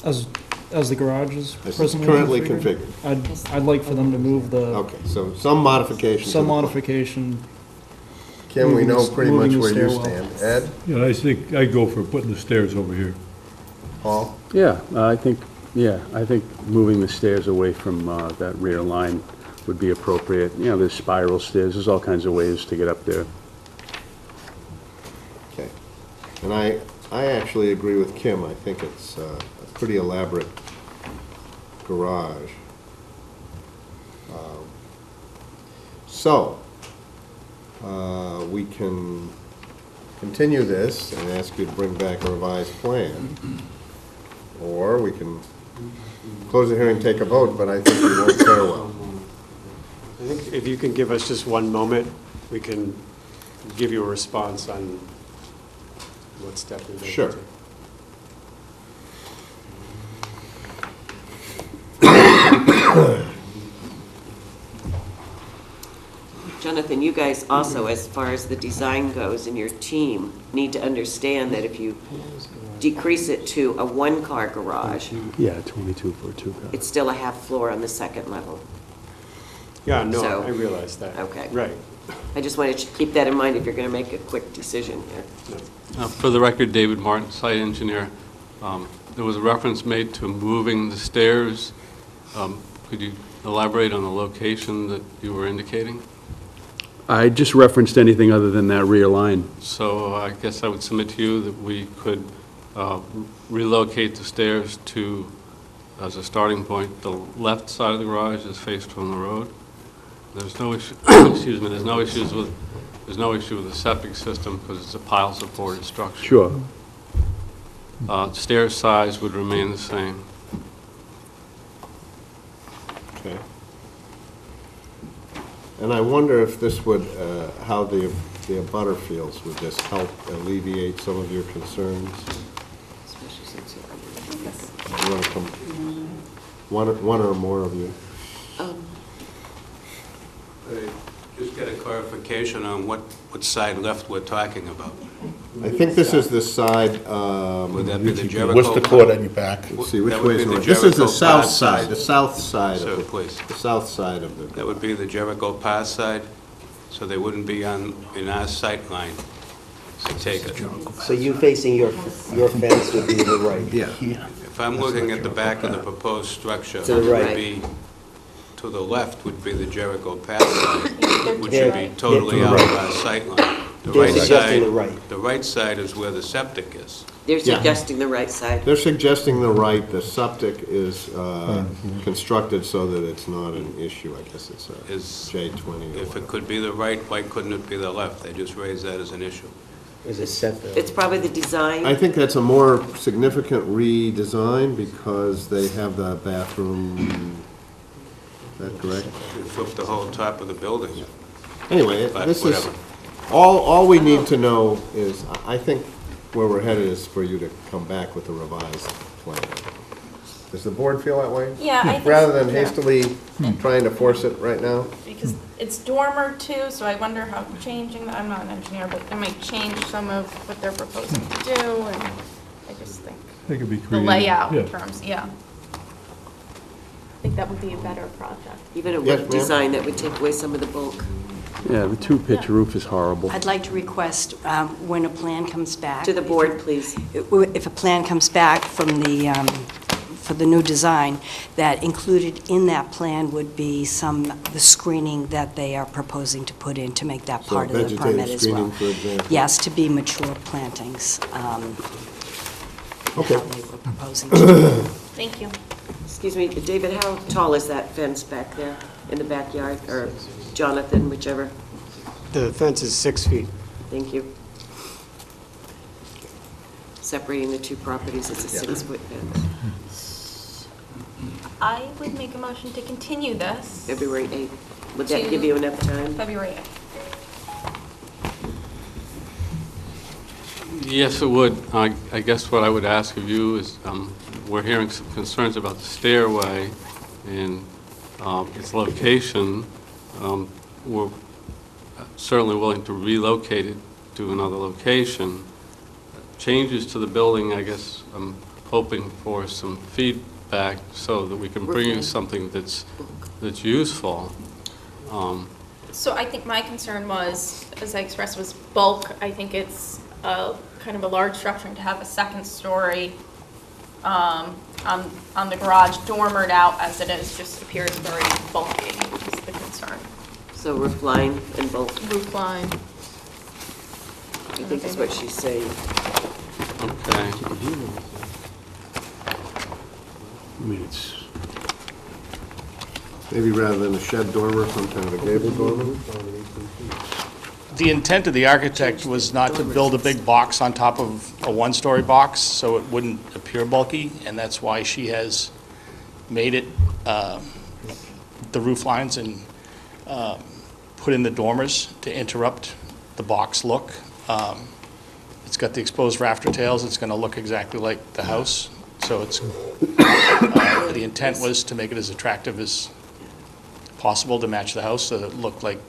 S2: around.
S10: As the garage is
S1: As it's
S10: presently
S1: currently
S10: configured?
S1: configured.
S10: I'd like for them to move the,
S1: Okay, so some modification. to
S10: some
S1: the plan.
S10: modification.
S1: Kim, we
S10: moving
S1: know
S10: the-
S1: pretty much
S10: moving the
S1: where you
S10: stairwell.
S1: stand. Ed?
S13: Yeah, I think I'd go for putting the stairs over here.
S1: Paul?
S4: Yeah, I think moving the stairs away from that rear line would be appropriate. There's spiral stairs, there's all kinds of ways to get up there.
S1: Okay. And I actually agree with Kim. I think it's a pretty elaborate garage. So, we can continue this and ask you to bring back a revised plan. Or we can close the hearing, take a vote, but I think we won't fare well.
S18: I think if you can give us just one moment, we can give you a response on what step we're going to
S1: Sure.
S18: take.
S2: Jonathan, you guys also, as far as the design goes and your team, need to understand that if you decrease it to a one-car garage,
S4: Yeah, 22 for a two-car.
S2: it's still a half floor on the second level.
S18: Yeah, no,
S2: So-
S18: I realize that.
S2: Okay.
S18: Right.
S2: I just wanted you to keep that in mind if you're going to make a quick decision here.
S20: For the record, David Martin, site engineer. There was a reference made to moving the stairs. Could you elaborate on the location that you were indicating?
S4: I just referenced anything other than that rear line.
S20: So I guess I would submit to you that we could relocate the stairs to, as a starting point, the left side of the garage is faced from the road. There's no issue, excuse me, there's no issue with the septic system because it's a pile-supported structure.
S4: Sure.
S20: Stair size would remain the same.
S1: Okay. And I wonder if this would, how the abutter feels. Would this help alleviate some of your concerns?
S2: Especially since
S1: You want to come, one or more of you?
S20: Just get a clarification on what side left we're talking about.
S1: I think this is the side,
S20: Would that be the Jericho?
S6: What's the court on your back?
S1: let's see, which
S20: That would
S1: way is
S20: be the
S1: north? This is the
S20: Jericho
S1: south
S20: Pass
S1: side,
S20: side.
S1: the south side
S20: So,
S1: of the,
S20: please.
S1: the south side of the,
S20: That would be the Jericho Pass side, so they wouldn't be in our sight line to take it.
S7: So you facing your fence would be to the right?
S1: yeah.
S20: If I'm looking at the back of the proposed structure,
S7: To the
S20: it
S7: right.
S20: would be, to the left would be the Jericho Pass side, which
S7: They're-
S20: would be totally
S7: they're to
S20: out
S7: the
S20: of our sight line. The
S7: They're
S20: right
S7: suggesting
S20: side,
S7: the right.
S20: the right side is where the septic is.
S2: They're
S1: Yeah.
S2: suggesting the right side.
S1: They're suggesting the right, the septic is constructed so that it's not an issue. I guess it's a
S20: Is-
S1: J20 or
S20: If it could be the right, why couldn't it be the left? They just raised that as an issue.
S7: Is it setback?
S2: It's probably the design.
S1: I think that's a more significant redesign because they have the bathroom, is that correct?
S20: You took the whole top of the building.
S1: Anyway,
S20: But
S1: this is,
S20: whatever.
S1: all we need to know is, I think where we're headed is for you to come back with a revised plan. Does the board feel that way?
S3: Yeah, I think
S1: Rather
S3: so,
S1: than
S3: yeah.
S1: hastily trying to force it right now?
S3: Because it's dormer too, so I wonder how changing that, I'm not an engineer, but it might change some of what they're proposing to do, and I just think
S13: They could be
S3: the
S13: creative.
S3: layout in
S13: Yeah.
S3: terms, yeah. I think that would be a better project.
S2: Even a
S1: Yes,
S2: wood
S1: ma'am.
S2: design that would take away some of the bulk.
S4: Yeah, the two-pitch roof is horrible.
S21: I'd like to request, when a plan comes back.
S2: To the board, please.
S21: If a plan comes back from for the new design, that included in that plan would be the screening that they are proposing to put in to make that
S1: So
S21: part of the
S1: vegetative
S21: permit as
S1: screening,
S21: well.
S1: for example?
S21: Yes, to be mature plantings.
S1: Okay.
S21: How they were proposing to.
S3: Thank you.
S2: Excuse me, David, how tall is that fence back there in the backyard? Or Jonathan, whichever.
S18: The fence is 6 feet.
S2: Thank you. separating the two properties as a
S1: Yeah.
S2: 6-foot fence.
S3: I would make a motion to continue this.
S2: February 8th. Would that give you enough time?
S3: February 8th.
S20: Yes, it would. I guess what I would ask of you is, we're hearing some concerns about the stairway and its location. We're certainly willing to relocate it to another location. Changes to the building, I guess, I'm hoping for some feedback so that we can bring you something that's useful.
S3: So I think my concern was, as I expressed, was bulk. I think it's kind of a large structure, and to have a second story on the garage dormered out as it is just appears very bulky, is the concern.
S2: So roof line and bulk,
S3: Roof line.
S2: I think is what she's saying.
S20: Okay.
S13: I mean, it's,
S1: Maybe rather than a shed dormer, some kind of a gable dormer?
S19: The intent of the architect was not to build a big box on top of a one-story box, so it wouldn't appear bulky, and that's why she has made it, the roof lines and put in the dormers to interrupt the box look. It's got the exposed rafter tails, it's gonna look exactly like the house, so it's, the intent was to make it as attractive as possible to match the house, so that it looked like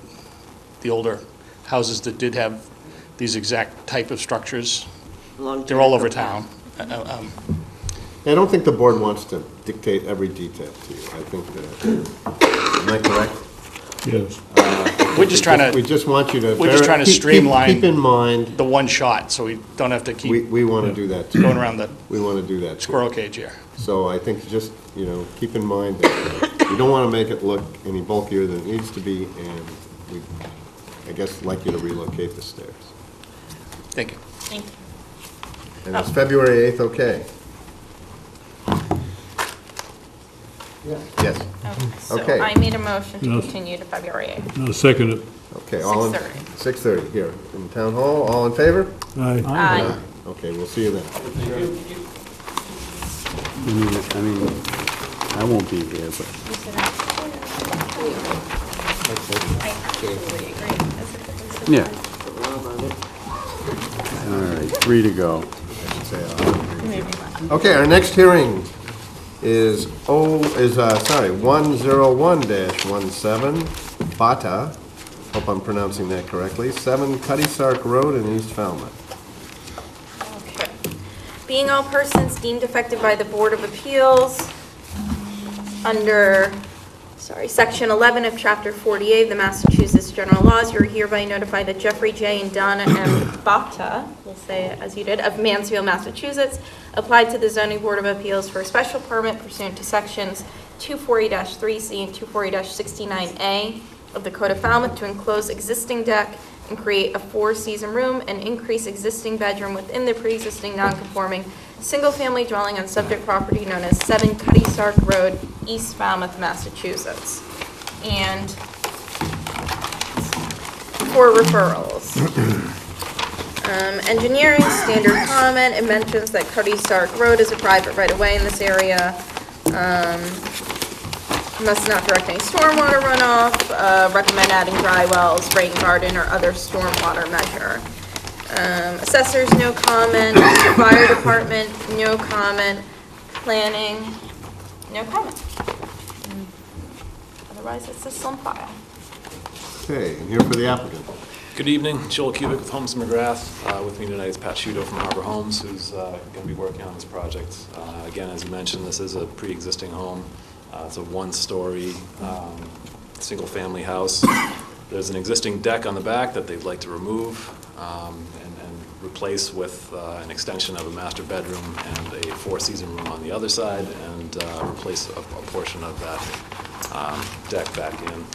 S19: the older houses that did have these exact type of structures. They're all over town.
S1: I don't think the board wants to dictate every detail to you. I think that, am I correct?
S13: yes.
S19: We're just trying to.
S1: We just want you to.
S19: We're just trying to streamline.
S1: Keep in mind.
S19: The one shot, so we don't have to keep.
S1: We want to do that too.
S19: Going around the.
S1: We want to do that too.
S19: Squirrel cage here.
S1: So I think just, keep in mind that we don't want to make it look any bulkier than it needs to be, and we, I guess, like you to relocate the stairs.
S19: Thank you.
S3: Thank you.
S1: And it's February 8th, okay? Yes.
S3: So
S1: Okay.
S3: I made a motion to
S13: Yes.
S3: continue to February 8th.
S13: No, second it.
S1: Okay, all in.
S3: 6:30.
S1: 6:30, here, in Town Hall, all in favor?
S13: Aye.
S3: Aye.
S1: Okay, we'll see you then.
S4: I mean, I won't be here, but yeah. All right, 3 to go.
S1: Okay, our next hearing is 101-17, Bata, hope I'm pronouncing that correctly, 7 Cutty Sark Road in East Falmouth.
S3: Okay. Being all persons deemed affected by the Board of Appeals under, Section 11 of Chapter 48 of the Massachusetts General Laws, you're hereby notified that Jeffrey J. and Donna M. Bata, we'll say it as you did, of Mansfield, Massachusetts, applied to the Zoning Board of Appeals for a special permit pursuant to Sections 240-3C and 240-69A of the Code of Falmouth to enclose existing deck and create a 4-season room and increase existing bedroom within the pre-existing non-conforming single-family dwelling on subject property known as 7 Cutty Sark Road, East Falmouth, Massachusetts. And for referrals. Engineering, standard comment, it mentions that Cutty Sark Road is a private right-of-way in this area. Must not direct any stormwater runoff, recommend adding dry wells, rain garden, or other stormwater measure. Assessors, no comment. Fire department, no comment. Planning, no comment. Otherwise, it's a slump file.
S1: Okay, and here for the applicant.
S9: Good evening, Joel Kubik with Homes McGrath. With me tonight is Pat Shudo from Harbor Homes, who's going to be working on this project. Again, as you mentioned, this is a pre-existing home. It's a one-story, single-family house. There's an existing deck on the back that they'd like to remove and replace with an extension of a master bedroom and a 4-season room on the other side, and replace a portion of that deck back in.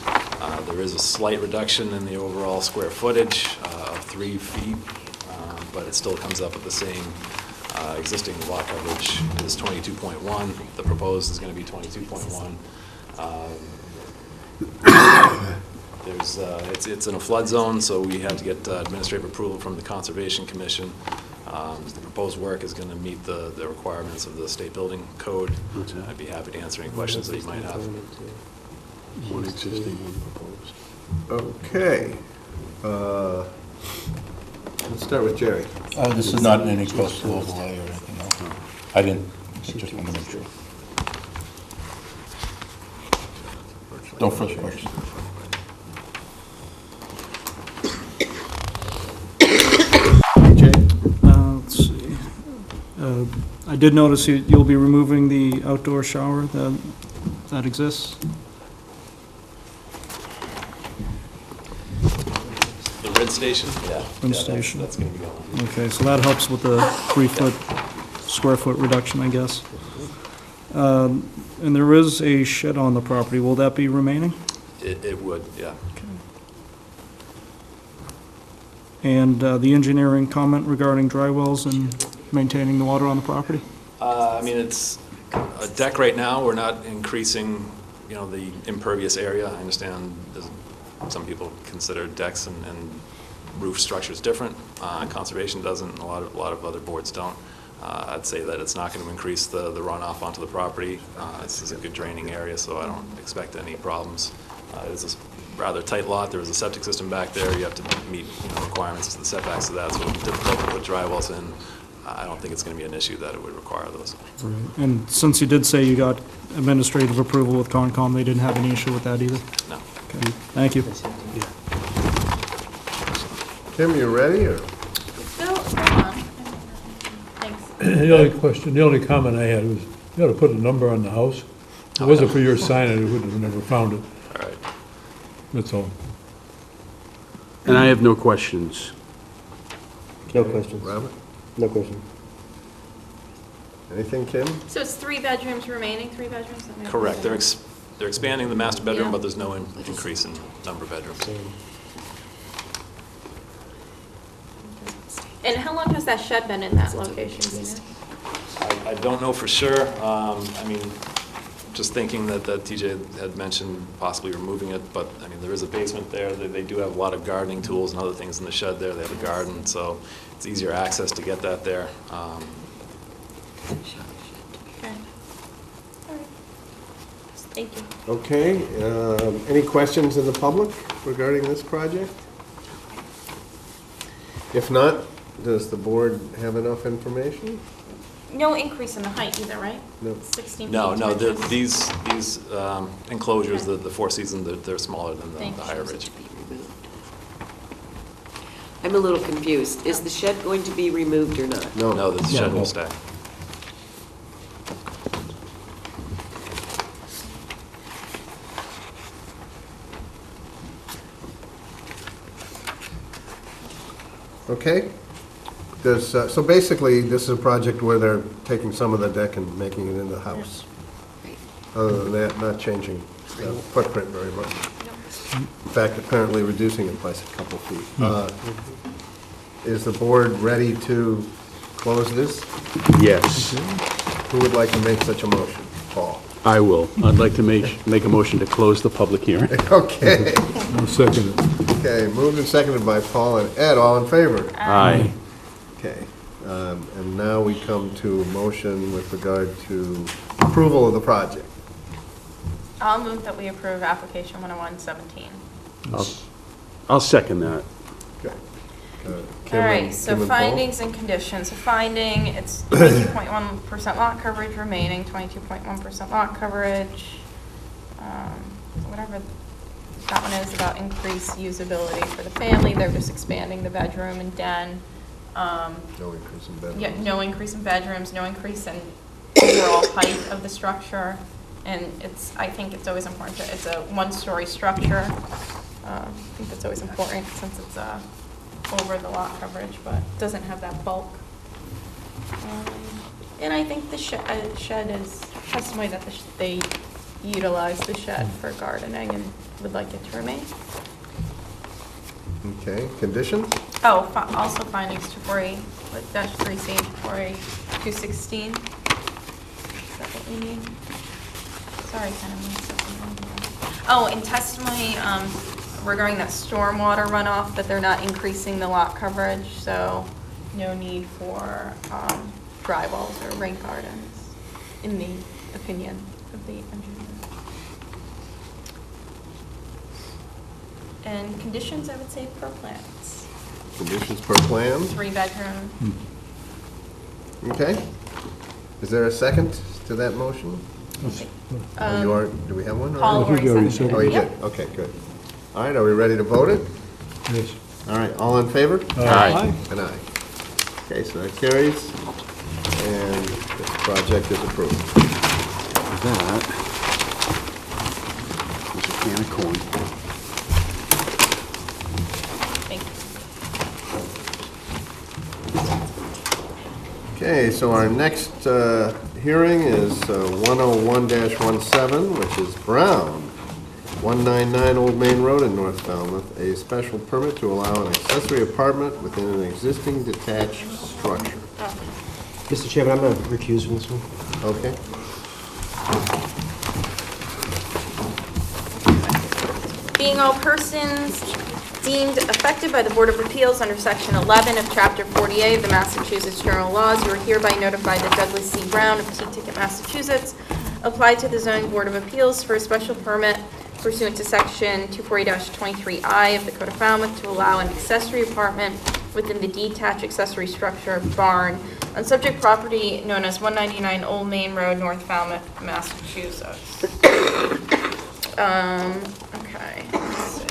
S9: There is a slight reduction in the overall square footage of 3 feet, but it still comes up with the same existing lot coverage is 22.1. The proposed is going to be 22.1. It's in a flood zone, so we had to get administrative approval from the Conservation Commission. The proposed work is going to meet the requirements of the state building code. I'd be happy to answer any questions that you might have.
S13: One existing, one proposed.
S1: Okay. Let's start with Jerry.
S6: This is not any coastal overlay or anything else. I didn't, just want to make sure. No further questions.
S10: Let's see. I did notice you'll be removing the outdoor shower that exists.
S9: The rinse station? Yeah.
S10: Rinse station.
S9: That's going to be going.
S10: Okay, so that helps with the 3 square foot reduction, I guess. And there is a shed on the property. Will that be remaining?
S9: It would, yeah.
S10: And the engineering comment regarding dry wells and maintaining the water on the property?
S9: I mean, it's a deck right now. We're not increasing, the impervious area. I understand some people consider decks and roof structures different. Conservation doesn't, and a lot of other boards don't. I'd say that it's not going to increase the runoff onto the property. This is a good draining area, so I don't expect any problems. It's a rather tight lot. There was a septic system back there. You have to meet requirements to the setbacks of that, so it's difficult to put dry wells in. I don't think it's going to be an issue that it would require those.
S10: And since you did say you got administrative approval with Concom, they didn't have any issue with that either?
S9: No.
S10: Okay, thank you.
S1: Tim, you ready, or?
S3: Still on. Thanks.
S13: The only comment I had was, you ought to put a number on the house. If it wasn't for your sign, I would have never found it.
S9: All right.
S13: That's all.
S4: And I have no questions.
S7: No questions.
S1: Robert?
S7: No question.
S1: Anything, Kim?
S3: So it's 3 bedrooms remaining, 3 bedrooms? That makes
S9: Correct.
S3: sense.
S9: They're expanding the master bedroom,
S3: Yeah.
S9: but there's no increase in number of bedrooms.
S3: And how long has that shed been in that location, do you know?
S9: I don't know for sure. I mean, just thinking that TJ had mentioned possibly removing it, but I mean, there is a basement there. They do have a lot of gardening tools and other things in the shed there. They have a garden, so it's easier access to get that there.
S3: Okay. All right. Thank you.
S1: Okay, any questions in the public regarding this project? If not, does the board have enough information?
S3: No increase in the height either, right?
S1: No.
S3: 16 feet.
S9: No,
S3: to
S9: they're-
S3: inches.
S9: these enclosures, the Four Seasons, they're smaller than
S3: Thank
S9: the
S3: you.
S9: higher ridge.
S2: I'm a little confused. Is the shed going to be removed or not?
S9: No, the shed will stay.
S1: Okay. So basically, this is a project where they're taking some of the deck and making it into the house. Other than that, not changing the footprint very much. In fact, apparently reducing it by a couple feet. Is the board ready to close this?
S4: Yes,
S1: Who would like to make such a motion? Paul?
S4: I will. I'd like to make a motion to close the public hearing.
S1: Okay.
S13: I'll second it.
S1: Okay, moved and seconded by Paul and Ed, all in favor?
S4: Aye.
S1: Okay, and now we come to a motion with regard to approval of the project.
S3: I'll move that we approve application 10117.
S4: I'll second that.
S1: Okay.
S3: All right, so findings and conditions. So finding, it's 22.1% lot coverage remaining, 22.1% lot coverage. Whatever that one is about increased usability for the family. They're just expanding the bedroom and den.
S1: No increase in bedrooms.
S3: Yeah, no increase in bedrooms, no increase in overall height of the structure. And I think it's always important it's a one-story structure. I think that's always important since it's over the lot coverage, but doesn't have that bulk. And I think the shed is testimony that they utilize the shed for gardening and would like it to remain.
S1: Okay, conditions?
S3: Oh, also findings 248-3C, 216. Is that what we need? Sorry, kind of moved something. Oh, in testimony regarding that stormwater runoff, that they're not increasing the lot coverage, so no need for dry walls or rain gardens, in the opinion of the engineer. And conditions, I would say, per plans.
S1: Conditions per plan.
S3: 3-bedroom.
S1: Okay. Is there a second to that motion? Oh, you are, do we have one?
S3: Paul already seconded.
S1: Oh, you
S3: Yep.
S1: did? Okay, good. All right, are we ready to vote it?
S13: Yes.
S1: All right, all in favor?
S13: Aye.
S1: And aye. Okay, so that carries, and this project is approved.
S4: That is a can of corn.
S3: Thank you.
S1: Okay, so our next hearing is 101-17, which is Brown, 199 Old Main Road in North Falmouth, a special permit to allow an accessory apartment within an existing detached structure.
S7: Mr. Chairman, I'm going to recuse from this one.
S1: Okay.
S3: Being all persons deemed affected by the Board of Appeals under Section 11 of Chapter 48 of the Massachusetts General Laws, you are hereby notified that Douglas C. Brown of T-Ticket, Massachusetts, applied to the Zoning Board of Appeals for a special permit pursuant to Section 240-23I of the Code of Falmouth to allow an accessory apartment within the detached accessory structure barn on subject property known as 199 Old Main Road, North Falmouth, Massachusetts. Okay, let's see.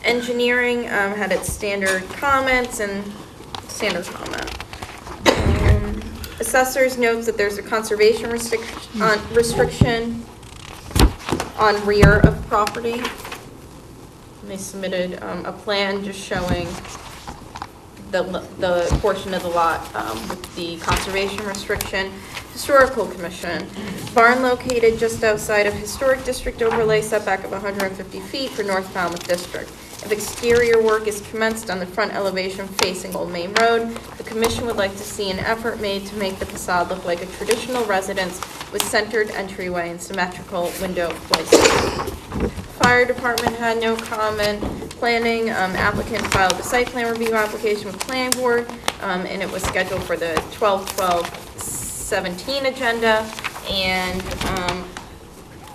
S3: Engineering had its standard comments and standard comment. Assessors notes that there's a conservation restriction on rear of property. And they submitted a plan just showing the portion of the lot with the conservation restriction. Historical Commission, barn located just outside of Historic District overlay setback of 150 feet for North Falmouth District. If exterior work is commenced on the front elevation facing Old Main Road, the Commission would like to see an effort made to make the facade look like a traditional residence with centered entryway and symmetrical window placement. Fire Department had no comment. Planning, applicant filed a site plan review application with Planning Board, and it was scheduled for the 12/12/17 agenda, and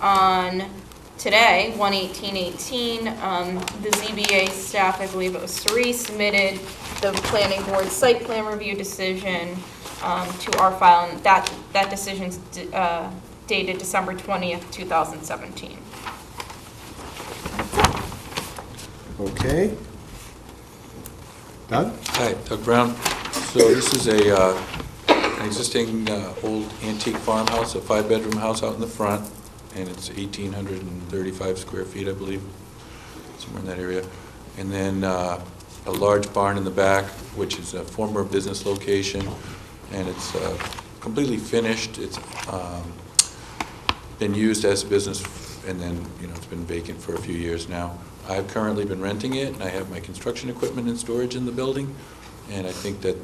S3: on today, 1/18/18, the ZBA staff, I believe it was Cerise, submitted the Planning Board site plan review decision to our file, and that decision's dated December 20th, 2017.
S1: Okay. Doug?
S8: Hi, Doug Brown. So this is an existing old antique farmhouse, a 5-bedroom house out in the front, and it's 1,835 square feet, I believe, somewhere in that area. And then a large barn in the back, which is a former business location, and it's completely finished. It's been used as a business, and then, it's been vacant for a few years now. I've currently been renting it, and I have my construction equipment and storage in the building, and I think that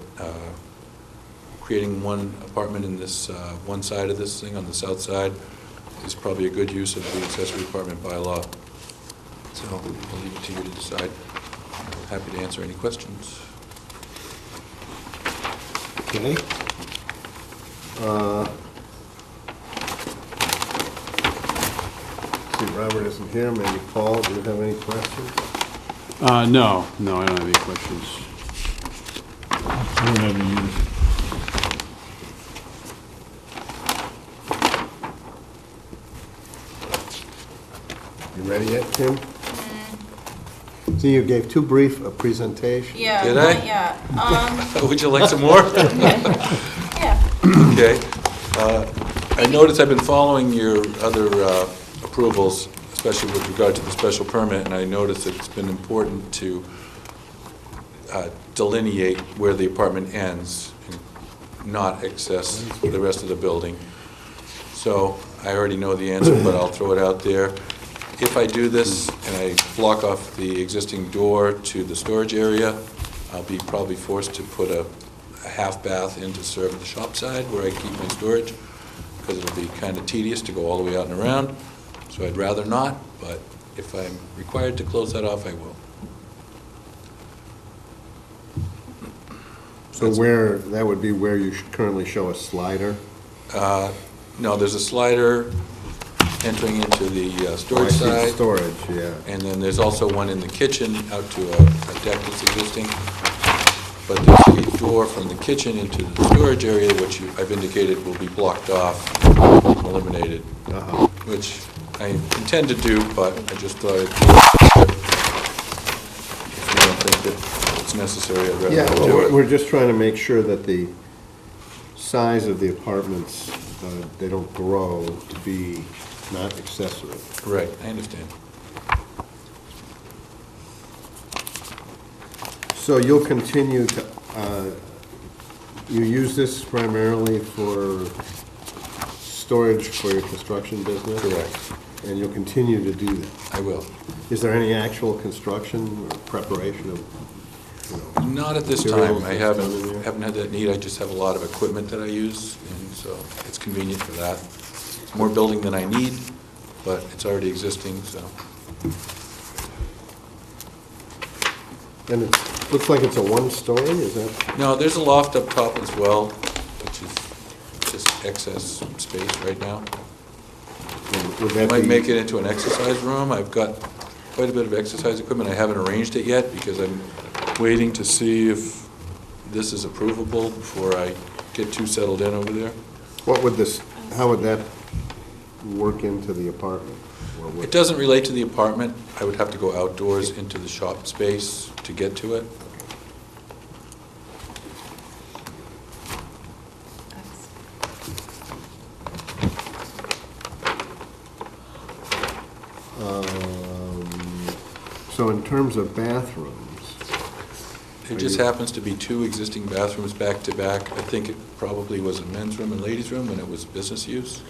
S8: creating one apartment in this one side of this thing on the south side is probably a good use of the accessory apartment bylaw. So I'll leave it to you to decide. I'm happy to answer any questions.
S1: Okay. See, Robert isn't here. Maybe Paul, do you have any questions?
S4: No, I don't have any questions.
S13: I don't have any use.
S1: You ready yet, Tim? See, you gave too brief a presentation.
S3: Yeah,
S8: Did
S3: not
S8: I?
S3: yet.
S8: Would you like some more?
S3: Yeah.
S8: Okay. I noticed I've been following your other approvals, especially with regard to the special permit, and I noticed that it's been important to delineate where the apartment ends and not access the rest of the building. So I already know the answer, but I'll throw it out there. If I do this and I block off the existing door to the storage area, I'll be probably forced to put a half bath in to serve the shop side where I keep my storage, because it'll be kind of tedious to go all the way out and around. So I'd rather not, but if I'm required to close that off, I will.
S1: So where, that would be where you currently show a slider?
S8: No, there's a slider entering into the storage
S1: I see
S8: side.
S1: storage, yeah.
S8: And then there's also one in the kitchen out to a deck that's existing. But there's a door from the kitchen into the storage area, which I've indicated will be blocked off, eliminated, which I intend to do, but I just thought if you don't think that it's necessary, I'd rather
S1: Yeah,
S8: not
S1: well,
S8: do it.
S1: we're just trying to make sure that the size of the apartments, they don't grow to be not accessory.
S8: Right, I understand.
S1: So you'll continue to, you use this primarily for storage for your construction business?
S8: Correct.
S1: And you'll continue to do that?
S8: I will.
S1: Is there any actual construction or preparation of,
S8: Not at this
S1: materials
S8: time. I
S1: that's done in there?
S8: haven't had that need. I just have a lot of equipment that I use, and so it's convenient for that. It's more building than I need, but it's already existing, so.
S1: And it looks like it's a one-story, is that?
S8: No, there's a loft up top as well, which is just excess space right now.
S1: Would
S8: I
S1: that
S8: might
S1: be-
S8: make it into an exercise room. I've got quite a bit of exercise equipment. I haven't arranged it yet because I'm waiting to see if this is approvable before I get too settled in over there.
S1: What would this, how would that work into the apartment? Or would-
S8: It doesn't relate to the apartment. I would have to go outdoors into the shop space to get to it.
S1: So in terms of bathrooms?
S8: It just happens to be two existing bathrooms back to back. I think it probably was a men's room and ladies' room when it was business use.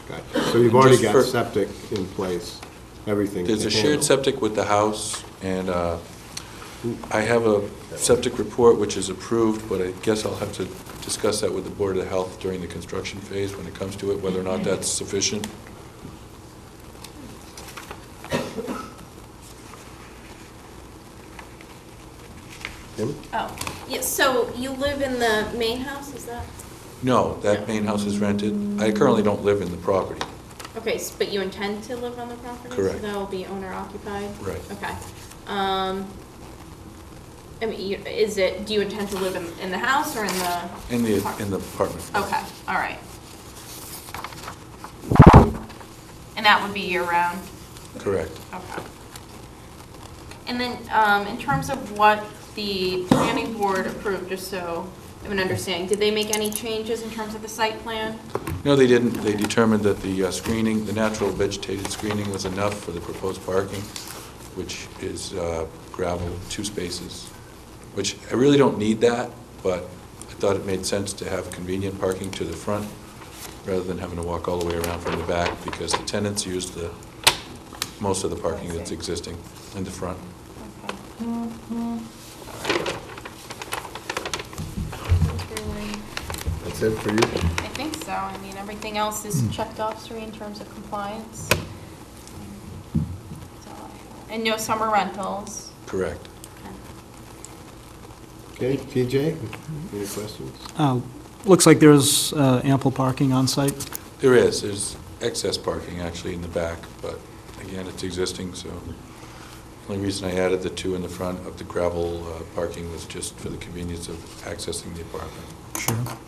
S1: So you've already
S8: Just
S1: got
S8: for-
S1: septic in place, everything
S8: There's
S1: to
S8: a shared
S1: handle.
S8: septic with the house, and I have a septic report which is approved, but I guess I'll have to discuss that with the Board of Health during the construction phase when it comes to it, whether or not that's sufficient.
S3: Oh, yeah, so you live in the main house, is that?
S8: No, that main house is rented. I currently don't live in the property.
S3: Okay, but you intend to live on the property?
S8: Correct.
S3: So that will be owner occupied?
S8: Right.
S3: Okay. I mean, do you intend to live in the house or in the?
S8: In the apartment.
S3: Okay, all right. And that would be year-round?
S8: Correct.
S3: Okay. And then, in terms of what the planning board approved, just so I have an understanding, did they make any changes in terms of the site plan?
S8: No, they didn't. They determined that the screening, the natural vegetated screening was enough for the proposed parking, which is gravel, 2 spaces, which I really don't need that, but I thought it made sense to have convenient parking to the front rather than having to walk all the way around from the back, because the tenants use most of the parking that's existing in the front.
S1: That's it for you?
S3: I think so. I mean, everything else is checked off, Sri, in terms of compliance. And no summer rentals.
S8: Correct.
S1: Okay, TJ, any questions?
S10: Looks like there's ample parking on site.
S8: There is. There's excess parking actually in the back, but again, it's existing, so the only reason I added the 2 in the front of the gravel parking was just for the convenience of accessing the apartment.
S10: Sure.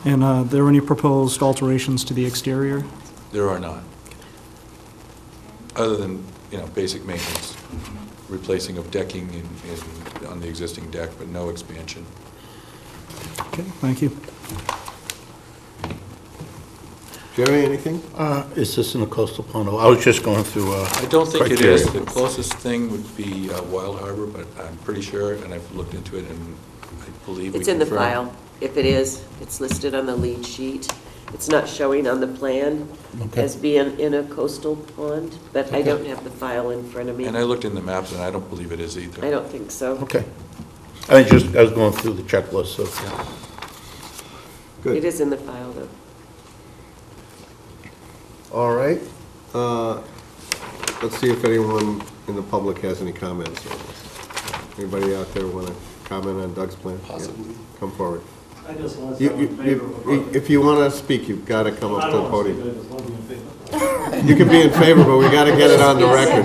S10: And are there any proposed alterations to the exterior?
S8: There are not. Other than, basic maintenance, replacing of decking on the existing deck, but no expansion.
S10: Okay, thank you.
S1: Jerry, anything?
S6: Is this in the coastal pond? I was just going through
S8: I don't think it is.
S6: criteria.
S8: The closest thing would be Wild Harbor, but I'm pretty sure, and I've looked into it, and I believe we
S2: It's in the
S8: confirmed.
S2: file. If it is, it's listed on the lead sheet. It's not showing on the plan
S6: Okay.
S2: as being in a coastal pond, but I don't have the file in front of me.
S8: And I looked in the maps, and I don't believe it is either.
S2: I don't think so.
S6: Okay. I was going through the checklist, so.
S1: Good.
S2: It is in the file, though.
S1: All right. Let's see if anyone in the public has any comments on this. Anybody out there want to comment on Doug's plan?
S9: Possibly.
S1: Yeah, come forward.
S11: I just want to say I'm in favor of the project.
S1: If you want to speak, you've got to come up
S11: I
S1: to the
S11: don't want to
S1: podium.
S11: speak, I just want to be in favor.
S1: You can be in favor, but we got to get it on the record.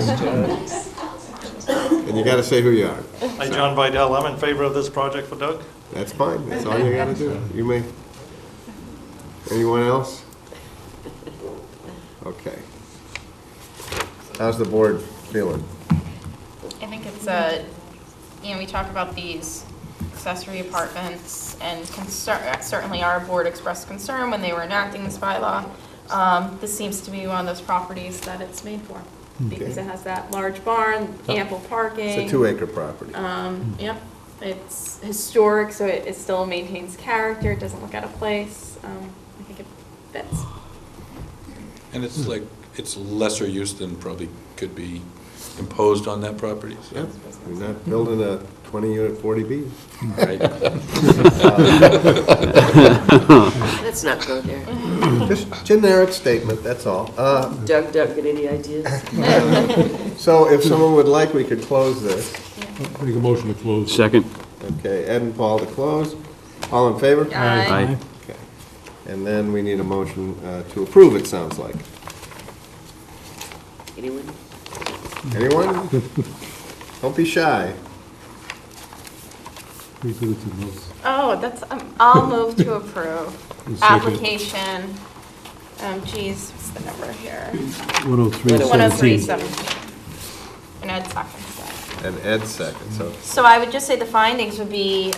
S1: And you got to say who you are.
S11: Hi, John Vidal. I'm in favor of this project for Doug.
S1: That's fine, that's all you got to do. You may. Anyone else? Okay. How's the board feeling?
S3: I think it's we talk about these accessory apartments and certainly our board expressed concern when they were enacting this bylaw. This seems to be one of those properties that it's made for, because it has that large barn, ample parking.
S1: It's a 2-acre property.
S3: Yep, it's historic, so it still maintains character, it doesn't look out of place. I think it fits.
S8: And it's like, it's lesser use than probably could be imposed on that property. So.
S1: Yep, we're not building a 20-unit 40B.
S8: Right.
S2: Let's not go there.
S1: Just generic statement, that's all.
S2: Doug, get any ideas?
S1: So if someone would like, we could close this.
S13: Make a motion to close.
S4: Second.
S1: Okay, Ed and Paul to close. All in favor?
S4: Aye.
S1: Okay. And then we need a motion to approve, it sounds like.
S2: Anyone?
S1: Anyone? Don't be shy.
S3: Oh, I'll move to approve.
S13: Second.
S3: Application, geez, what's the number here?
S13: 10317.
S3: And Ed seconds that.
S1: And Ed second, so.
S3: So I would just say the findings would be,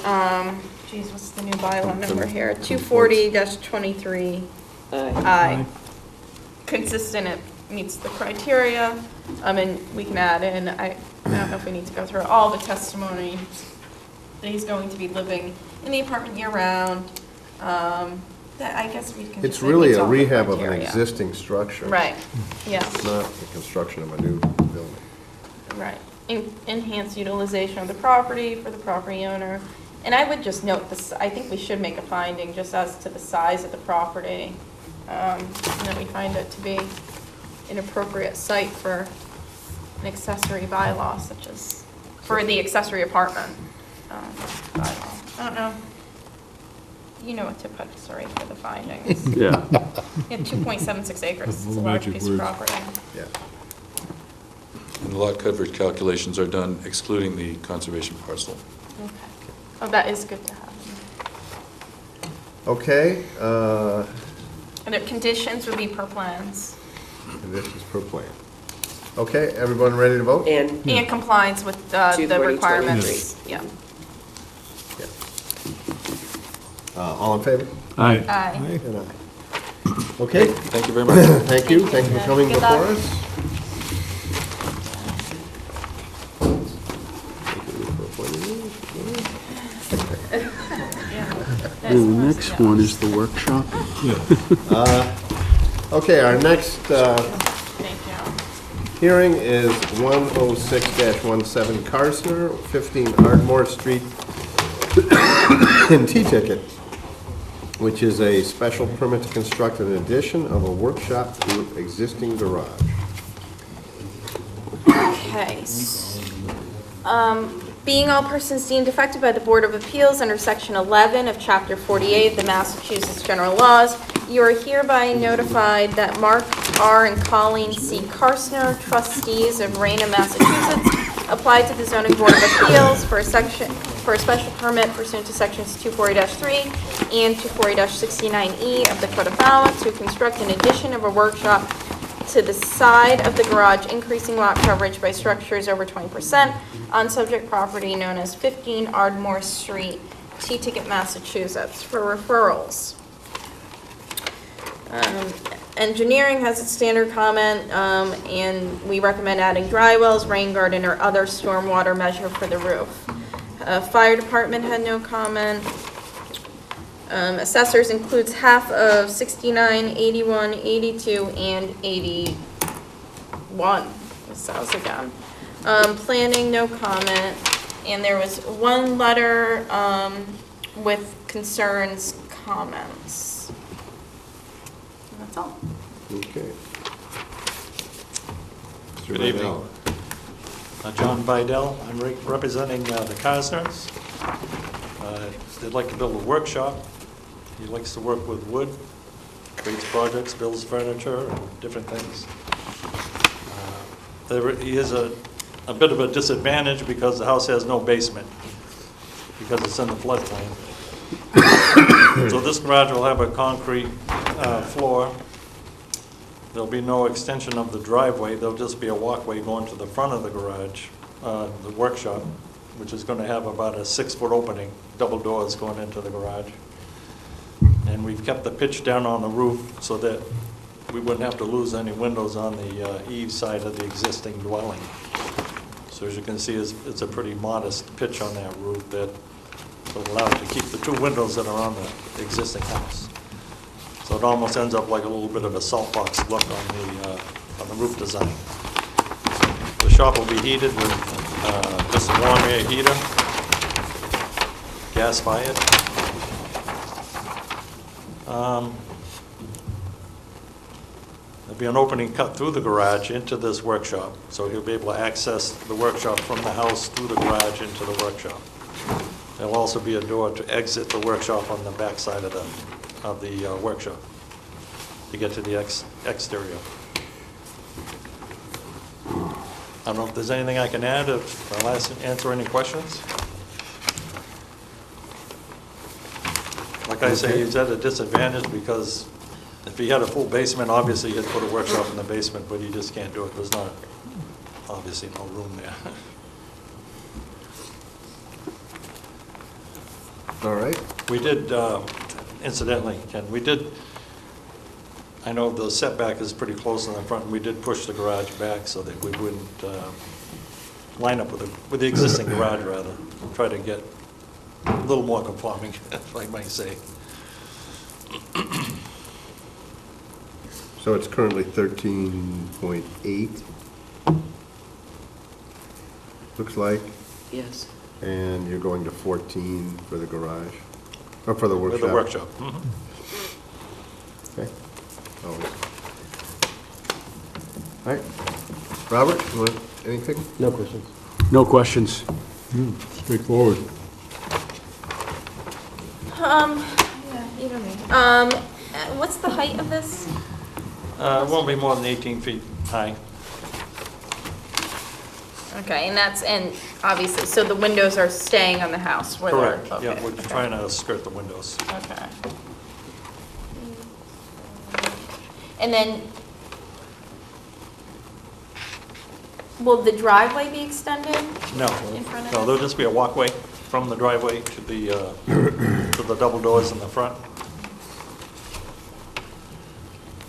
S3: geez, what's the new bylaw number here? 240-23. Aye. Consistent, it meets the criteria. And we can add in, I don't know if we need to go through all the testimony, that he's going to be living in the apartment year-round. That I guess we can just
S1: It's
S3: say
S1: really
S3: meets
S1: a
S3: all the
S1: rehab of an
S3: criteria.
S1: existing structure.
S3: Right, yes.
S1: It's not the construction of a new building.
S3: Right. Enhance utilization of the property for the property owner. And I would just note this, I think we should make a finding just as to the size of the property. And that we find it to be an appropriate site for an accessory bylaw such as, for the accessory apartment bylaw. I don't know. You know what to put, sorry, for the findings.
S4: Yeah.
S3: Yeah, 2.76 acres, it's a large piece of property.
S1: Yeah.
S8: And the lot coverage calculations are done excluding the conservation parcel.
S3: Okay. Oh, that is good to have.
S1: Okay,
S3: And the conditions would be per plans.
S1: conditions per plan. Okay, everyone ready to vote?
S2: And
S3: And compliance with the
S2: 240,
S3: requirements. Yeah.
S1: All in favor?
S13: Aye.
S3: Aye.
S1: And aye. Okay.
S8: Thank you very much.
S1: Thank you, thank you for coming
S3: Good
S1: before
S3: luck.
S1: us.
S4: And the next one is the workshop.
S1: Okay, our next
S3: Thank you.
S1: hearing is 106-17 Karsner, 15 Ardmore Street in T-Ticket, which is a special permit to construct an addition of a workshop to existing garage.
S3: Okay. Being all persons deemed affected by the Board of Appeals under Section 11 of Chapter 48 of the Massachusetts General Laws, you are hereby notified that Mark R. and Colleen C. Karsner, trustees of Raynham, Massachusetts, applied to the Zoning Board of Appeals for a special permit pursuant to Sections 240-3 and 240-69E of the Code of Falmouth to construct an addition of a workshop to the side of the garage, increasing lot coverage by structures over 20% on subject property known as 15 Ardmore Street, T-Ticket, Massachusetts, for referrals. Engineering has its standard comment, and we recommend adding dry wells, rain garden, or other stormwater measure for the roof. Fire department had no comment. Assessors includes half of 69, 81, 82, and 81. Sounds again. Planning, no comment. And there was one letter with concerns, comments. And that's all.
S1: Okay.
S11: Good evening. John Vidal, I'm representing the Karsners. They'd like to build a workshop. He likes to work with wood, creates projects, builds furniture, and different things. He is a bit of a disadvantage because the house has no basement, because it's in the floodplain. So this garage will have a concrete floor. There'll be no extension of the driveway. There'll just be a walkway going to the front of the garage, the workshop, which is going to have about a 6-foot opening, double doors going into the garage. And we've kept the pitch down on the roof so that we wouldn't have to lose any windows on the eave side of the existing dwelling. So as you can see, it's a pretty modest pitch on that roof that will allow it to keep the 2 windows that are on the existing house. So it almost ends up like a little bit of a salt box look on the roof design. The shop will be heated with just a warm air heater, gas fired. There'll be an opening cut through the garage into this workshop, so he'll be able to access the workshop from the house through the garage into the workshop. There'll also be a door to exit the workshop on the back side of the workshop to get to the exterior. I don't know if there's anything I can add, if I'll answer any questions. Like I say, he's at a disadvantage because if he had a full basement, obviously he'd put a workshop in the basement, but he just can't do it. There's not, obviously, no room there.
S1: All right.
S11: We did, incidentally, Ken, I know the setback is pretty close in the front, and we did push the garage back so that we wouldn't line up with the existing garage, rather. Try to get a little more conforming, if I might say.
S1: So it's currently 13.8, looks like,
S2: Yes.
S1: and you're going to 14 for the garage, or for the workshop?
S11: With the workshop.
S1: Okay. All right. Robert, you want anything?
S7: No questions.
S4: No questions.
S13: Straightforward.
S3: Yeah, either me. What's the height of this?
S11: It won't be more than 18 feet high.
S3: Okay, and obviously, so the windows are staying on the house where they're
S11: Correct,
S3: located?
S11: yeah, we're trying to skirt the windows.
S3: Okay. And then, will the driveway be extended?
S11: No,
S3: In front of
S11: no,
S3: it?
S11: there'll just be a walkway from the driveway to the double doors in the front.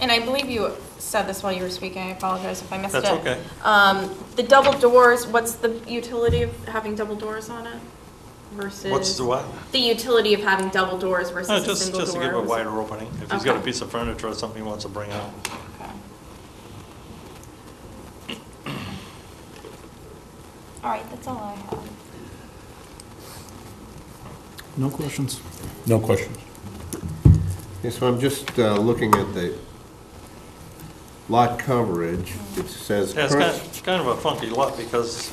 S3: And I believe you said this while you were speaking, I apologize if I missed it.
S11: That's okay.
S3: The double doors, what's the utility of having double doors on it versus?
S11: What's the what?
S3: The utility of having double doors versus a single door?
S11: Just to give a wider opening, if he's got a
S3: Okay.
S11: piece of furniture or something he wants to bring out.
S3: All right, that's all I have.
S10: No questions.
S6: No questions.
S1: Okay, so I'm just looking at the lot coverage. It says,
S11: Yeah, it's kind of a funky lot because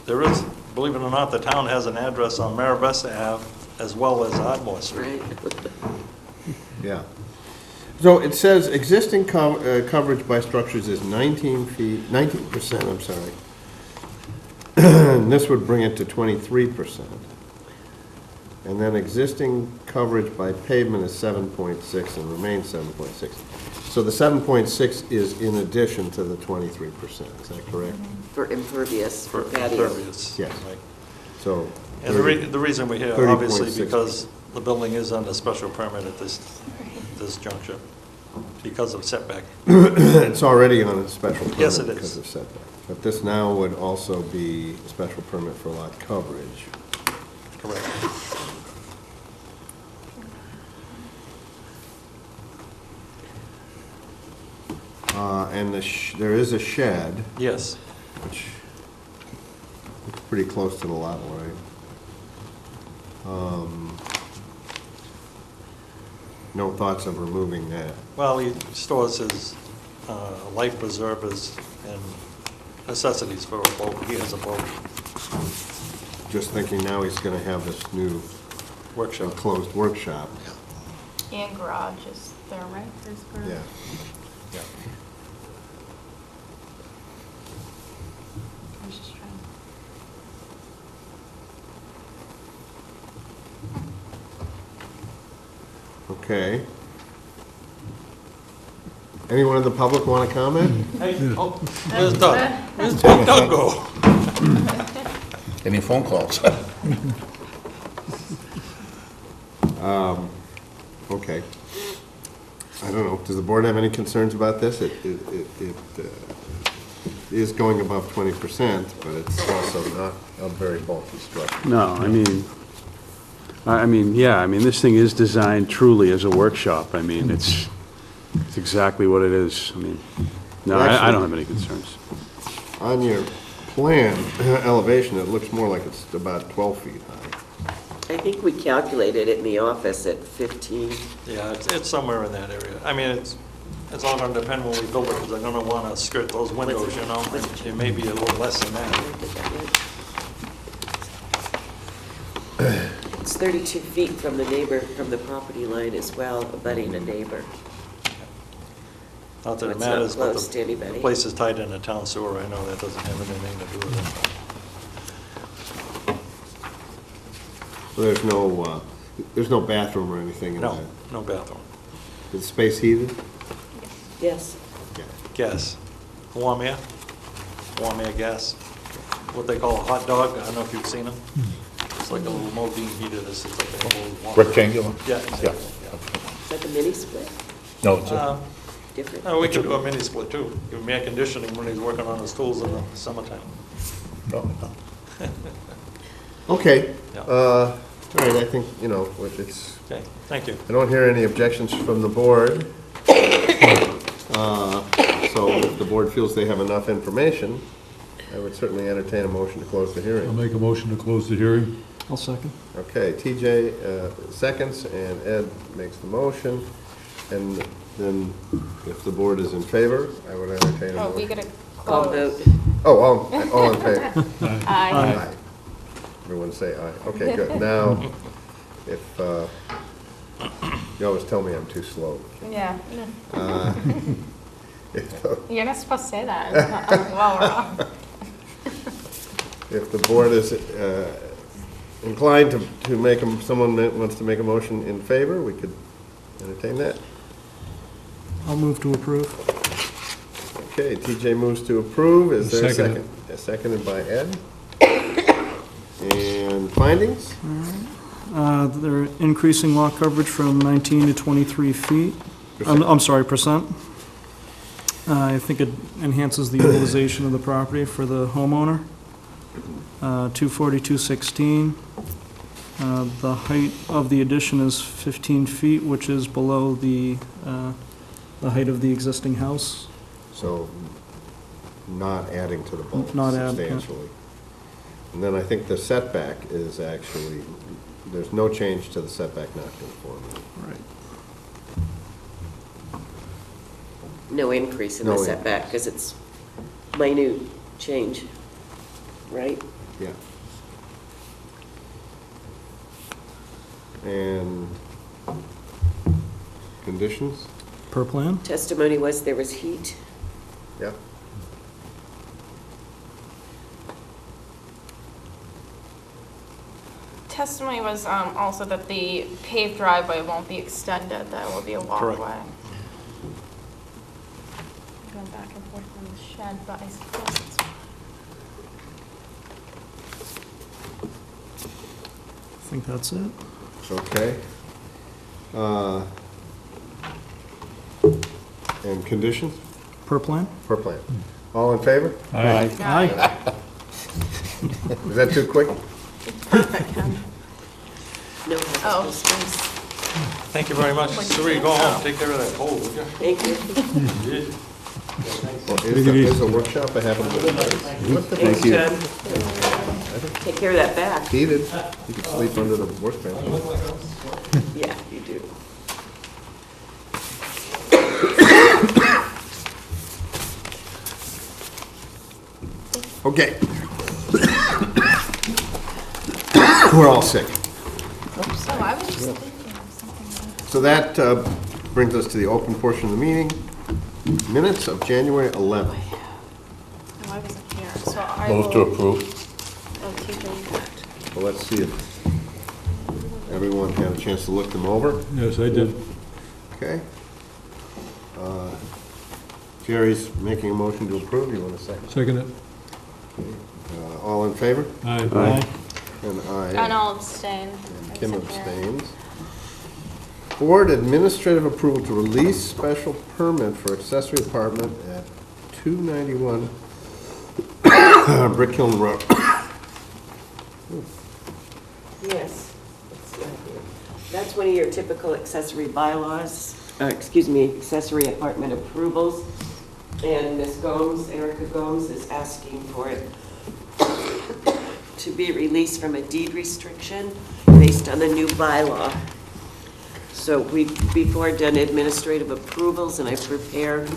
S11: there is, believe it or not, the town has an address on Maribessa Ave as well as Ardmore Street.
S1: yeah. So it says existing coverage by structures is 19%, I'm sorry. And this would bring it to 23%. And then existing coverage by pavement is 7.6 and remains 7.6. So the 7.6 is in addition to the 23%, is that correct?
S2: For impervious, for
S11: For
S2: patio.
S11: impervious.
S1: Yes.
S11: Right.
S1: So.
S11: And the reason we're here,
S1: 30.6.
S11: obviously, because the building is under special permit at this juncture, because of setback.
S1: It's already on a special permit.
S11: Yes, it is.
S1: Because of setback. But this now would also be a special permit for lot coverage.
S11: Correct.
S1: And there is a shed.
S11: Yes.
S1: Which looks pretty close to the lot line. No thoughts of removing that?
S11: Well, he stores his life preservers and necessities for a boat. He has a boat.
S1: just thinking now he's gonna have this new
S19: Workshop.
S1: enclosed workshop.
S3: And garage is there, right? There's garage.
S1: Yeah.
S3: I was just trying.
S1: Okay. Anyone in the public want to comment?
S19: Hey, oh, where's Doug? Where's Doug go?
S6: Any phone calls?
S1: Okay. I don't know, does the board have any concerns about this? It is going above 20%, but it's also not a very bulky structure.
S4: No, I mean, this thing is designed truly as a workshop. I mean, it's exactly what it is. I mean, no, I don't have any concerns.
S1: On your plan elevation, it looks more like it's about 12 feet high.
S2: I think we calculated it in the office at 15.
S11: Yeah, it's somewhere in that area. I mean, it's all gonna depend when we build it, because they're gonna wanna skirt those windows, you know? It may be a little less than that.
S2: It's 32 feet from the neighbor, from the property line as well, abutting a neighbor.
S11: Not that it
S2: It's not
S11: matters, but
S2: close to anybody.
S11: the place is tied in the town sewer. I know that doesn't have anything to do with it.
S1: So there's no bathroom or anything in
S11: No,
S1: there?
S11: no bathroom.
S1: Is the space heated?
S2: Yes.
S11: Gas. Warm air gas. What they call a hot dog. I don't know if you've seen them. It's like a little Modine heater. This is like a little...
S6: Rectangular?
S11: Yeah, exactly.
S2: Is that the mini split?
S6: No, it's a,
S2: Different?
S11: We could do a mini split too. Give him air conditioning when he's working on his tools in the summertime.
S6: no.
S1: Okay.
S11: Yeah.
S1: All right, I think, it's,
S11: Okay, thank you.
S1: I don't hear any objections from the board. So if the board feels they have enough information, I would certainly entertain a motion to close the
S13: I'll
S1: hearing.
S13: make a motion to close the hearing.
S10: I'll second.
S1: Okay, TJ seconds, and Ed makes the motion. And then if the board is in favor, I would entertain a
S3: Oh, we
S1: motion.
S3: gotta
S2: Call
S3: close.
S2: vote.
S1: Oh, all in favor?
S3: Aye.
S1: Everyone say aye. Okay, good. Now, if, you always tell me I'm too slow.
S3: Yeah.
S1: If
S3: You're not supposed to say that. Well, we're off.
S1: if the board is inclined to make, someone wants to make a motion in favor, we could entertain that.
S10: I'll move to approve.
S1: Okay, TJ moves to approve. Is there a
S13: Second.
S1: second? Seconded by Ed. And findings?
S10: They're increasing lot coverage from 19 to 23 feet. I'm sorry, percent. I think it enhances the utilization of the property for the homeowner. 240-216. The height of the addition is 15 feet, which is below the height of the existing house.
S1: So not adding to the bulk
S10: Not add, yeah.
S1: substantially. And then I think the setback is actually, there's no change to the setback nonconformity.
S10: Right.
S2: No increase in the
S1: No
S2: setback, because it's minute change, right?
S1: Yeah. And conditions?
S10: Per plan?
S2: Testimony was there was heat.
S1: Yeah.
S3: Testimony was also that the paved driveway won't be extended, that will be a walkway. Going back and forth from the shed, but I suppose it's...
S10: I think that's it.
S1: Okay. And conditions?
S10: Per plan?
S1: Per plan. All in favor?
S10: Aye. Aye.
S1: Was that too quick?
S2: No
S3: Oh.
S2: habitable space.
S11: Thank you very much. Suri, go home, take care of that pole, would you?
S2: Thank you.
S1: Well, is a workshop a habitable space?
S2: Thank you. Take care of that back.
S1: Heated. You could sleep under the workbench.
S2: Yeah, you do.
S1: Okay. We're all sick.
S3: So I was just thinking of something else.
S1: So that brings us to the open portion of the meeting. Minutes of January 11th.
S3: Oh, I wasn't here, so I will.
S6: Move to approve.
S3: Oh, TJ, that.
S1: Well, let's see if everyone had a chance to look them over.
S13: Yes, I did.
S1: Okay. Jerry's making a motion to approve. You want a second?
S13: Second it.
S1: All in favor?
S13: Aye.
S1: And aye.
S3: And I'll abstain. I
S1: Kim
S3: wasn't here.
S1: abstains. Board administrative approval to release special permit for accessory apartment at 291 Brick Hill Road.
S2: Yes. It's not here. That's one of your typical accessory bylaws, accessory apartment approvals. And Ms. Gomes, Erica Gomes, is asking for it to be released from a deed restriction based on the new bylaw. So we've before done administrative approvals, and I prepared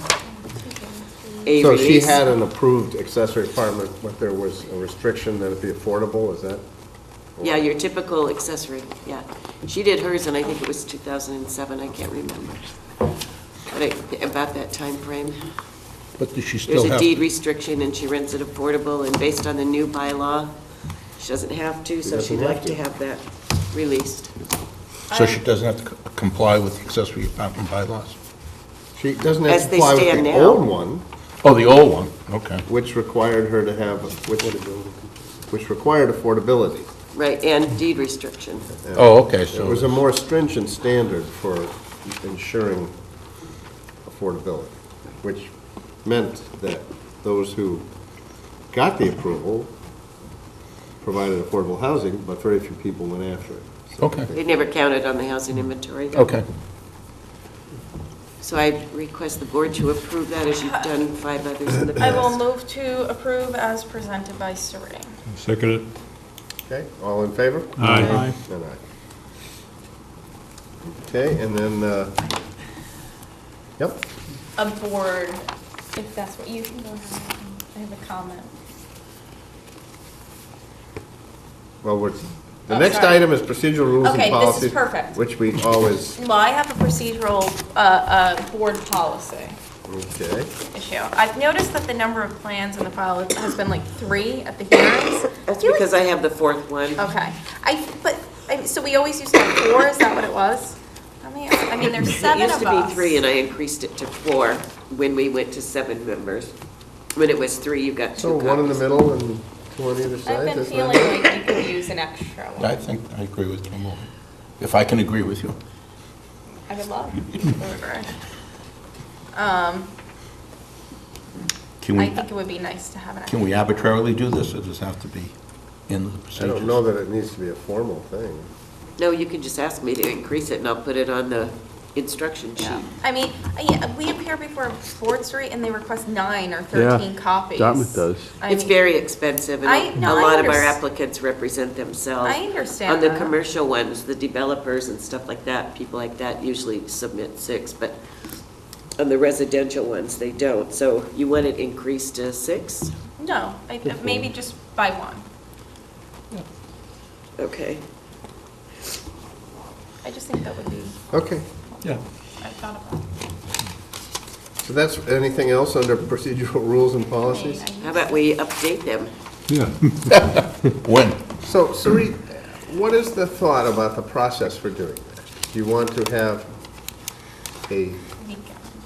S2: a
S1: So she
S2: release.
S1: had an approved accessory apartment, but there was a restriction that it be affordable, is that?
S2: Yeah, your typical accessory, yeah. She did hers, and I think it was 2007, I can't remember. But about that time frame.
S6: But does she
S2: There's
S6: still
S2: a
S6: have?
S2: deed restriction, and she rents it affordable, and based on the new bylaw, she doesn't have to, so
S1: doesn't
S2: she'd
S1: have
S2: like
S1: to.
S2: to have that released.
S6: So she doesn't have to comply with the accessory apartment bylaws?
S1: She doesn't have
S2: As
S1: to
S2: they
S1: comply with
S2: stand
S1: the
S2: now.
S1: old one,
S6: Oh, the old one, okay.
S1: which required her to have, which required affordability.
S2: Right, and deed restriction.
S6: Oh, okay,
S1: It
S6: so
S1: was a more stringent standard for ensuring affordability, which meant that those who got the approval provided affordable housing, but very few people went after it. So
S6: Okay.
S2: They never counted on the housing inventory.
S6: Okay.
S2: So I request the board to approve that, as you've done 5 others in the
S3: I
S2: past.
S3: will move to approve as presented by Serene.
S13: Second it.
S1: Okay, all in favor?
S13: Aye.
S1: And aye. Okay, and then, yep,
S3: A board, if that's what you can go ahead. I have a comment.
S1: well, the
S3: Oh,
S1: next
S3: sorry.
S1: item is procedural rules and
S3: Okay,
S1: policies.
S3: this is perfect.
S1: Which we always,
S3: Well, I have a procedural, board policy
S1: okay.
S3: issue. I've noticed that the number of plans in the file has been like 3 at the hearings.
S2: That's because I have the 4th one.
S3: Okay, so we always used to have 4, is that what it was? I mean, there's 7
S2: It
S3: of
S2: used
S3: us.
S2: to be 3, and I increased it to 4 when we went to 7 members. When it was 3, you got 2
S1: So
S2: copies.
S1: one in the middle and 2 on either
S3: I've
S1: side?
S3: been
S1: that's
S3: feeling
S1: right?
S3: like you could use an extra one.
S6: I think I agree with you more. If I can agree with you.
S3: I would love to agree.
S6: Can
S3: I
S6: we,
S3: think it would be nice to have an extra.
S6: can we arbitrarily do this, or does it have to be in the
S1: I
S6: procedures?
S1: don't know that it needs to be a formal thing.
S2: No, you can just ask me to increase it, and I'll put it on the instruction sheet.
S3: I mean, we appear before Ford Street and they request 9 or 13 copies.
S4: Dartmouth does.
S2: It's very expensive, and a
S3: I
S2: lot of our
S3: underst-
S2: applicants represent themselves.
S3: I understand
S2: On the
S3: that.
S2: commercial ones, the developers and stuff like that, people like that usually submit 6, but on the residential ones, they don't. So you want it increased to 6?
S3: No, maybe just by 1.
S2: Okay.
S3: I just think that would be,
S1: Okay,
S6: Yeah.
S3: I thought about it.
S1: so that's, anything else under procedural rules and policies?
S2: How about we update them?
S13: Yeah.
S6: When?
S1: So, Sari, what is the thought about the process for doing that? Do you want to have a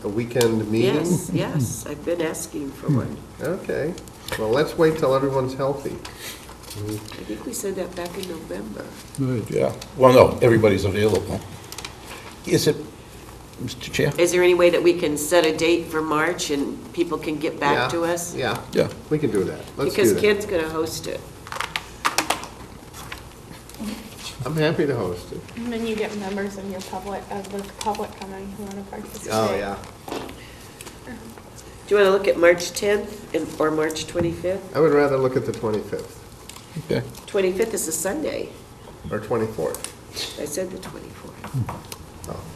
S1: weekend meeting?
S2: Yes, yes, I've been asking for one.
S1: Okay, well, let's wait till everyone's healthy.
S2: I think we said that back in November.
S6: Yeah, well, no, everybody's available. Is it, Mr. Chair?
S2: Is there any way that we can set a date for March and people can get
S1: Yeah,
S2: back to us?
S1: Yeah,
S6: Yeah.
S1: we can do that. Let's do
S2: Because
S1: that.
S2: Ken's gonna host it.
S1: I'm happy to host it.
S3: And then you get members of your public, coming who want to participate.
S1: Oh, yeah.
S2: Do you wanna look at March 10th or March 25th?
S1: I would rather look at the 25th,
S6: Okay.
S2: 25th is a Sunday.
S1: or 24th.
S2: I said the 24th.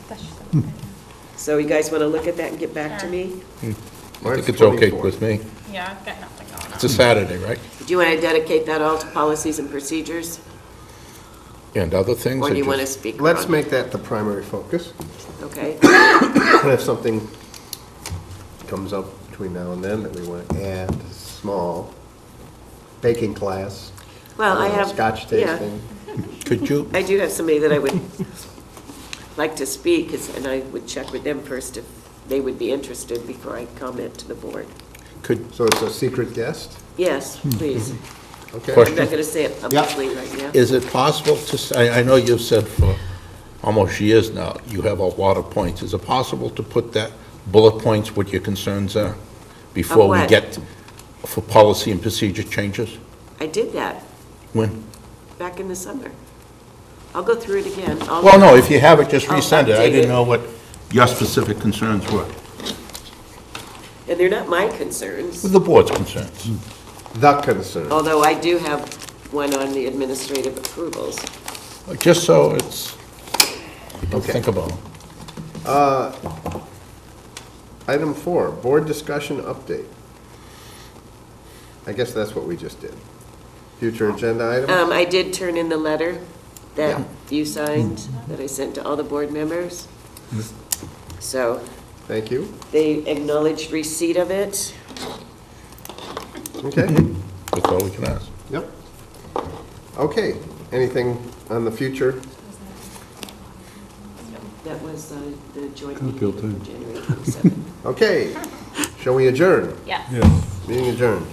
S3: That's just
S2: So you guys wanna look at that and get back to me?
S6: I
S1: March
S6: think it's okay
S1: 24th.
S6: with me.
S3: Yeah, I've got nothing going on.
S6: It's a Saturday, right?
S2: Do you wanna dedicate that all to policies and procedures?
S6: And other things?
S2: Or do you
S6: that
S2: want to speak?
S1: Let's
S2: Ron?
S1: make that the primary focus.
S2: Okay.
S1: And if something comes up between now and then that we want to add, small, baking class.
S2: Well, I have.
S1: Scotch
S2: yeah.
S1: tasting.
S6: Could you?
S2: I do have somebody that I would like to speak, and I would check with them first if they would be interested before I comment to the board.
S1: So it's a secret guest?
S2: Yes, please.
S1: Okay.
S2: I'm not going to say it publicly right now.
S6: Is it possible to, I know you've said for almost years now, you have a lot of points. Is it possible to put that bullet points, what your concerns are, before we
S2: what?
S6: get for policy and procedure changes?
S2: I did that
S6: When?
S2: back in the summer. I'll go through it again.
S6: Well, no, if you have it, just
S2: I'll
S6: resend it. I
S2: update
S6: didn't know what your specific concerns were.
S2: And they're not my concerns,
S6: The board's concerns.
S1: The concern.
S2: although I do have one on the administrative approvals.
S6: Just so it's, people think about it.
S1: Item 4, board discussion update. I guess that's what we just did. Future agenda items?
S2: I did turn in the letter that you signed, that I sent to all the board members. So
S1: Thank you.
S2: they acknowledged receipt of it.
S1: Okay.
S6: That's all we can ask.
S1: Yep. Okay, anything on the future?
S2: That was the joint
S13: Cocktail
S2: meeting
S13: time.
S2: January 27th.
S1: Okay, shall we adjourn?
S3: Yes.
S1: Meeting adjourned.